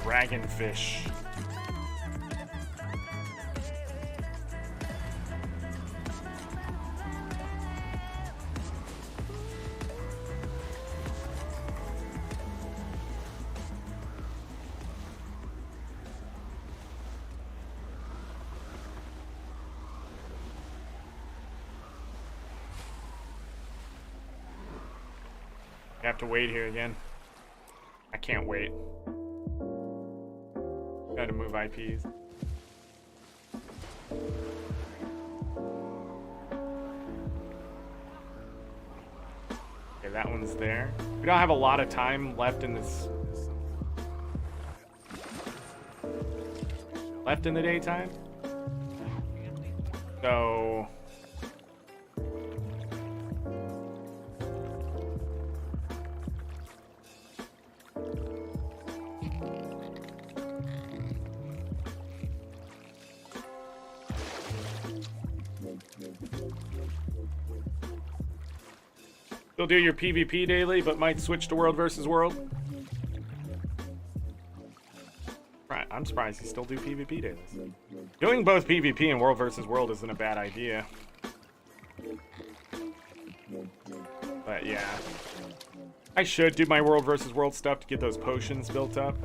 Dragonfish. I have to wait here again. I can't wait. Gotta move IPs. Okay, that one's there. We don't have a lot of time left in this. Left in the daytime. So. Still do your PvP daily, but might switch to World versus World. Right, I'm surprised you still do PvP dailies. Doing both PvP and World versus World isn't a bad idea. But yeah. I should do my World versus World stuff to get those potions built up.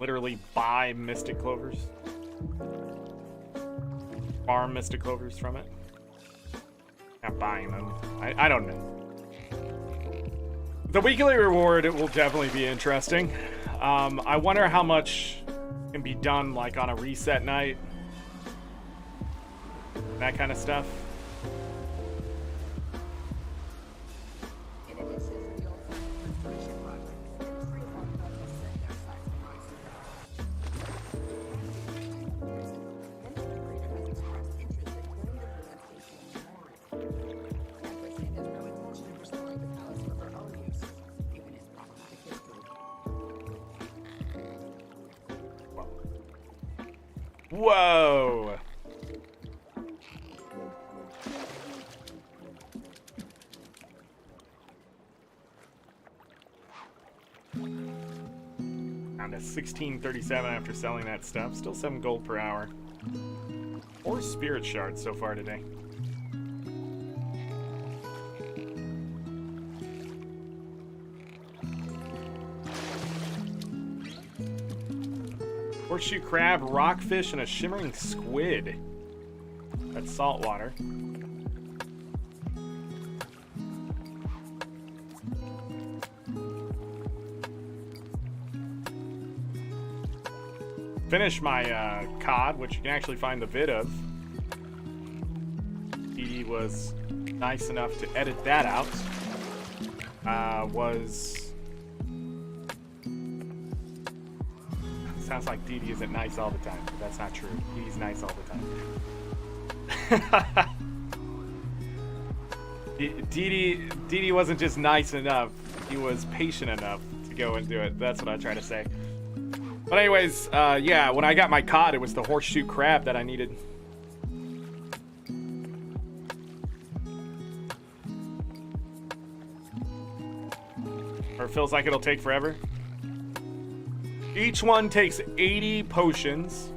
Literally buy Mystic Clovers. Farm Mystic Clovers from it. Not buying them. I don't know. The weekly reward, it will definitely be interesting. I wonder how much can be done like on a reset night. That kind of stuff. Whoa! Down to 1637 after selling that stuff. Still 7 gold per hour. 4 spirit shards so far today. Horseshoe crab, rockfish, and a shimmering squid. That's saltwater. Finish my COD, which you can actually find the vid of. he was nice enough to edit that out. Sounds like Dee Dee isn't nice all the time, but that's not true. He's nice all the time. Dee Dee wasn't just nice enough, he was patient enough to go and do it. That's what I try to say. But anyways, yeah, when I got my cod, it was the horseshoe crab that I needed. Or it feels like it'll take forever. Each one takes 80 potions,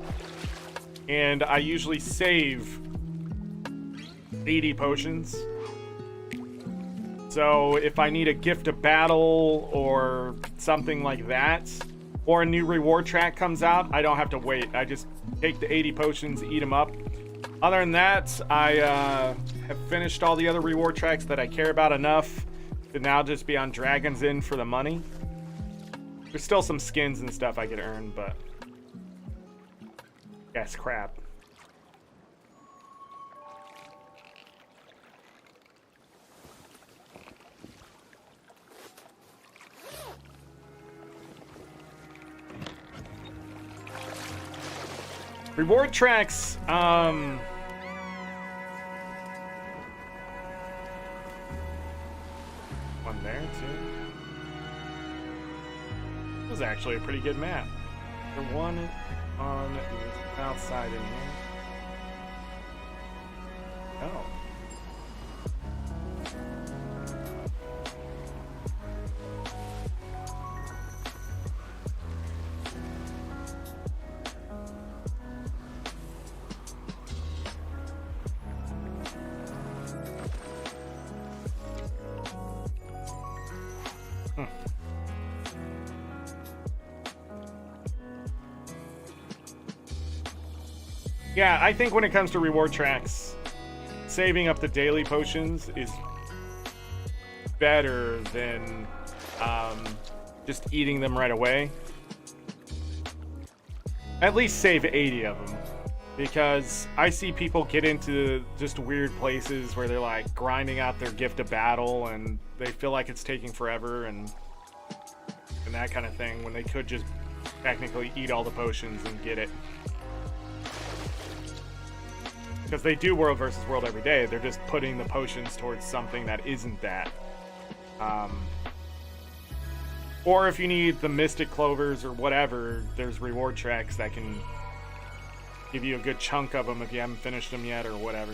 and I usually save 80 potions. So if I need a gift of battle or something like that, or a new reward track comes out, I don't have to wait. I just take the 80 potions, eat them up. Other than that, I have finished all the other reward tracks that I care about enough to now just be on Dragon's Inn for the money. There's still some skins and stuff I could earn, but that's crap. Reward tracks, one there too. This is actually a pretty good map. The one on the outside in here. Oh. Yeah, I think when it comes to reward tracks, saving up the daily potions is better than just eating them right away. At least save 80 of them. Because I see people get into just weird places where they're like grinding out their gift of battle and they feel like it's taking forever and that kind of thing, when they could just technically eat all the potions and get it. Because they do world versus world every day. They're just putting the potions towards something that isn't that. Or if you need the Mystic Clovers or whatever, there's reward tracks that can give you a good chunk of them if you haven't finished them yet or whatever.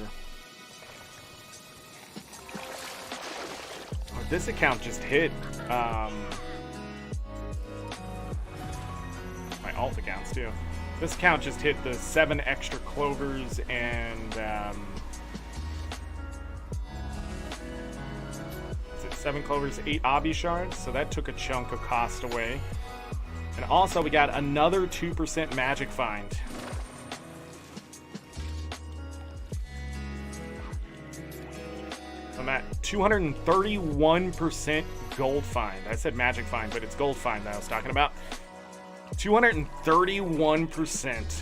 Oh, this account just hit my alt accounts too. This account just hit the 7 extra clovers and is it 7 clovers, 8 obby shards? So that took a chunk of cost away. And also we got another 2% magic find. I'm at 231% gold find. I said magic find, but it's gold find that I was talking about. 231%.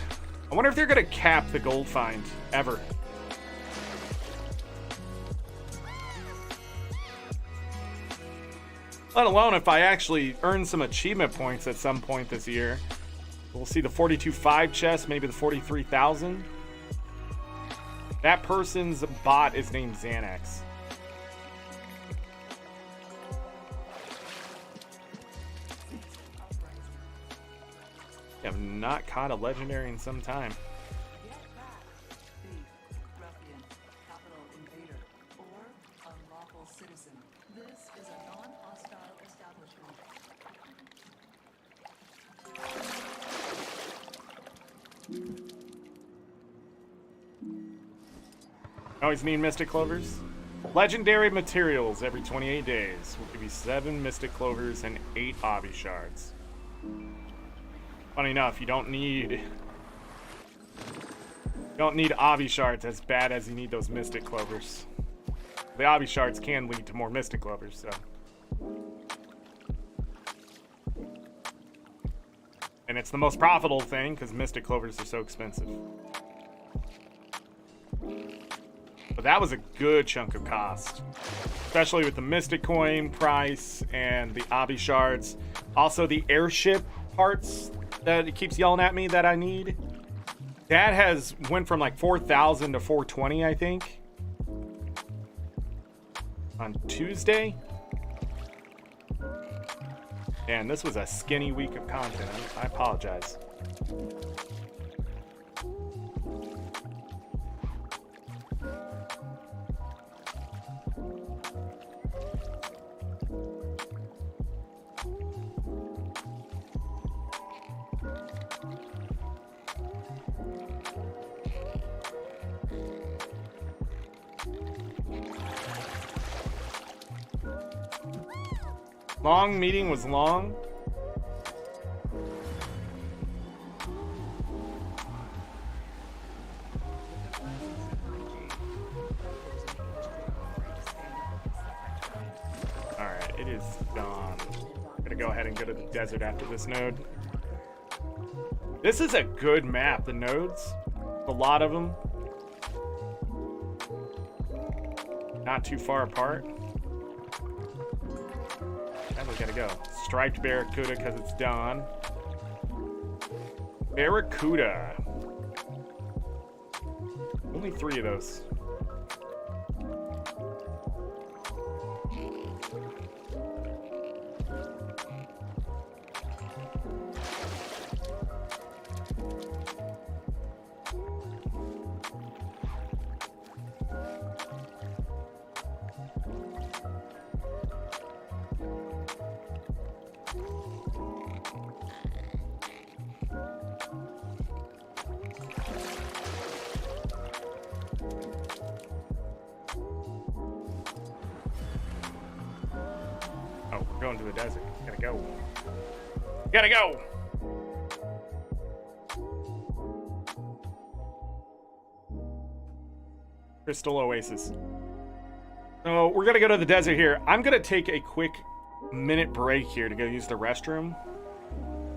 I wonder if they're gonna cap the gold find ever. Let alone if I actually earn some achievement points at some point this year. We'll see the 42.5 chest, maybe the 43,000. That person's bot is named Xanax. I have not caught a legendary in some time. Always need Mystic Clovers. Legendary materials every 28 days will give you 7 Mystic Clovers and 8 obby shards. Funny enough, you don't need obby shards as bad as you need those Mystic Clovers. The obby shards can lead to more Mystic Clovers, so. And it's the most profitable thing because Mystic Clovers are so expensive. But that was a good chunk of cost, especially with the Mystic Coin price and the Obby shards. Also, the airship parts that it keeps yelling at me that I need. That has went from like 4,000 to 420, I think, on Tuesday. And this was a skinny week of content. I apologize. Long meeting was long. Alright, it is done. I'm gonna go ahead and go to the desert after this node. This is a good map, the nodes. A lot of them. Not too far apart. And we gotta go. Striped Barracuda because it's done. Barracuda. Only 3 of those. Oh, we're going to the desert. Gotta go. Gotta go! Crystal Oasis. So we're gonna go to the desert here. I'm gonna take a quick minute break here to go use the restroom.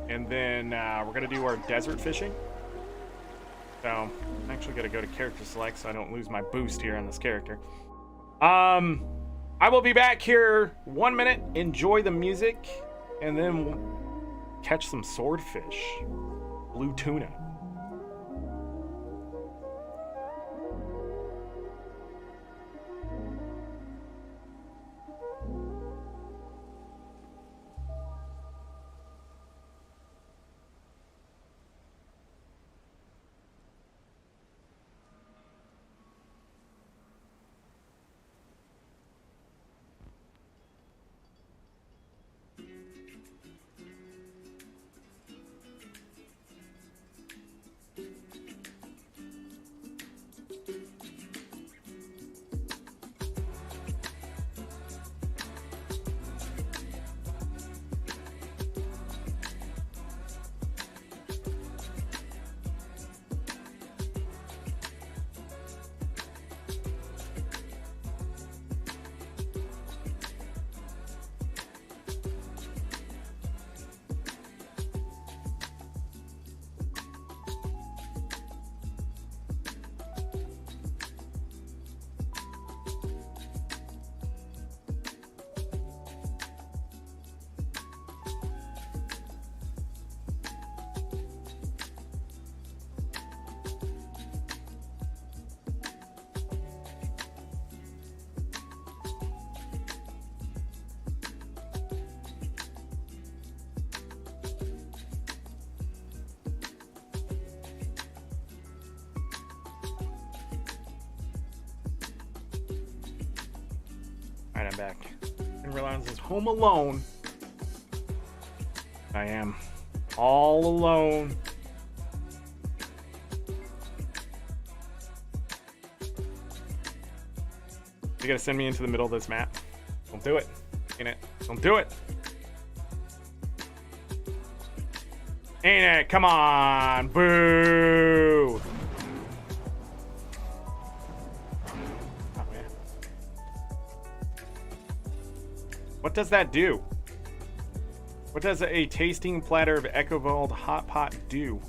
And then we're gonna do our desert fishing. So I'm actually gonna go to character select so I don't lose my boost here on this character. I will be back here 1 minute, enjoy the music, and then we'll catch some swordfish. Blue tuna. Alright, I'm back. Didn't realize I was home alone. I am all alone. You gotta send me into the middle of this map. Don't do it. Ain't it? Don't do it. Ain't it? Come on. Boo. Oh, man. What does that do? What does a tasting platter of Echovold Hot Pot do?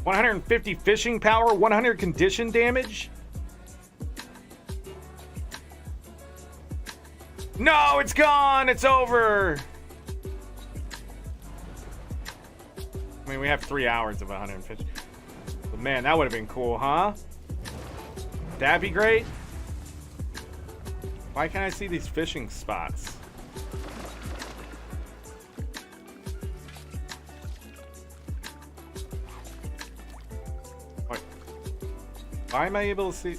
150 fishing power, 100 condition damage. No, it's gone. It's over. I mean, we have 3 hours of 150. But man, that would have been cool, huh? That'd be great. Why can't I see these fishing spots? What? Why am I able to see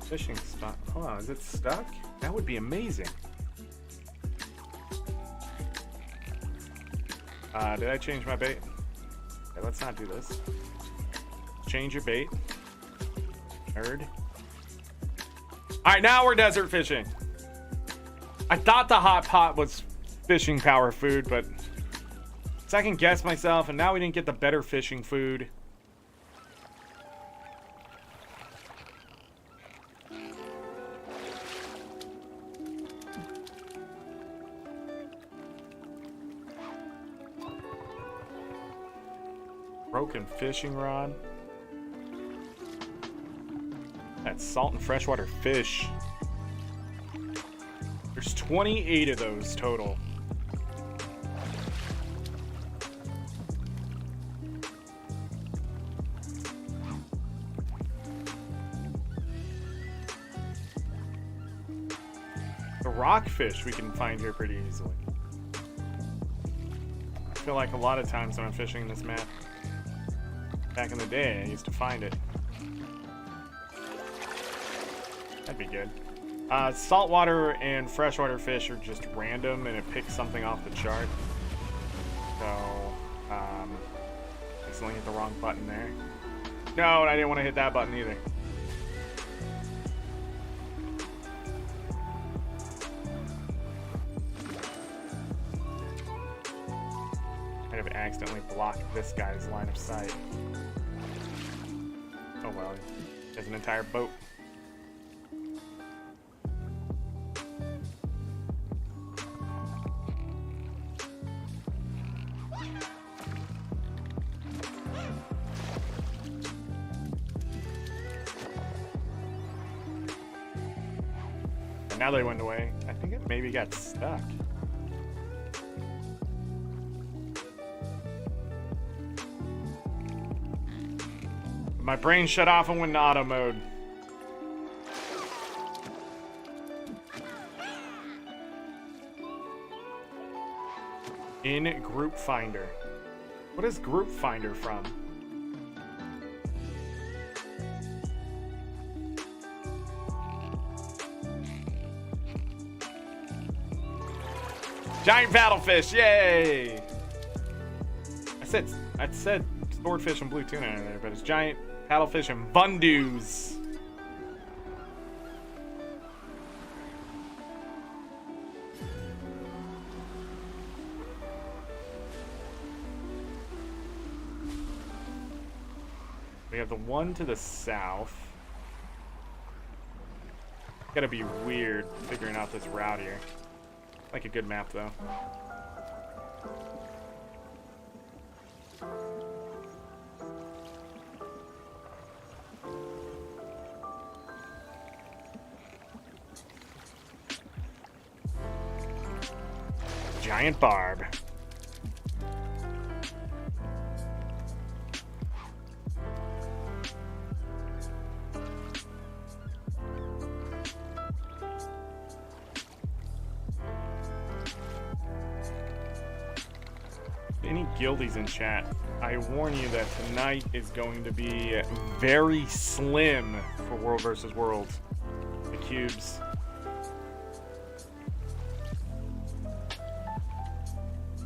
fishing spot? Hold on, is it stuck? That would be amazing. Did I change my bait? Okay, let's not do this. Change your bait. Nerd. Alright, now we're desert fishing. I thought the hot pot was fishing power food, but second guessed myself, and now we didn't get the better fishing food. Broken fishing rod. That's salt and freshwater fish. There's 28 of those total. The rockfish we can find here pretty easily. I feel like a lot of times when I'm fishing this map, back in the day, I used to find it. That'd be good. Saltwater and freshwater fish are just random, and it picks something off the chart. So, accidentally hit the wrong button there. No, I didn't want to hit that button either. Might have accidentally blocked this guy's line of sight. Oh well, there's an entire boat. And now they went away. I think it maybe got stuck. My brain shut off and went into auto mode. In Group Finder. What is Group Finder from? Giant paddlefish, yay! I said swordfish and blue tuna in there, but it's giant paddlefish and bundus. We have the one to the south. Gotta be weird figuring out this route here. Like a good map though. Giant barb. Any guildies in chat, I warn you that tonight is going to be very slim for World vs. World. The cubes.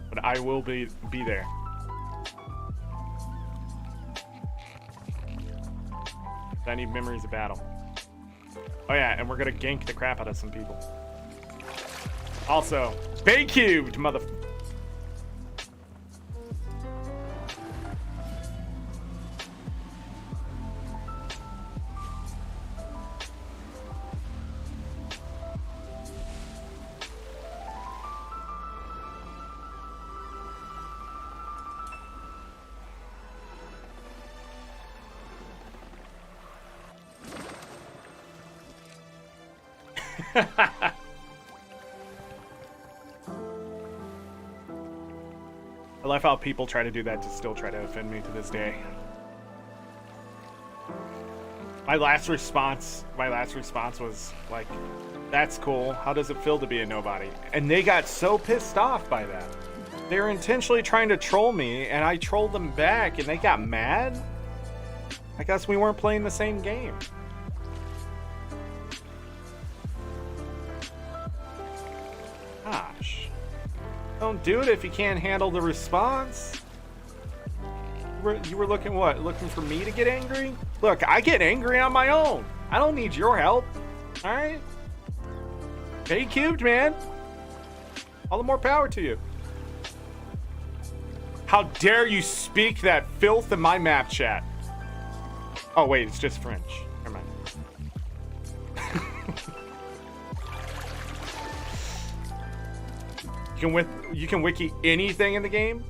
But I will be there. I need memories of battle. Oh yeah, and we're gonna gank the crap out of some people. Also, Bay Cubed, mother. I love how people try to do that to still try to offend me to this day. My last response was like, that's cool. How does it feel to be a nobody? And they got so pissed off by that. They were intentionally trying to troll me, and I trolled them back, and they got mad? I guess we weren't playing the same game. Gosh. Don't do it if you can't handle the response. You were looking what? Looking for me to get angry? Look, I get angry on my own. I don't need your help. Alright? Stay cubed, man. All the more power to you. How dare you speak that filth in my map chat? Oh wait, it's just French. Never mind. You can wiki anything in the game?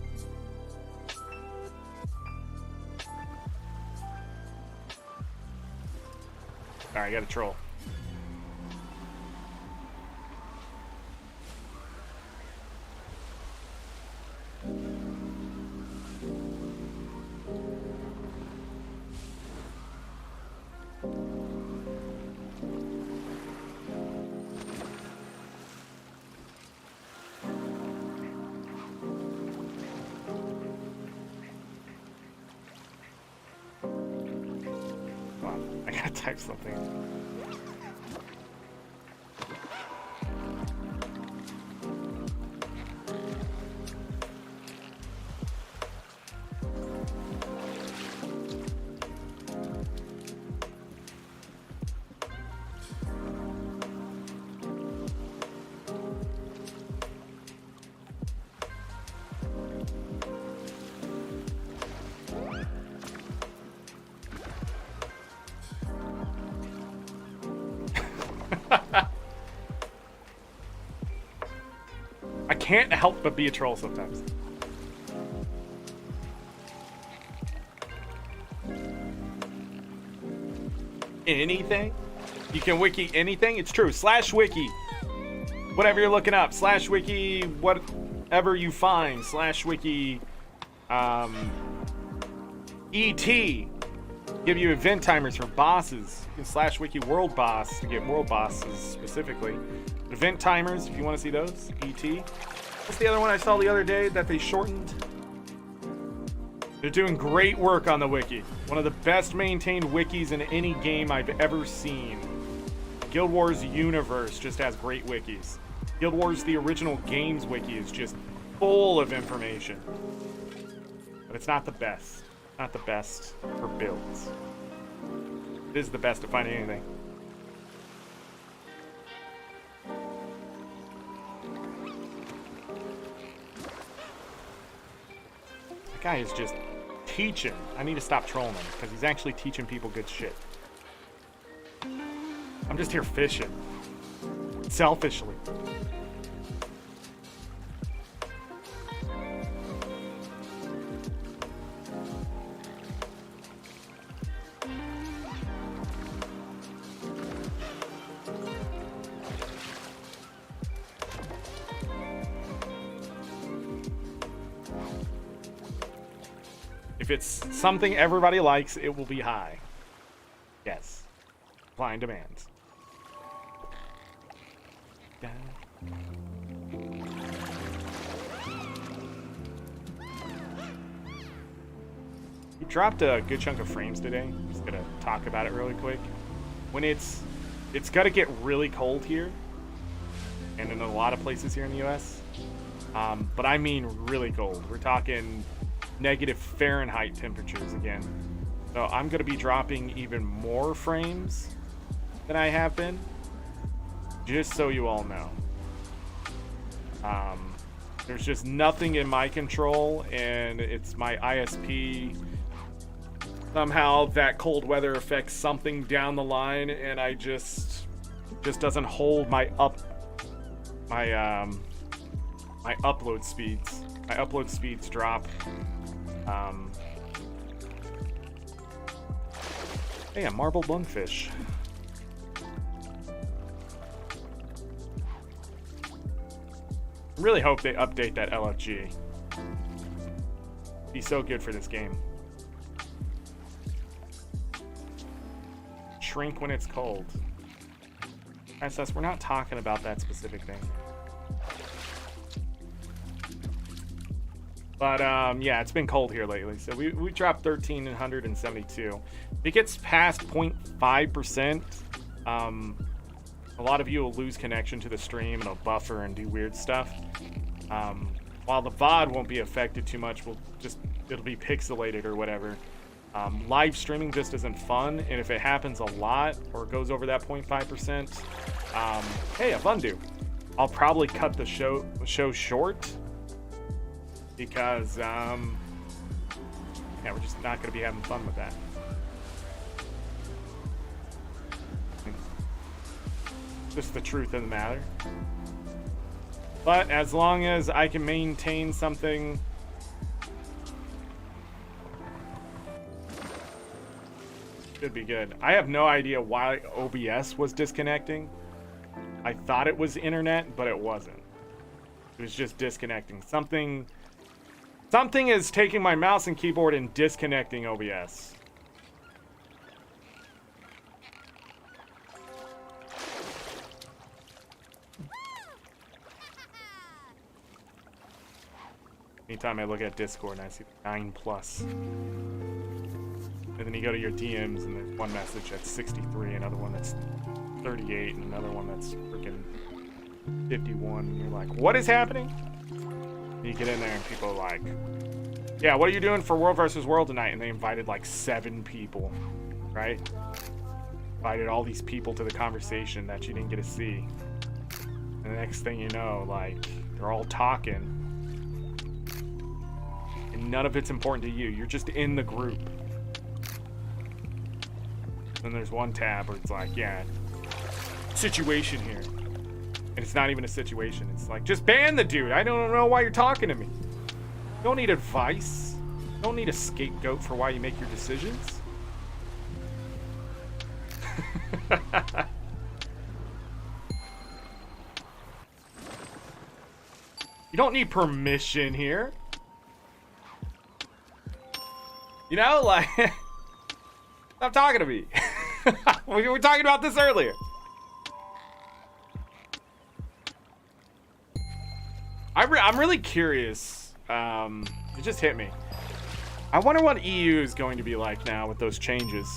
Alright, I got a troll. I gotta type something. I can't help but be a troll sometimes. Anything? You can wiki anything? It's true. / wiki. Whatever you're looking up. / wiki whatever you find. / wiki ET. Give you event timers for bosses. You can / wiki world boss to get world bosses specifically. Event timers, if you want to see those. ET. What's the other one I saw the other day that they shortened? They're doing great work on the wiki. One of the best maintained wikis in any game I've ever seen. Guild Wars Universe just has great wikis. Guild Wars the original games wiki is just full of information. But it's not the best. Not the best for builds. It is the best at finding anything. That guy is just teaching. I need to stop trolling him because he's actually teaching people good shit. I'm just here fishing. Selfishly. If it's something everybody likes, it will be high. Yes. Supply and demand. We dropped a good chunk of frames today. Just gonna talk about it really quick. When it's gotta get really cold here, and in a lot of places here in the US. But I mean really cold. We're talking negative Fahrenheit temperatures again. So I'm going to be dropping even more frames than I have been, just so you all know. There's just nothing in my control, and it's my ISP. Somehow that cold weather affects something down the line, and I just doesn't hold my upload speeds. My upload speeds drop. Hey, a marbled lungfish. Really hope they update that LFG. Be so good for this game. Shrink when it's cold. SS, we're not talking about that specific thing. But yeah, it's been cold here lately. So we dropped 1,372. If it gets past 0.5%, a lot of you will lose connection to the stream and it'll buffer and do weird stuff. While the VOD won't be affected too much, it'll be pixelated or whatever. Live streaming just isn't fun, and if it happens a lot or goes over that 0.5%, hey, a Vundu. I'll probably cut the show short because yeah, we're just not going to be having fun with that. Just the truth of the matter. But as long as I can maintain something should be good. I have no idea why OBS was disconnecting. I thought it was internet, but it wasn't. It was just disconnecting. Something is taking my mouse and keyboard and disconnecting OBS. Anytime I look at Discord and I see 9+. And then you go to your DMs and there's one message that's 63, another one that's 38, and another one that's freaking 51. And you're like, what is happening? And you get in there and people are like, yeah, what are you doing for World vs. World tonight? And they invited like 7 people, right? Invited all these people to the conversation that you didn't get to see. And the next thing you know, like, they're all talking. And none of it's important to you. You're just in the group. Then there's one tab where it's like, yeah, situation here. And it's not even a situation. It's like, just ban the dude. I don't know why you're talking to me. You don't need advice. You don't need a scapegoat for why you make your decisions. You don't need permission here. You know, like, stop talking to me. We were talking about this earlier. I'm really curious. It just hit me. I wonder what EU is going to be like now with those changes.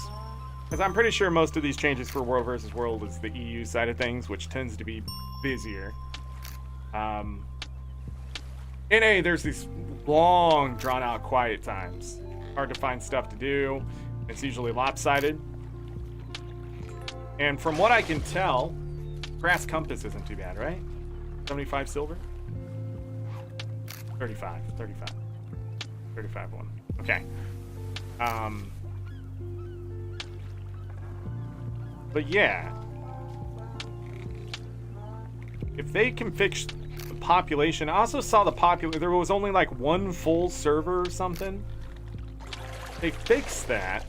Because I'm pretty sure most of these changes for World vs. World is the EU side of things, which tends to be busier. NA, there's these long, drawn-out quiet times. Hard to find stuff to do. It's usually lopsided. And from what I can tell, Brass Compass isn't too bad, right? 75 silver? 35 one. Okay. But yeah. If they can fix the population, I also saw there was only like one full server or something. They fixed that.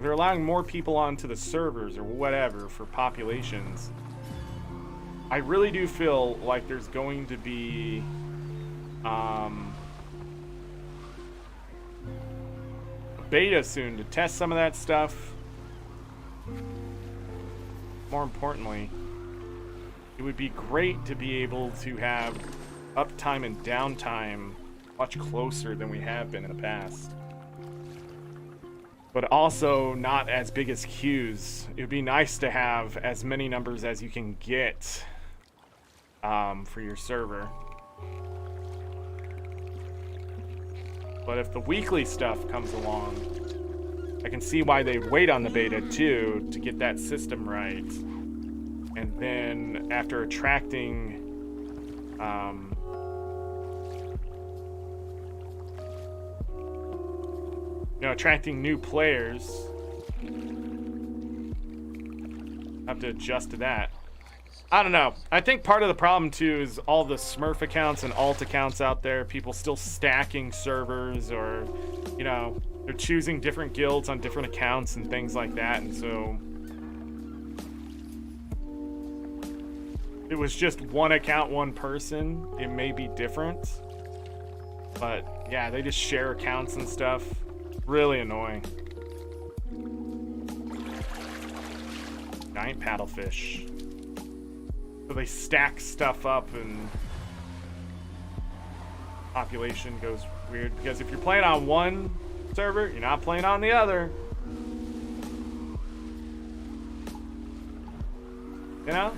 They're allowing more people onto the servers or whatever for populations. I really do feel like there's going to be a beta soon to test some of that stuff. More importantly, it would be great to be able to have uptime and downtime much closer than we have been in the past. But also not as big as queues. It would be nice to have as many numbers as you can get for your server. But if the weekly stuff comes along, I can see why they wait on the beta too, to get that system right. And then after attracting attracting new players, have to adjust to that. I don't know. I think part of the problem too is all the Smurf accounts and alt accounts out there, people still stacking servers, or they're choosing different guilds on different accounts and things like that. And so If it was just one account, one person, it may be different. But yeah, they just share accounts and stuff. Really annoying. Giant paddlefish. So they stack stuff up and population goes weird. Because if you're playing on one server, you're not playing on the other. You know?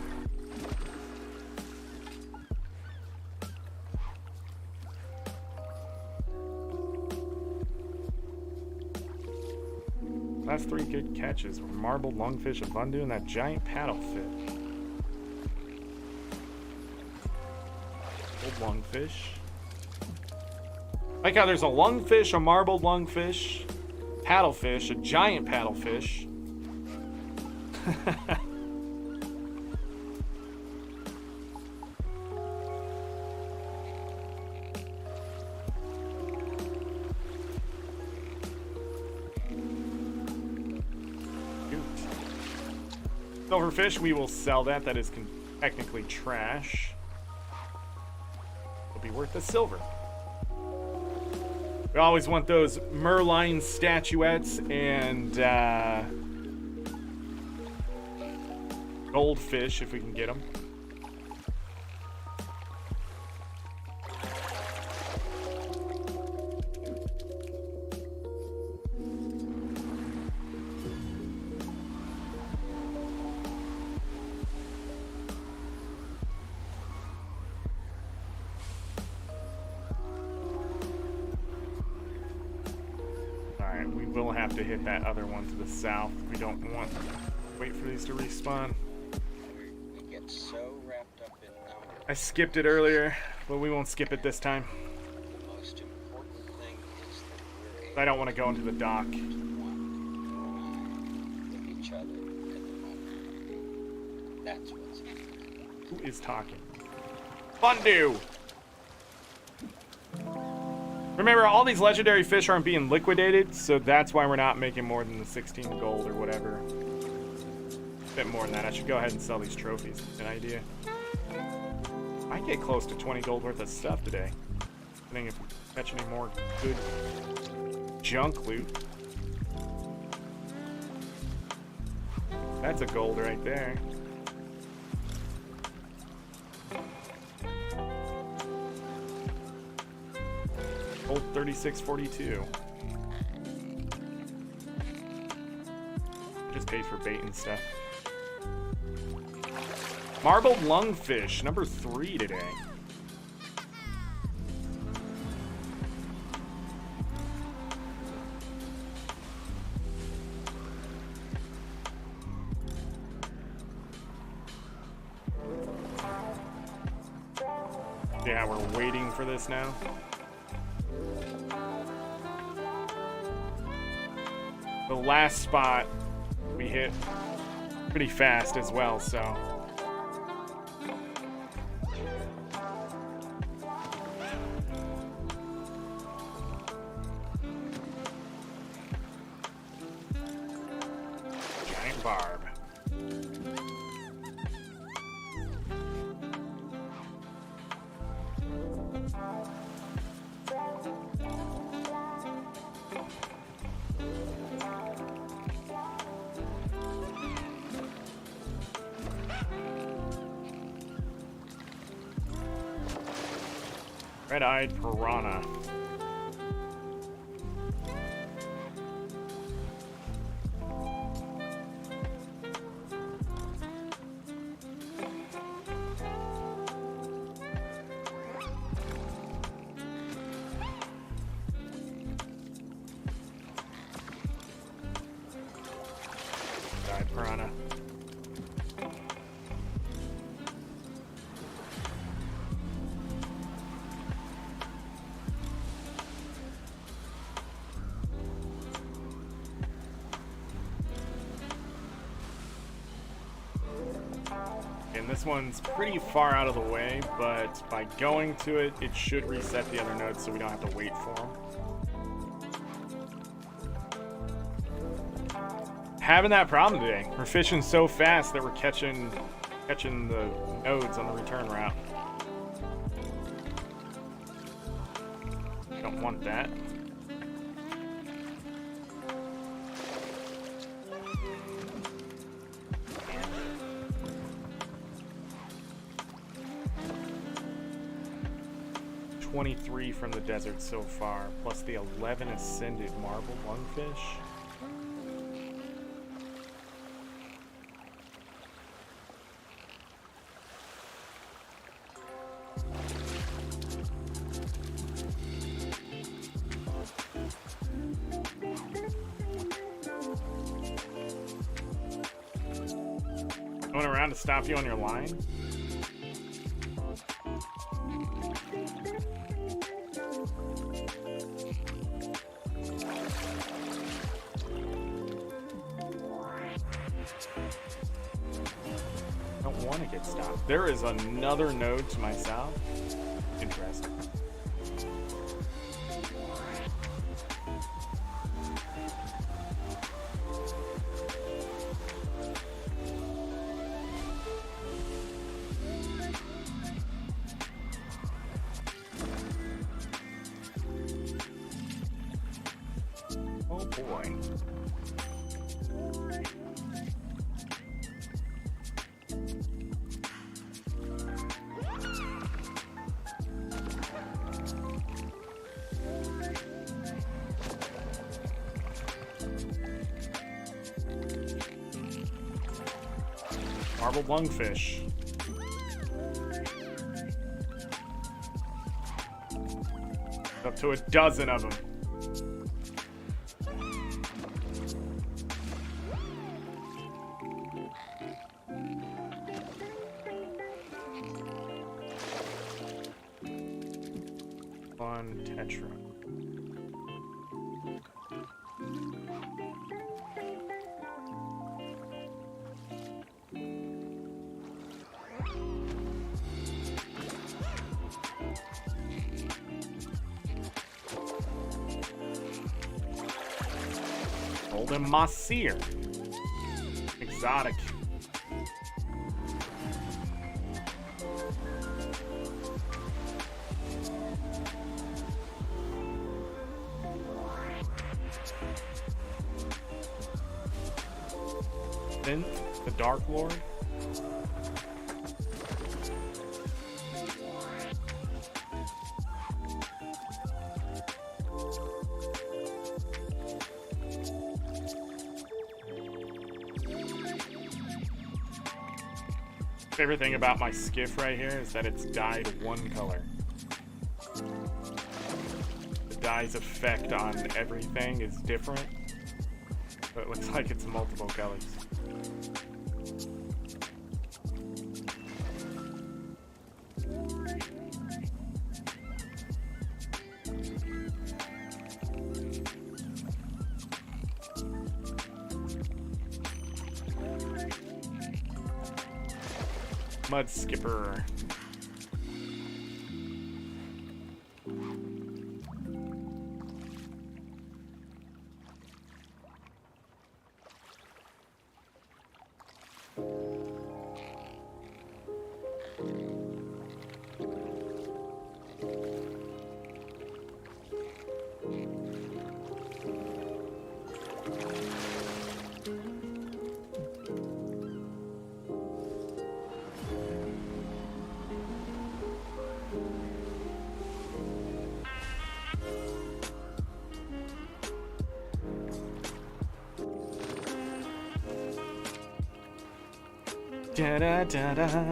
Last 3 good catches were marbled lungfish, a bundu, and that giant paddlefish. Old lungfish. Like how there's a lungfish, a marbled lungfish, paddlefish, a giant paddlefish. Silverfish, we will sell that. That is technically trash. It'll be worth a silver. We always want those Merline statuettes and goldfish if we can get them. To hit that other one to the south. We don't want to wait for these to respawn. We get so wrapped up in numbers. I skipped it earlier, but we won't skip it this time. The most important thing is that we're able I don't want to go into the dock. with each other at the moment. That's what's important. Who is talking? Bundu! Remember, all these legendary fish aren't being liquidated, so that's why we're not making more than the 16 gold or whatever. A bit more than that. I should go ahead and sell these trophies. An idea. I get close to 20 gold worth of stuff today. I think if we catch any more good junk loot. That's a gold right there. Gold 36.42. Just pays for bait and stuff. Marbled lungfish, number 3 today. Yeah, we're waiting for this now. The last spot we hit pretty fast as well, so. Giant barb. Red-eyed piranha. Red-eyed piranha. And this one's pretty far out of the way, but by going to it, it should reset the other nodes so we don't have to wait for them. Having that problem today. We're fishing so fast that we're catching Catching the nodes on the return route. Don't want that. $23 from the desert so far, plus the 11 ascended marble lungfish. Going around to stop you on your line? Don't want to get stopped. There is another node to my south. Interesting. Oh boy. Marbled lungfish. Up to a dozen of them. On Tetra. Golden Massir. Exotic. Then the Dark Lord. Favorite thing about my skiff right here is that it's dyed one color. The dye's effect on everything is different, so it looks like it's multiple colors. Mud Skipper. Da, da, da, da.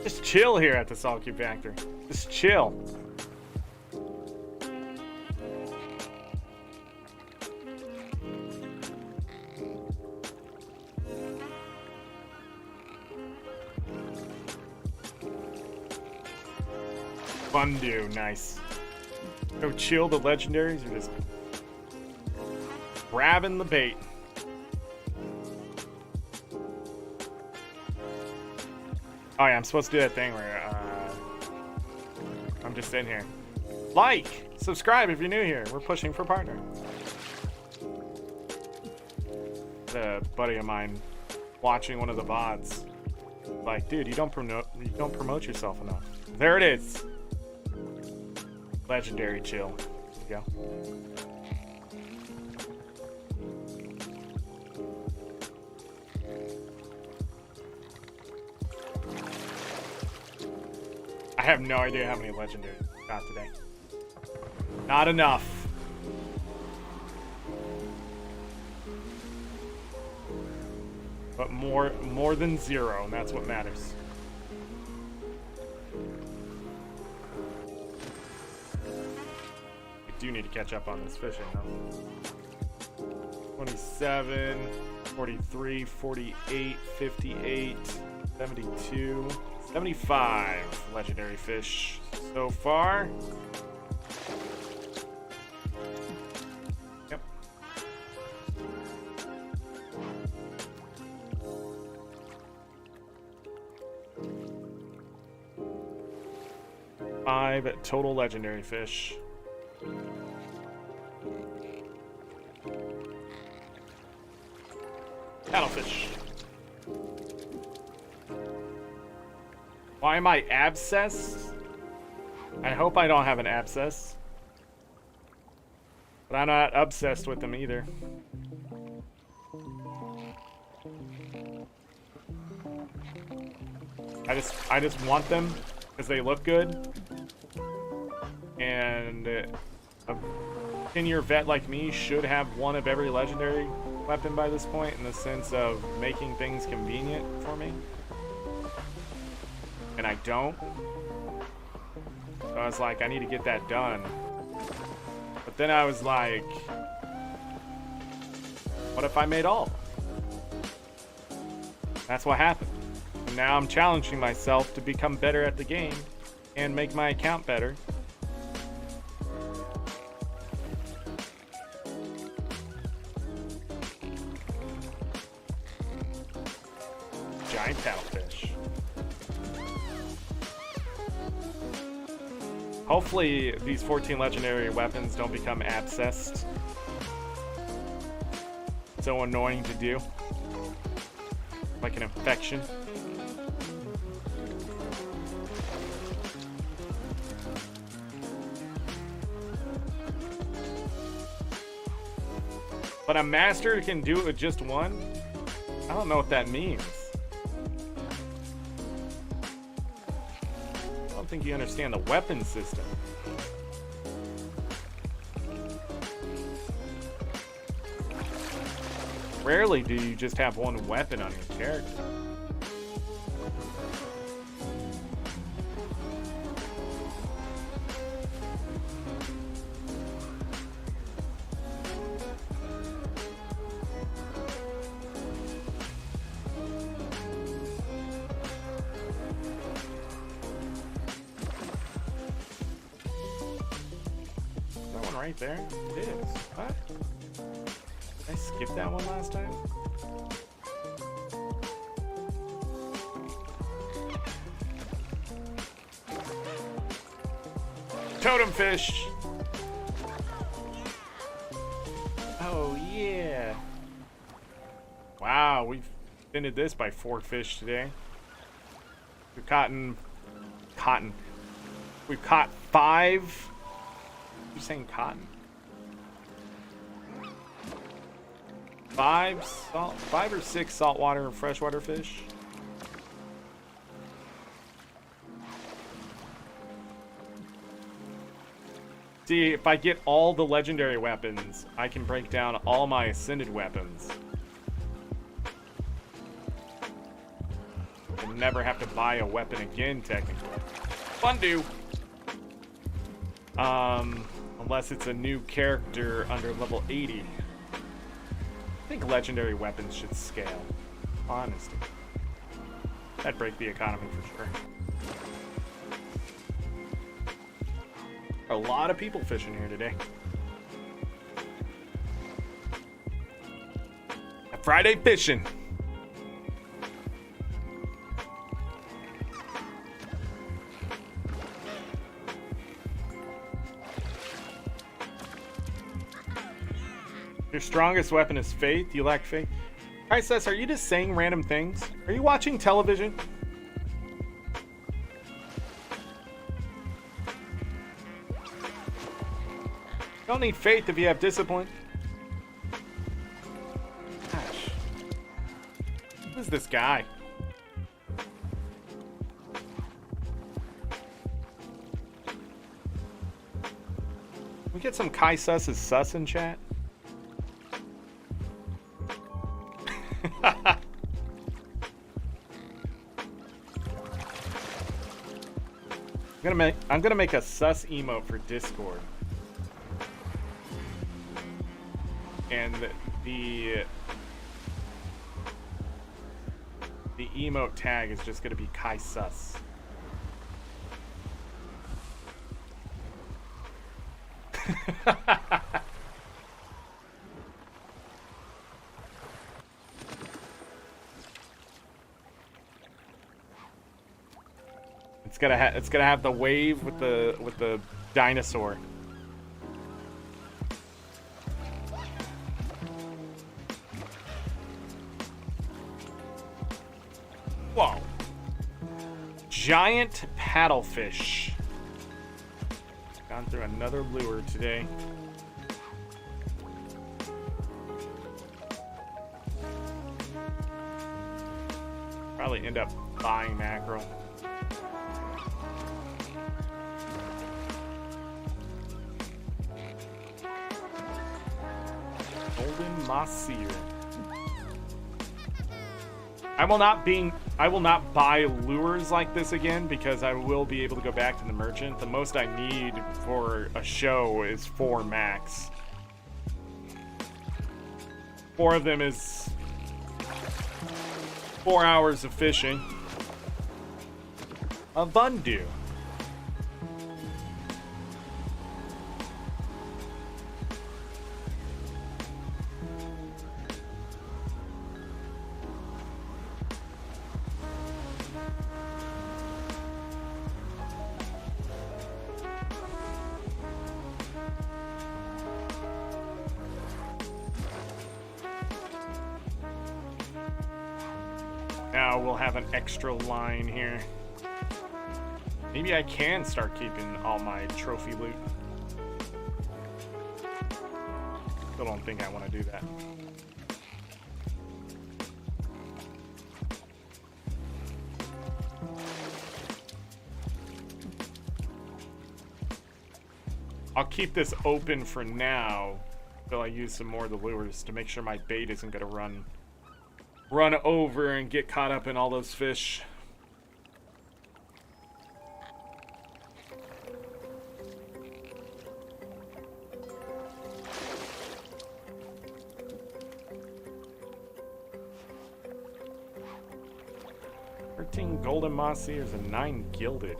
Just chill here at the Salt Cube Factory. Just chill. Fondue, nice. Go chill the legendaries or just grabbing the bait. Oh yeah, I'm supposed to do that thing where I'm just in here. Like, subscribe if you're new here. We're pushing for partner. A buddy of mine watching one of the VODs. Like, dude, you don't promote yourself enough. There it is. Legendary chill. There you go. I have no idea how many legendary got today. Not enough. But more than 0, and that's what matters. I do need to catch up on this fishing though. 27, 43, 48, 58, 72, 75 legendary fish so far. Yep. Five total legendary fish. Paddlefish. Why am I abscessed? I hope I don't have an abscess. But I'm not obsessed with them either. I just want them because they look good. And a 10-year vet like me should have one of every legendary weapon by this point, in the sense of making things convenient for me. And I don't. So I was like, I need to get that done. But then I was like, what if I made all? That's what happened. And now I'm challenging myself to become better at the game and make my account better. Giant paddlefish. Hopefully these 14 legendary weapons don't become abscessed. So annoying to do. Like an infection. But a master can do it with just one? I don't know what that means. I don't think you understand the weapon system. Rarely do you just have one weapon on your character. Right there. It is. What? Did I skip that one last time? Totem fish. Oh yeah. Wow, we've ended this by 4 fish today. We've We've caught 5. You're saying cotton? 5 or 6 saltwater and freshwater fish. See, if I get all the legendary weapons, I can break down all my ascended weapons. And never have to buy a weapon again, technically. Fun-do! Unless it's a new character under level 80. I think legendary weapons should scale. Honestly. That'd break the economy for sure. A lot of people fishing here today. Friday fishing. Your strongest weapon is faith. You lack faith. Hi, Sess, are you just saying random things? Are you watching television? You don't need faith if you have discipline. Gosh. Who's this guy? We get some Kai Suss's sus in chat? I'm gonna make a sus emote for Discord. And the emote tag is just gonna be Kai Sus. It's gonna have the wave with the dinosaur. Whoa. Giant paddlefish. Gone through another lure today. Probably end up buying mackerel. Golden Mossier. I will not buy lures like this again because I will be able to go back to the merchant. The most I need for a show is 4 max. 4 of them is 4 hours of fishing. A Bundu. Now we'll have an extra line here. Maybe I can start keeping all my trophy loot. Still don't think I want to do that. I'll keep this open for now until I use some more of the lures to make sure my bait isn't going to run over and get caught up in all those fish. Golden Mossiers and 9 gilded.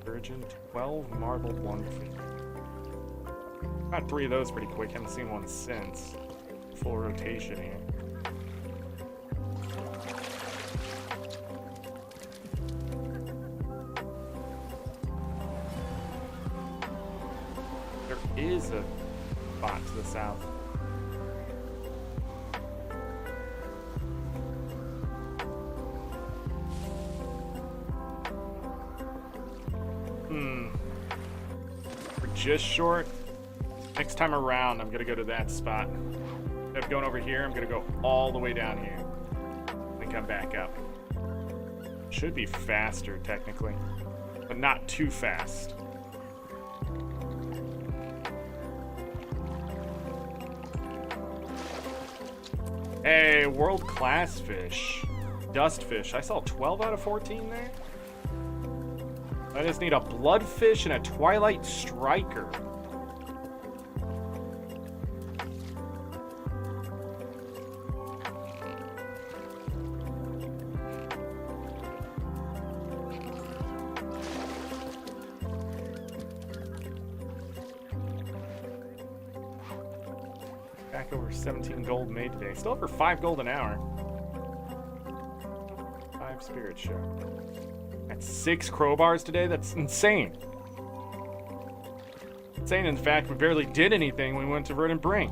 Virgin, 12 marbled, 1 free. Got 3 of those pretty quick. Haven't seen one since. Full rotation here. There is a spot to the south. We're just short. Next time around, I'm gonna go to that spot. Instead of going over here, I'm gonna go all the way down here and come back up. Should be faster, technically, but not too fast. Hey, world-class fish. Dust fish. I saw 12 out of 14 there. I just need a bloodfish and a twilight striker. Back over 17 gold made today. Still over 5 gold an hour. 5 spirit show. That's 6 crowbars today? That's insane. Insane, in fact, we barely did anything when we went to Verdant Brink.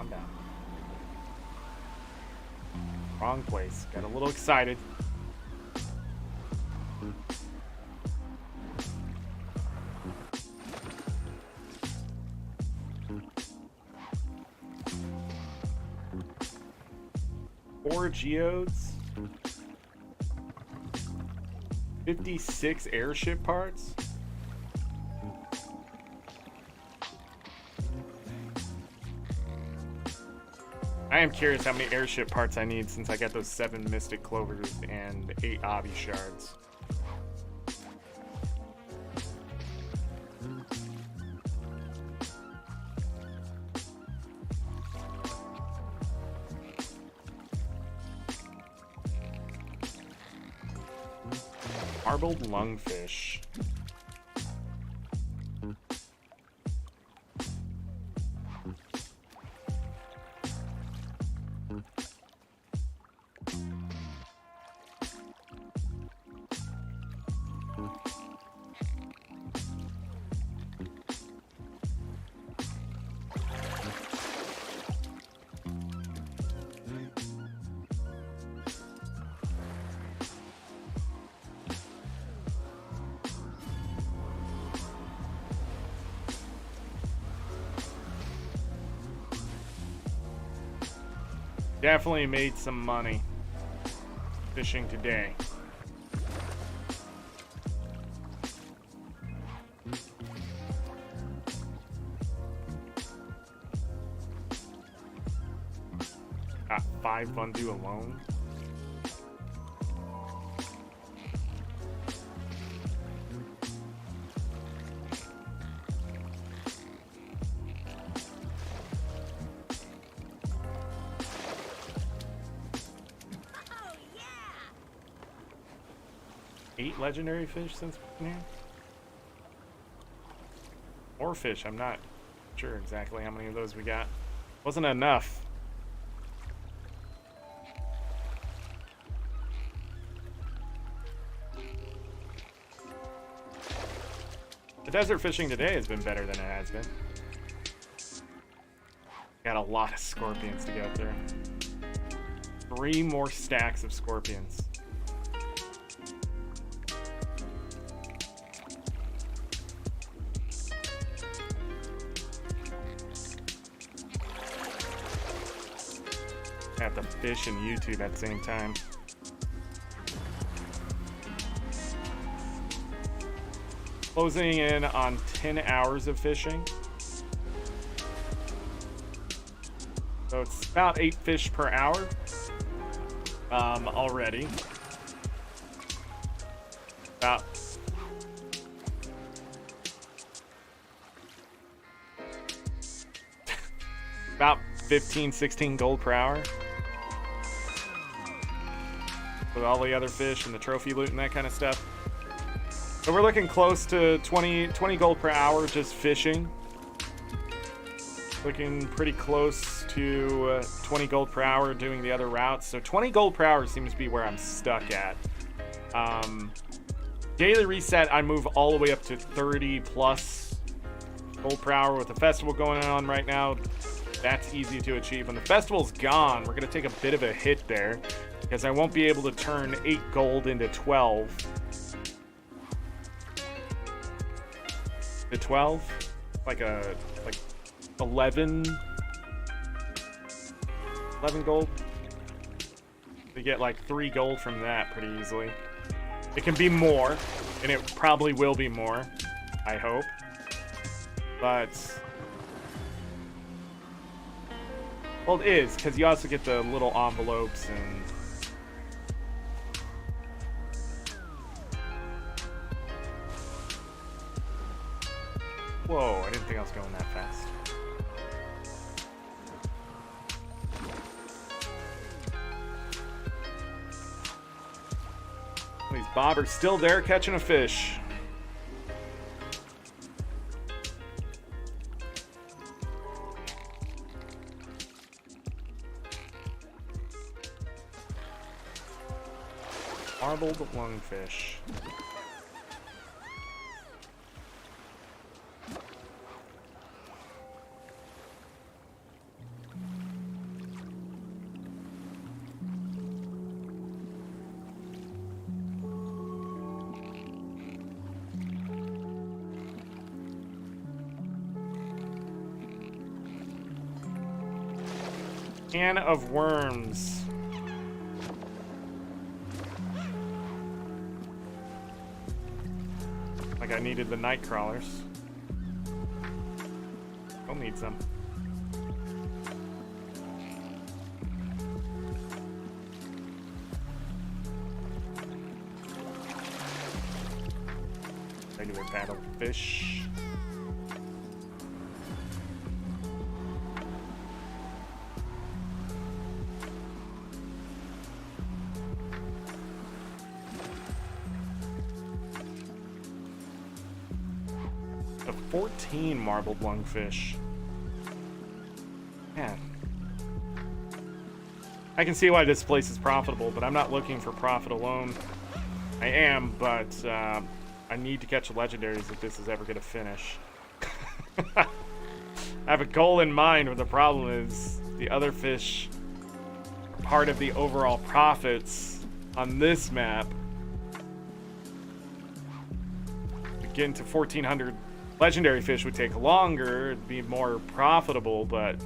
calm down. Wrong place. Got a little excited. Four geodes. 56 airship parts. I am curious how many airship parts I need since I got those 7 mystic clovers and 8 obby shards. Marbled lungfish. Definitely made some money fishing today. Got 5 Bundu alone. Legendary fish since here? More fish, I'm not sure exactly how many of those we got. Wasn't enough. The desert fishing today has been better than it has been. Got a lot of scorpions to go through. 3 more stacks of scorpions. Have to fish and YouTube at the same time. Closing in on 10 hours of fishing. So it's about 8 fish per hour already. About 15, 16 gold per hour. With all the other fish and the trophy loot and that kind of stuff. So we're looking close to 20 gold per hour just fishing. Looking pretty close to 20 gold per hour doing the other routes. So 20 gold per hour seems to be where I'm stuck at. Daily reset, I move all the way up to 30 plus gold per hour with the festival going on right now. That's easy to achieve. When the festival's gone, we're going to take a bit of a hit there because I won't be able to turn 8 gold into 12. The 12? Like 11 gold? We get like 3 gold from that pretty easily. It can be more, and it probably will be more, I hope. But... well, it is, because you also get the little envelopes and... whoa, I didn't think I was going that fast. These bobbers still there catching a fish. Marbled lungfish. Can of worms. Like I needed the night crawlers. I'll need some. Regular paddlefish. A 14 marbled lungfish. Man. I can see why this place is profitable, but I'm not looking for profit alone. I am, but I need to catch legendaries if this is ever going to finish. I have a goal in mind, but the problem is the other fish are part of the overall profits on this map. Getting to 1,400 legendary fish would take longer, it'd be more profitable, but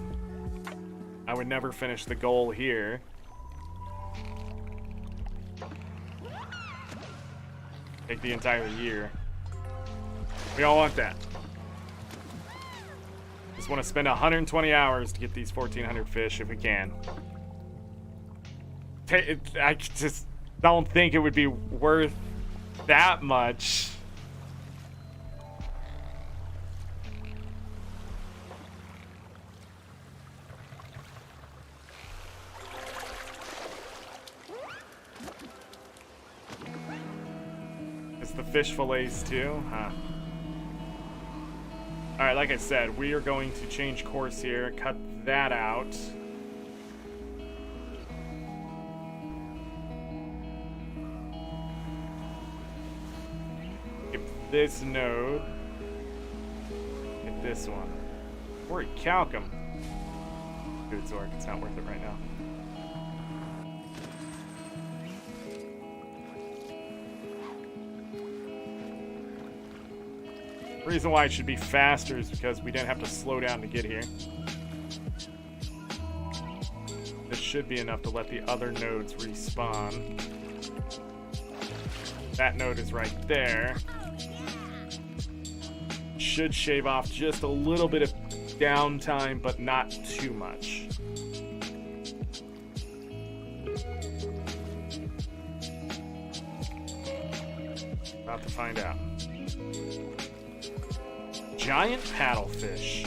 I would never finish the goal here. Take the entire year. We all want that. Just want to spend 120 hours to get these 1,400 fish if we can. I just don't think it would be worth that much. The fish fillets too, huh? Alright, like I said, we are going to change course here, cut that out. Skip this node. Hit this one. Or Calcum. Dude, Zorric, it's not worth it right now. The reason why it should be faster is because we didn't have to slow down to get here. This should be enough to let the other nodes respawn. That node is right there. Should shave off just a little bit of downtime, but not too much. About to find out. Giant paddlefish.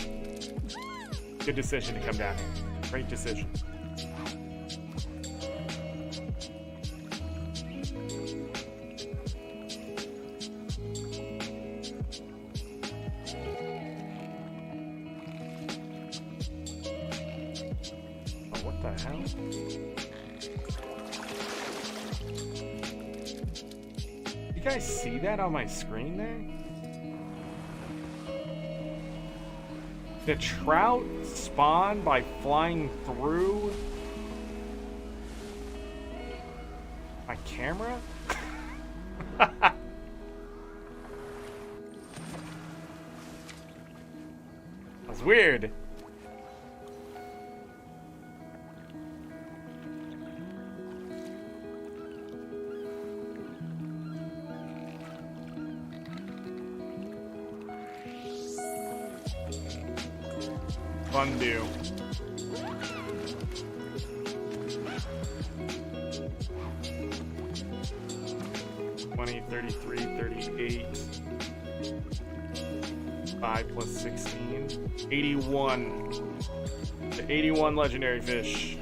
Good decision to come down here. Great decision. Oh, what the hell? You guys see that on my screen there? The trout spawn by flying through my camera? That's weird. Fondue. $20, $33, $38. 5 plus 16. 81. The 81 legendary fish.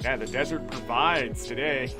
Yeah, the desert provides today.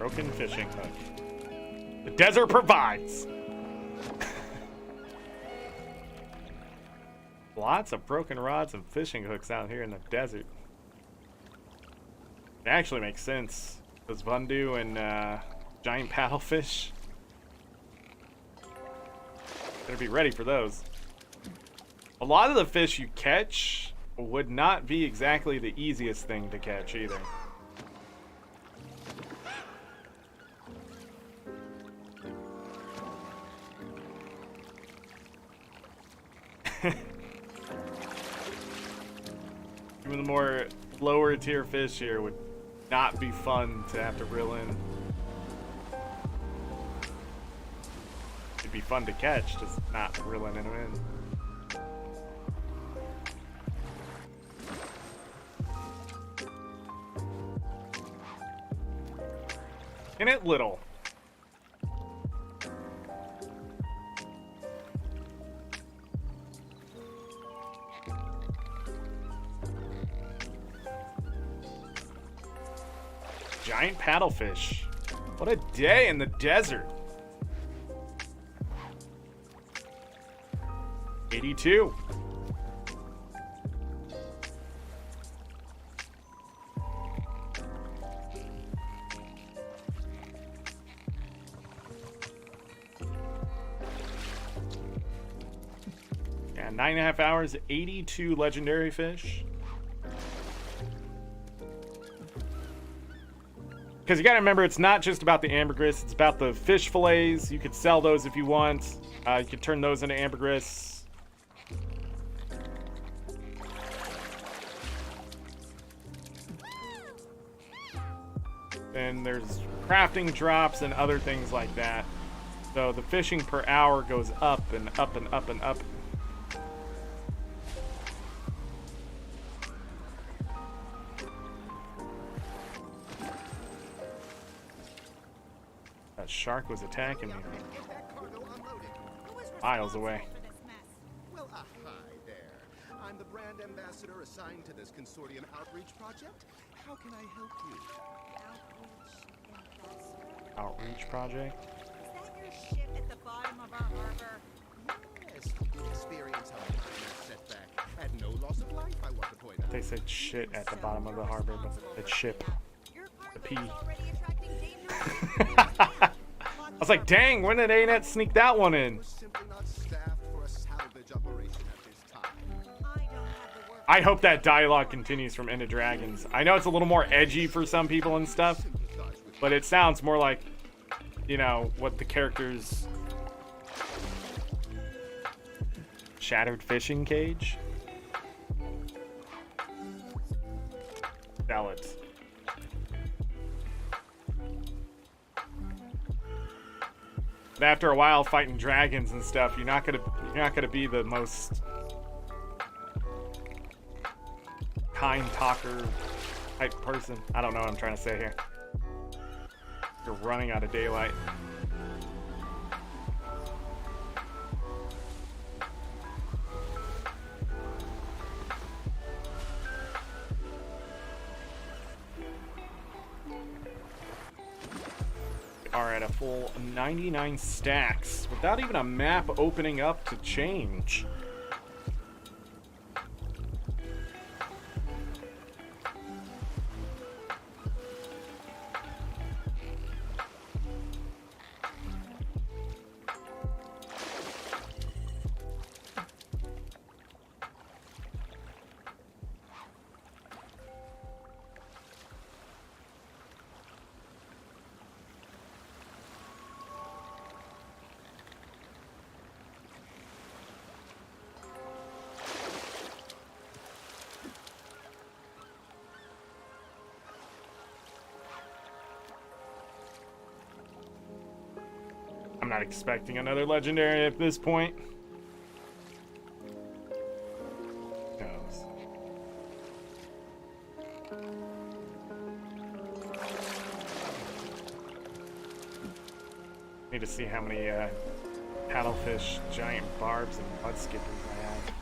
Broken fishing hook. The desert provides. Lots of broken rods and fishing hooks out here in the desert. It actually makes sense. Those Vundu and giant paddlefish. Better be ready for those. A lot of the fish you catch would not be exactly the easiest thing to catch either. Even the more lower tier fish here would not be fun to have to reel in. It'd be fun to catch, just not reeling them in. In it little. Giant paddlefish. What a day in the desert. 82. Yeah, 9.5 hours, 82 legendary fish. Because you gotta remember, it's not just about the ambergris, it's about the fish fillets. You could sell those if you want. You could turn those into ambergris. And there's crafting drops and other things like that. So the fishing per hour goes up and up and up and up. That shark was attacking me. Miles away. Well, hi there. I'm the brand ambassador assigned to this consortium outreach project. How can I help you? Outreach project? Is that your ship at the bottom of our harbor? Yes, experience how time is set back. At no loss of life, I want to point out. They said shit at the bottom of the harbor, but it's ship. Your The cargo P. is already attracting I was like, dang, when did ArenaNet sneak that one in? We're simply not staffed for a salvage operation at this time. I don't have the work. I hope that dialogue continues from End of Dragons. I know it's a little more edgy for some people and stuff, Sympathize with but it sounds more like, you know, what the characters... Shattered fishing cage? Sell it. But after a while fighting dragons and stuff, you're not gonna be the most kind talker type person. I don't know what I'm trying to say here. You're running out of daylight. Are at a full 99 stacks without even a map opening up to change. I'm not expecting another legendary at this point. Goes. Need to see how many paddlefish, giant barbs, and mud skippers I have.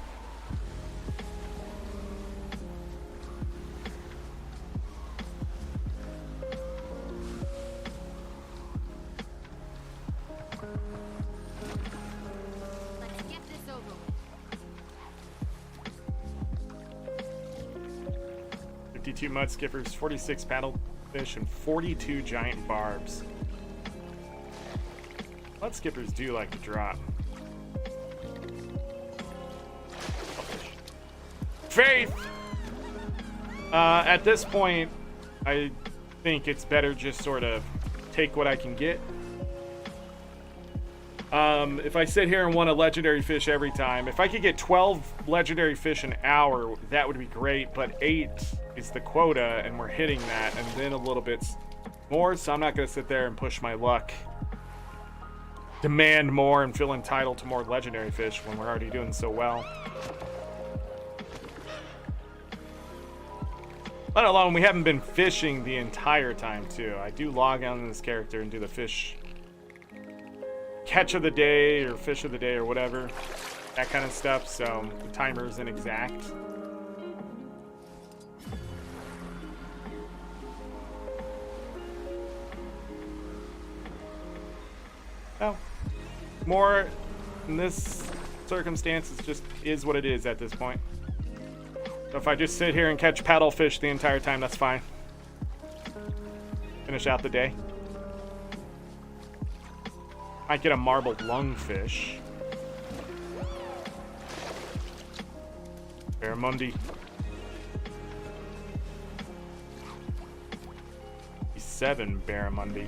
52 mud skippers, 46 paddlefish, and 42 giant barbs. Mud skippers do like to drop. Faith! At this point, I think it's better just sort of take what I can get. If I sit here and want a legendary fish every time, if I could get 12 legendary fish an hour, that would be great, but 8 is the quota, and we're hitting that, and then a little bit more, so I'm not going to sit there and push my luck. Demand more and feel entitled to more legendary fish when we're already doing so well. Let alone, we haven't been fishing the entire time, too. I do log on to this character and do the fish catch of the day or fish of the day or whatever. That kind of stuff, so the timer isn't exact. Oh. More in this circumstance, it just is what it is at this point. So if I just sit here and catch paddlefish the entire time, that's fine. Finish out the day. Might get a marbled lungfish. Barramundi. 7 barramundi.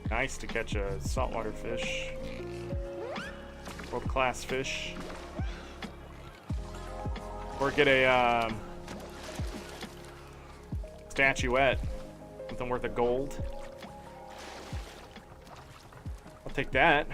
Nice to catch a saltwater fish. World-class fish. Or get a statuette. Something worth a gold. I'll take that.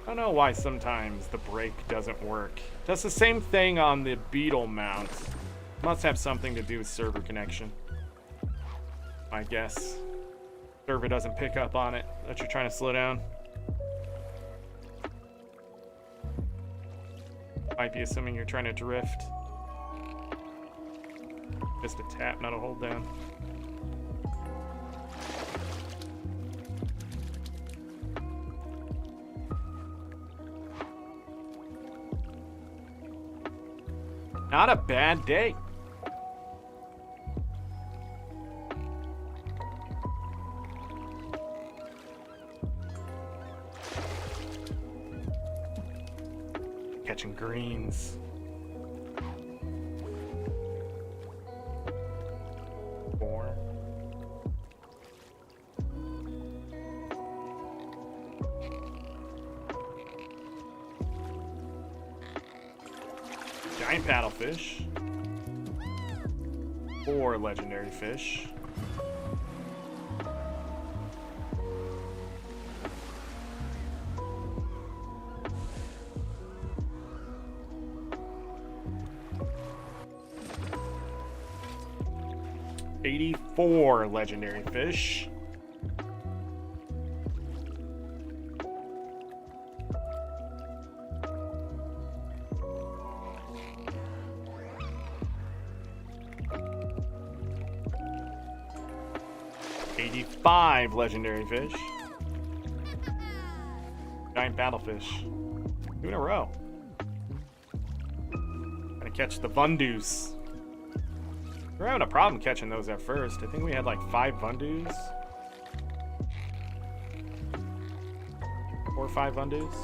I don't know why sometimes the brake doesn't work. Does the same thing on the beetle mount. Must have something to do with server connection, I guess. Server doesn't pick up on it that you're trying to slow down. Might be assuming you're trying to drift. Just a tap, not a hold down. Not a bad day. Catching greens. Four. Giant paddlefish. 4 legendary fish. $84 legendary fish. $85 legendary fish. Giant paddlefish. 2 in a row. Gotta catch the Vundus. We're having a problem catching those at first. I think we had like 5 Vundus. 4 or 5 Vundus.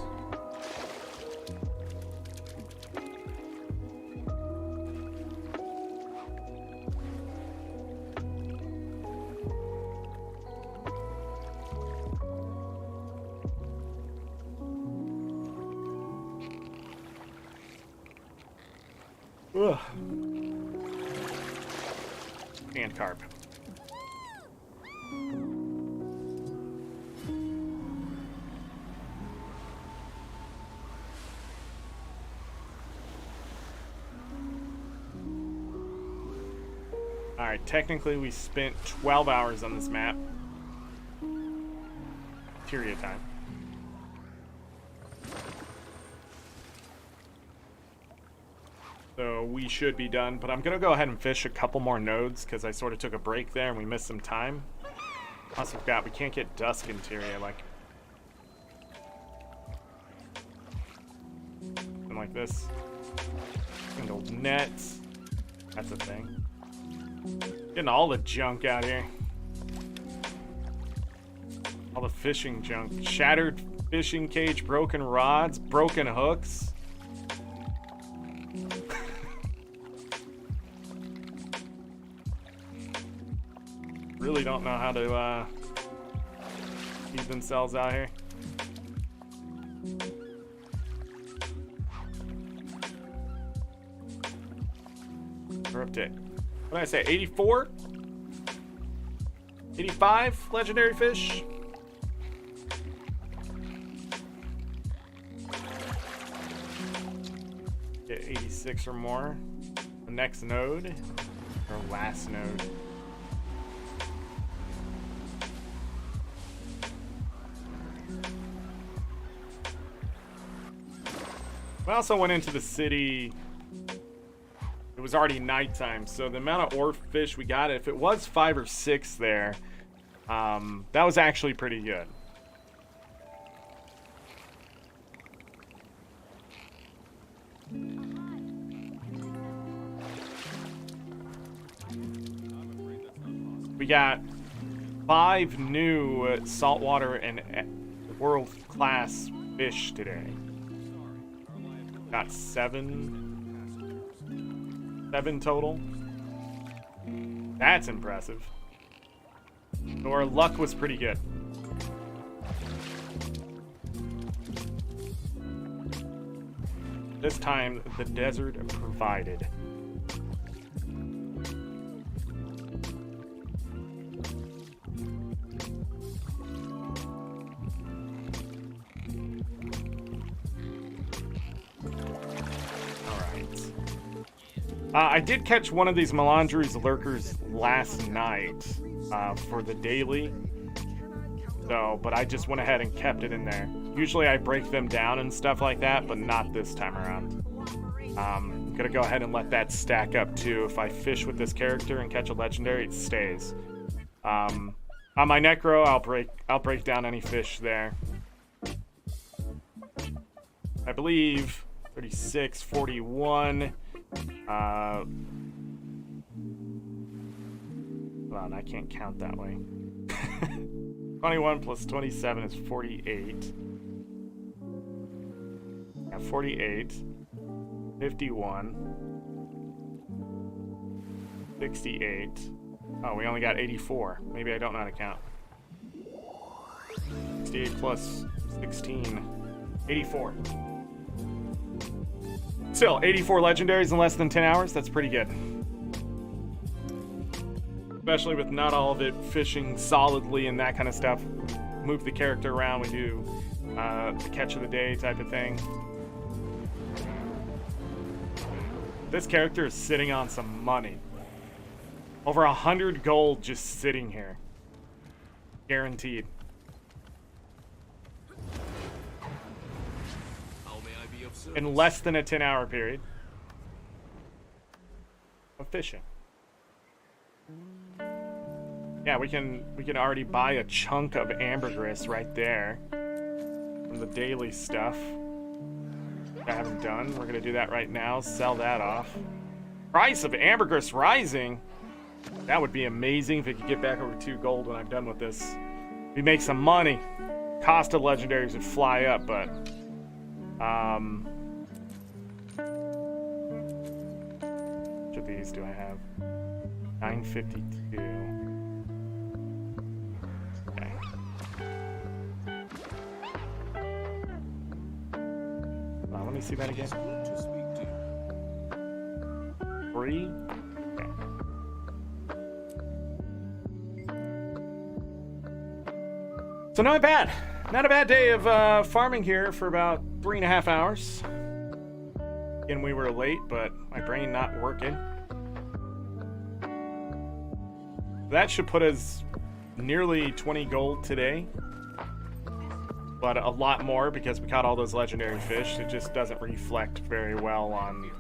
Ugh. And carp. Alright, technically we spent 12 hours on this map. Period time. So we should be done, but I'm gonna go ahead and fish a couple more nodes because I sort of took a break there and we missed some time. Plus we can't get dusk interior like something like this. Single nets. That's a thing. Getting all the junk out here. All the fishing junk. Shattered fishing cage, broken rods, broken hooks. Really don't know how to keep themselves out here. We're up to, what did I say, 84? 85 legendary fish? Get 86 or more. The next node, or last node. We also went into the city. It was already nighttime, so the amount of ore fish we got, if it was 5 or 6 there, that was actually pretty good. We got 5 new saltwater and world-class fish today. Got 7 total. That's impressive. So our luck was pretty good. This time, the desert provided. I did catch one of these Melandri's lurkers last night for the daily, so, but I just went ahead and kept it in there. Usually I break them down and stuff like that, but not this time around. I'm gonna go ahead and let that stack up too. If I fish with this character and catch a legendary, it stays. On my Necro, I'll break down any fish there. I believe 36, 41. Hold on, I can't count that way. 21 plus 27 is 48. Yeah, 48. 51. 68. Oh, we only got 84. Maybe I don't know how to count. 68 plus 16. 84. Still, 84 legendaries in less than 10 hours. That's pretty good. Especially with not all of it fishing solidly and that kind of stuff. Move the character around. We do the catch of the day type of thing. This character is sitting on some money. Over 100 gold just sitting here. Guaranteed. In less than a 10-hour period of fishing. Yeah, we can already buy a chunk of ambergris right there from the daily stuff. I haven't done. We're gonna do that right now. Sell that off. Price of ambergris rising. That would be amazing if we could get back over 2 gold when I'm done with this. We make some money. Cost of legendaries would fly up, but which of these do I have? 952. Okay. Let me see that again. free. Okay. So not bad. Not a bad day of farming here for about 3.5 hours. And we were late, but my brain not working. That should put us nearly 20 gold today. But a lot more because we caught all those legendary fish. It just doesn't reflect very well on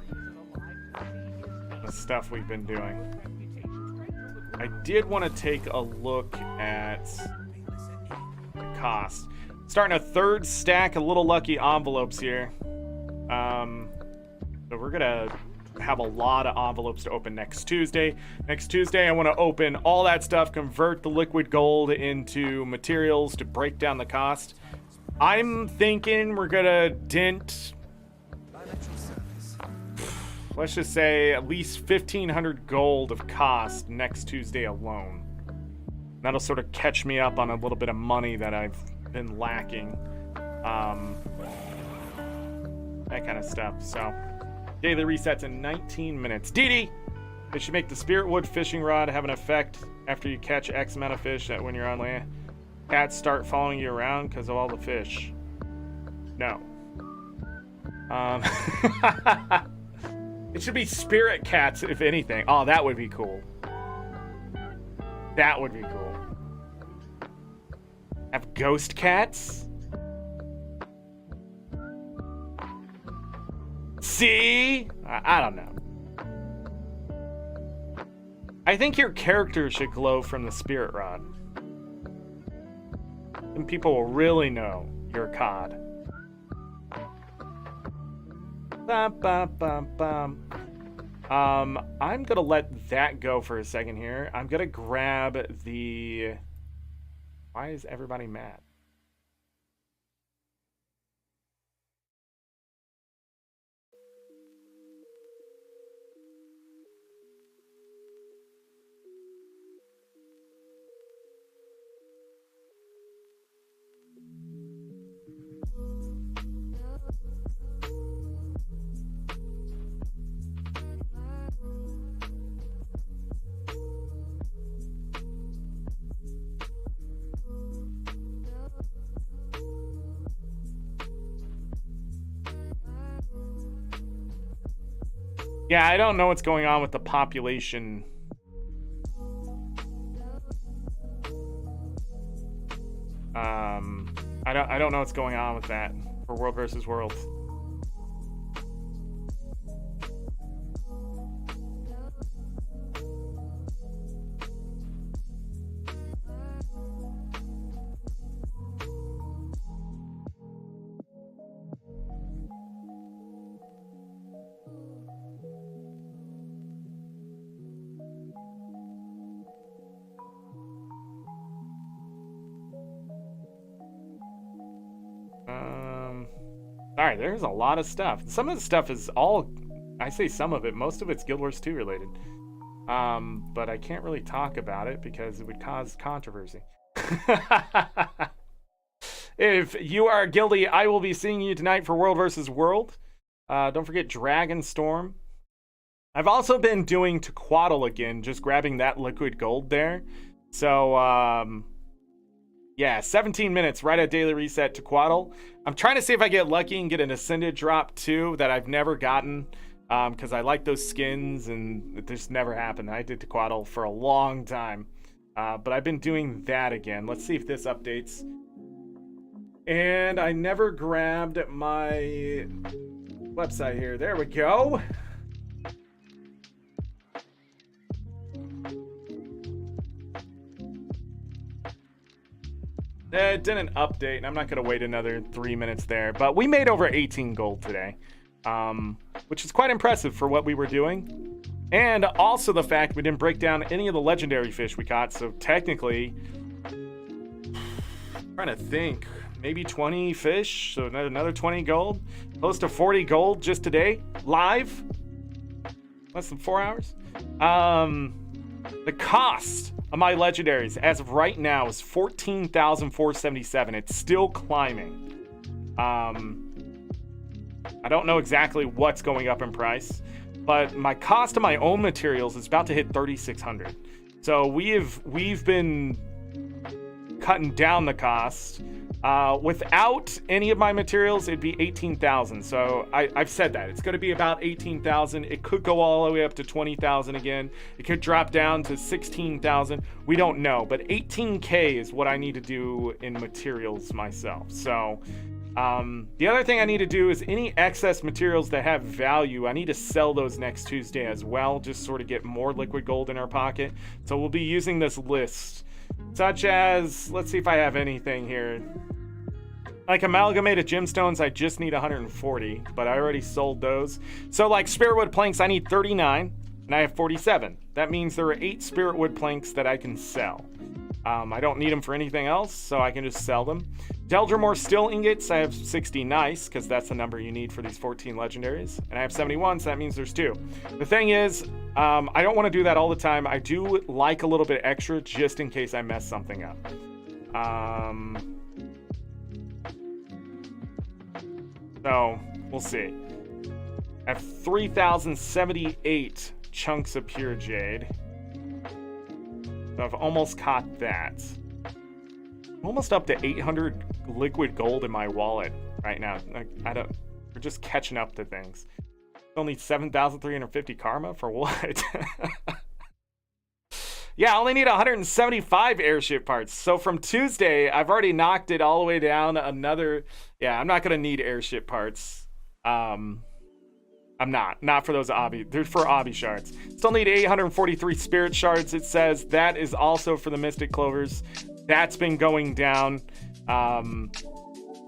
the stuff we've been doing. I did want to take a look at the cost. Starting a third stack of little lucky envelopes here. So we're gonna have a lot of envelopes to open next Tuesday. Next Tuesday, I want to open all that stuff, convert the liquid gold into materials to break down the cost. I'm thinking we're gonna dent, let's just say, at least 1,500 gold of cost next Tuesday alone. That'll sort of catch me up on a little bit of money that I've been lacking. That kind of stuff. So, daily resets in 19 minutes. Dee they should make the spirit wood fishing rod have an effect after you catch X amount of fish that when you're on land, cats start following you around because of all the fish. No. It should be spirit cats, if anything. Oh, that would be cool. That would be cool. Have ghost cats? See? I don't know. I think your character should glow from the spirit rod. And people will really know you're a cod. Bum, bum, bum, bum. I'm gonna let that go for a second here. I'm gonna grab the... Why is everybody mad? Yeah, I don't know what's going on with the population. I don't know what's going on with that for World versus World. Alright, there's a lot of stuff. Some of the stuff is all, I say some of it, most of it's Guild Wars 2 related. But I can't really talk about it because it would cause controversy. If you are guilty, I will be seeing you tonight for World versus World. Don't forget Dragon Storm. I've also been doing Tequatl again, just grabbing that liquid gold there. So, yeah, 17 minutes right at daily reset Tequatl. I'm trying to see if I get lucky and get an Ascended drop too that I've never gotten because I like those skins and it just never happened. I did Tequatl for a long time, but I've been doing that again. Let's see if this updates. And I never grabbed my website here. There we go. It didn't update, and I'm not going to wait another 3 minutes there. But we made over 18 gold today, which is quite impressive for what we were doing. And also the fact we didn't break down any of the legendary fish we caught. So technically, I'm trying to think, maybe 20 fish, so another 20 gold. Close to 40 gold just today, live. Less than 4 hours. The cost of my legendaries as of right now is 14,477. It's still climbing. I don't know exactly what's going up in price. but my cost of my own materials is about to hit 3,600. So we've been cutting down the cost. Without any of my materials, it'd be 18,000. So I've said that it's going to be about 18,000. It could go all the way up to 20,000 again. It could drop down to 16,000. We don't know, but 18K is what I need to do in materials myself. So the other thing I need to do is any excess materials that have value, I need to sell those next Tuesday as well, just sort of get more liquid gold in our pocket. So we'll be using this list, such as, let's see if I have anything here. Like amalgamated gemstones, I just need 140, but I already sold those. So like spirit wood planks, I need 39, and I have 47. That means there are 8 spirit wood planks that I can sell. I don't need them for anything else, so I can just sell them. Deldrimore steel ingots, I have 60 nice, because that's the number you need for these 14 legendaries. And I have 71, so that means there's 2. The thing is, I don't want to do that all the time. I do like a little bit extra, just in case I mess something up. So, we'll see. I have 3,078 chunks of pure jade. So I've almost caught that. I'm almost up to 800 liquid gold in my wallet right now. We're just catching up to things. Only 7,350 karma for what? Yeah, I only need 175 airship parts. So from Tuesday, I've already knocked it all the way down another. Yeah, I'm not gonna need airship parts. I'm not for those obby. They're for obby shards. Still need 843 spirit shards. It says that is also for the mystic clovers. That's been going down.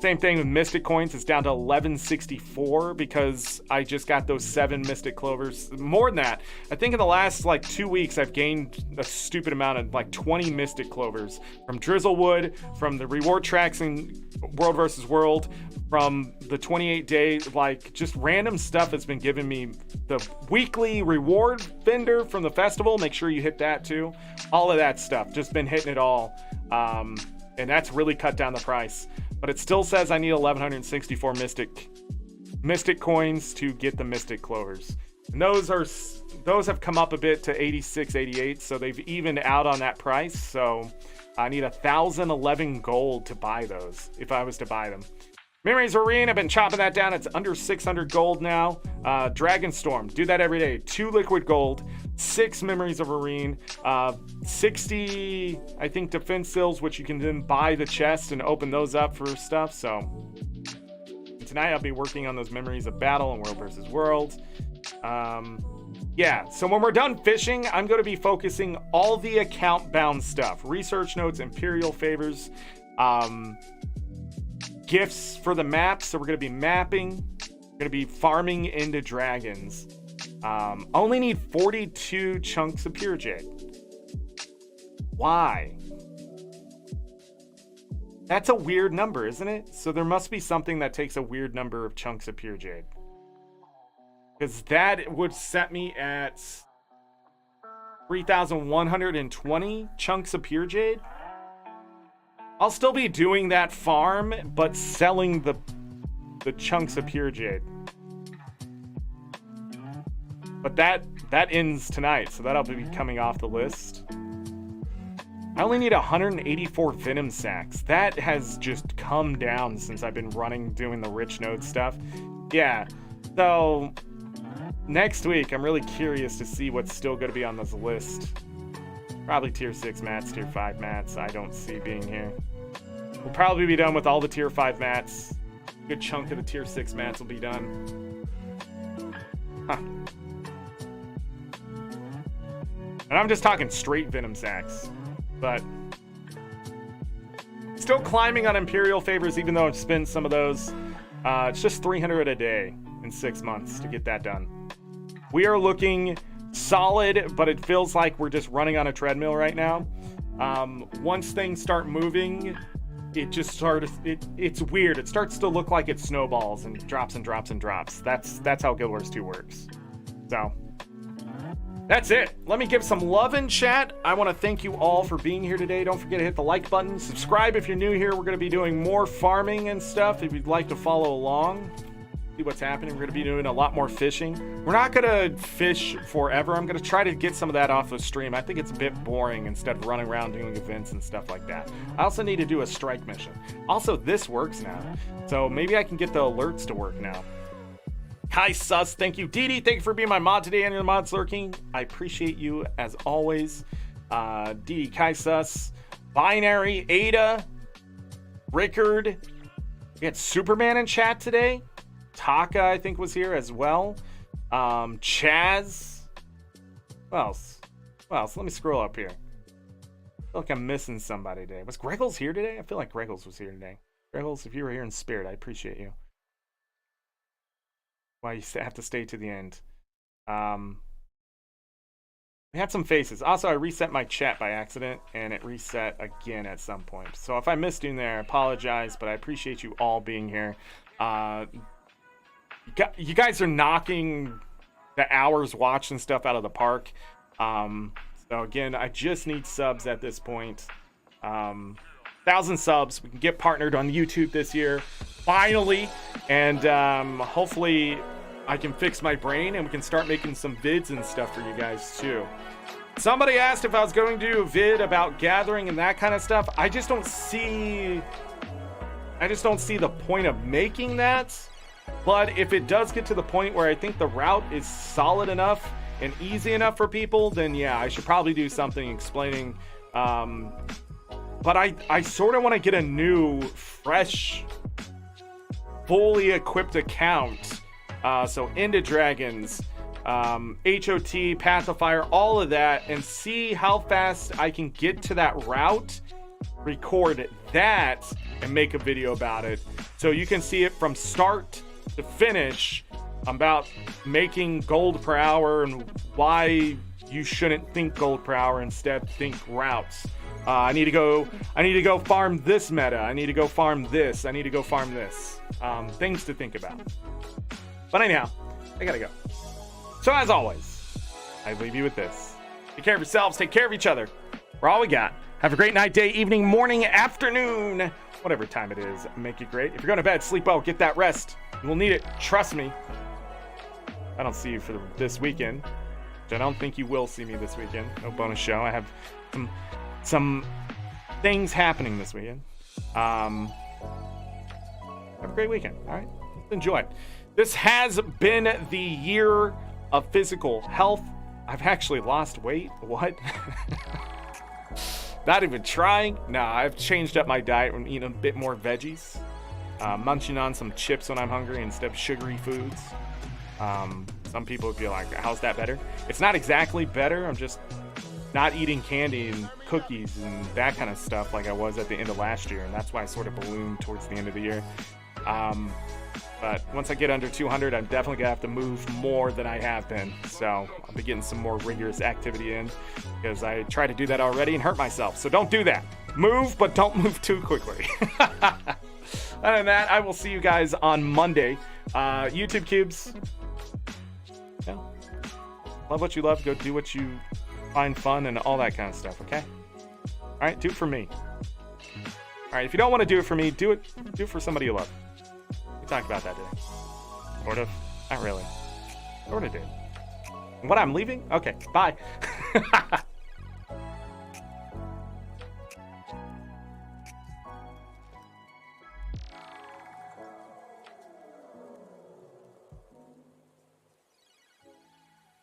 Same thing with mystic coins. It's down to 1164 because I just got those 7 mystic clovers. More than that, I think in the last like 2 weeks I've gained a stupid amount of like 20 mystic clovers from Drizzlewood, from the reward tracks in World vs. World, from the 28 days, like just random stuff that's been giving me. The weekly reward vendor from the festival, make sure you hit that too. All of that stuff, just been hitting it all. And that's really cut down the price. But it still says I need 1,164 mystic coins to get the mystic clovers. And those have come up a bit to 86, 88, so they've evened out on that price. So I need 1,011 gold to buy those, if I was to buy them. Memories of Arena, I've been chopping that down. It's under 600 gold now. Dragonstorm, do that every day. 2 liquid gold, 6 Memories of Arena, 60, I think, defense sills, which you can then buy the chest and open those up for stuff. So tonight I'll be working on those Memories of Battle and World vs. World. Yeah, so when we're done fishing, I'm going to be focusing all the account-bound stuff. Research notes, Imperial favors, gifts for the maps. So we're going to be mapping. We're going to be farming into dragons. Only need 42 chunks of pure jade. Why? That's a weird number, isn't it? So there must be something that takes a weird number of chunks of pure jade. Because that would set me at 3,120 chunks of pure jade. I'll still be doing that farm, but selling the chunks of pure jade. But that ends tonight, so that'll be coming off the list. I only need 184 venom sacks. That has just come down since I've been doing the rich node stuff. Yeah, so next week I'm really curious to see what's still going to be on this list. Probably tier 6 mats, tier 5 mats. I don't see being here. We'll probably be done with all the tier 5 mats. A good chunk of the tier 6 mats will be done. Huh. And I'm just talking straight venom sacks. But still climbing on Imperial favors, even though I've spent some of those. It's just 300 a day in 6 months to get that done. We are looking solid, but it feels like we're just running on a treadmill right now. Once things start moving, it just it's weird. It starts to look like it snowballs and drops and drops and drops. That's how Guild Wars 2 works. So that's it. Let me give some love in chat. I want to thank you all for being here today. Don't forget to hit the like button. Subscribe if you're new here. We're going to be doing more farming and stuff if you'd like to follow along. See what's happening. We're going to be doing a lot more fishing. We're not going to fish forever. I'm going to try to get some of that off the stream. I think it's a bit boring instead of running around doing events and stuff like that. I also need to do a strike mission. Also, this works now. So maybe I can get the alerts to work now. Kai Sus, thank you. Dee, thank you for being my mod today and your mods lurking. I appreciate you as always. Dee, Kai Sus, Binary, Ada, Rickard. We had Superman in chat today. Taka, I think, was here as well. Chaz. What else? Let me scroll up here. I feel like I'm missing somebody today. Was Greggles here today? I feel like Greggles was here today. Greggles, if you were here in spirit, I appreciate you. Why you have to stay to the end. We had some faces. Also, I reset my chat by accident, and it reset again at some point. So if I missed you in there, I apologize, but I appreciate you all being here. You guys are knocking the hours watched and stuff out of the park. So again, I just need subs at this point. 1,000 subs. We can get partnered on YouTube this year, finally, and hopefully I can fix my brain and we can start making some vids and stuff for you guys too. Somebody asked if I was going to do a vid about gathering and that kind of stuff. I just don't see the point of making that. But if it does get to the point where I think the route is solid enough and easy enough for people, then yeah, I should probably do something explaining. But I sort of want to get a new, fresh, fully equipped account. So Into Dragons, HOT, Path of Fire, all of that, and see how fast I can get to that route, record that, and make a video about it. So you can see it from start to finish about making gold per hour and why you shouldn't think gold per hour, instead think routes. I need to go farm this meta. I need to go farm this. I need to go farm this. Things to think about. But anyhow, I gotta go. So as always, I leave you with this. Take care of yourselves. Take care of each other. We're all we got. Have a great night, day, evening, morning, afternoon. Whatever time it is, make it great. If you're going to bed, sleep well, get that rest. You will need it. Trust me. I don't see you for this weekend. I don't think you will see me this weekend. No bonus show. I have some things happening this weekend. Have a great weekend. All right. Enjoy. This has been the year of physical health. I've actually lost weight. What? Not even trying. No, I've changed up my diet. I'm eating a bit more veggies. Munching on some chips when I'm hungry instead of sugary foods. Some people would be like, how's that better? It's not exactly better. I'm just not eating candy and cookies and that kind of stuff like I was at the end of last year. And that's why I sort of ballooned towards the end of the year. But once I get under 200, I'm definitely going to have to move more than I have been. So I'll be getting some more rigorous activity in because I tried to do that already and hurt myself. So don't do that. Move, but don't move too quickly. Other than that, I will see you guys on Monday. YouTube cubes. Yeah. Love what you love. Go do what you find fun and all that kind of stuff, okay? All right, do it for me. All right, if you don't want to do it for me, do it for somebody you love. We talked about that today. Sort of. Not really. Sort of did. What, I'm leaving? Okay, bye.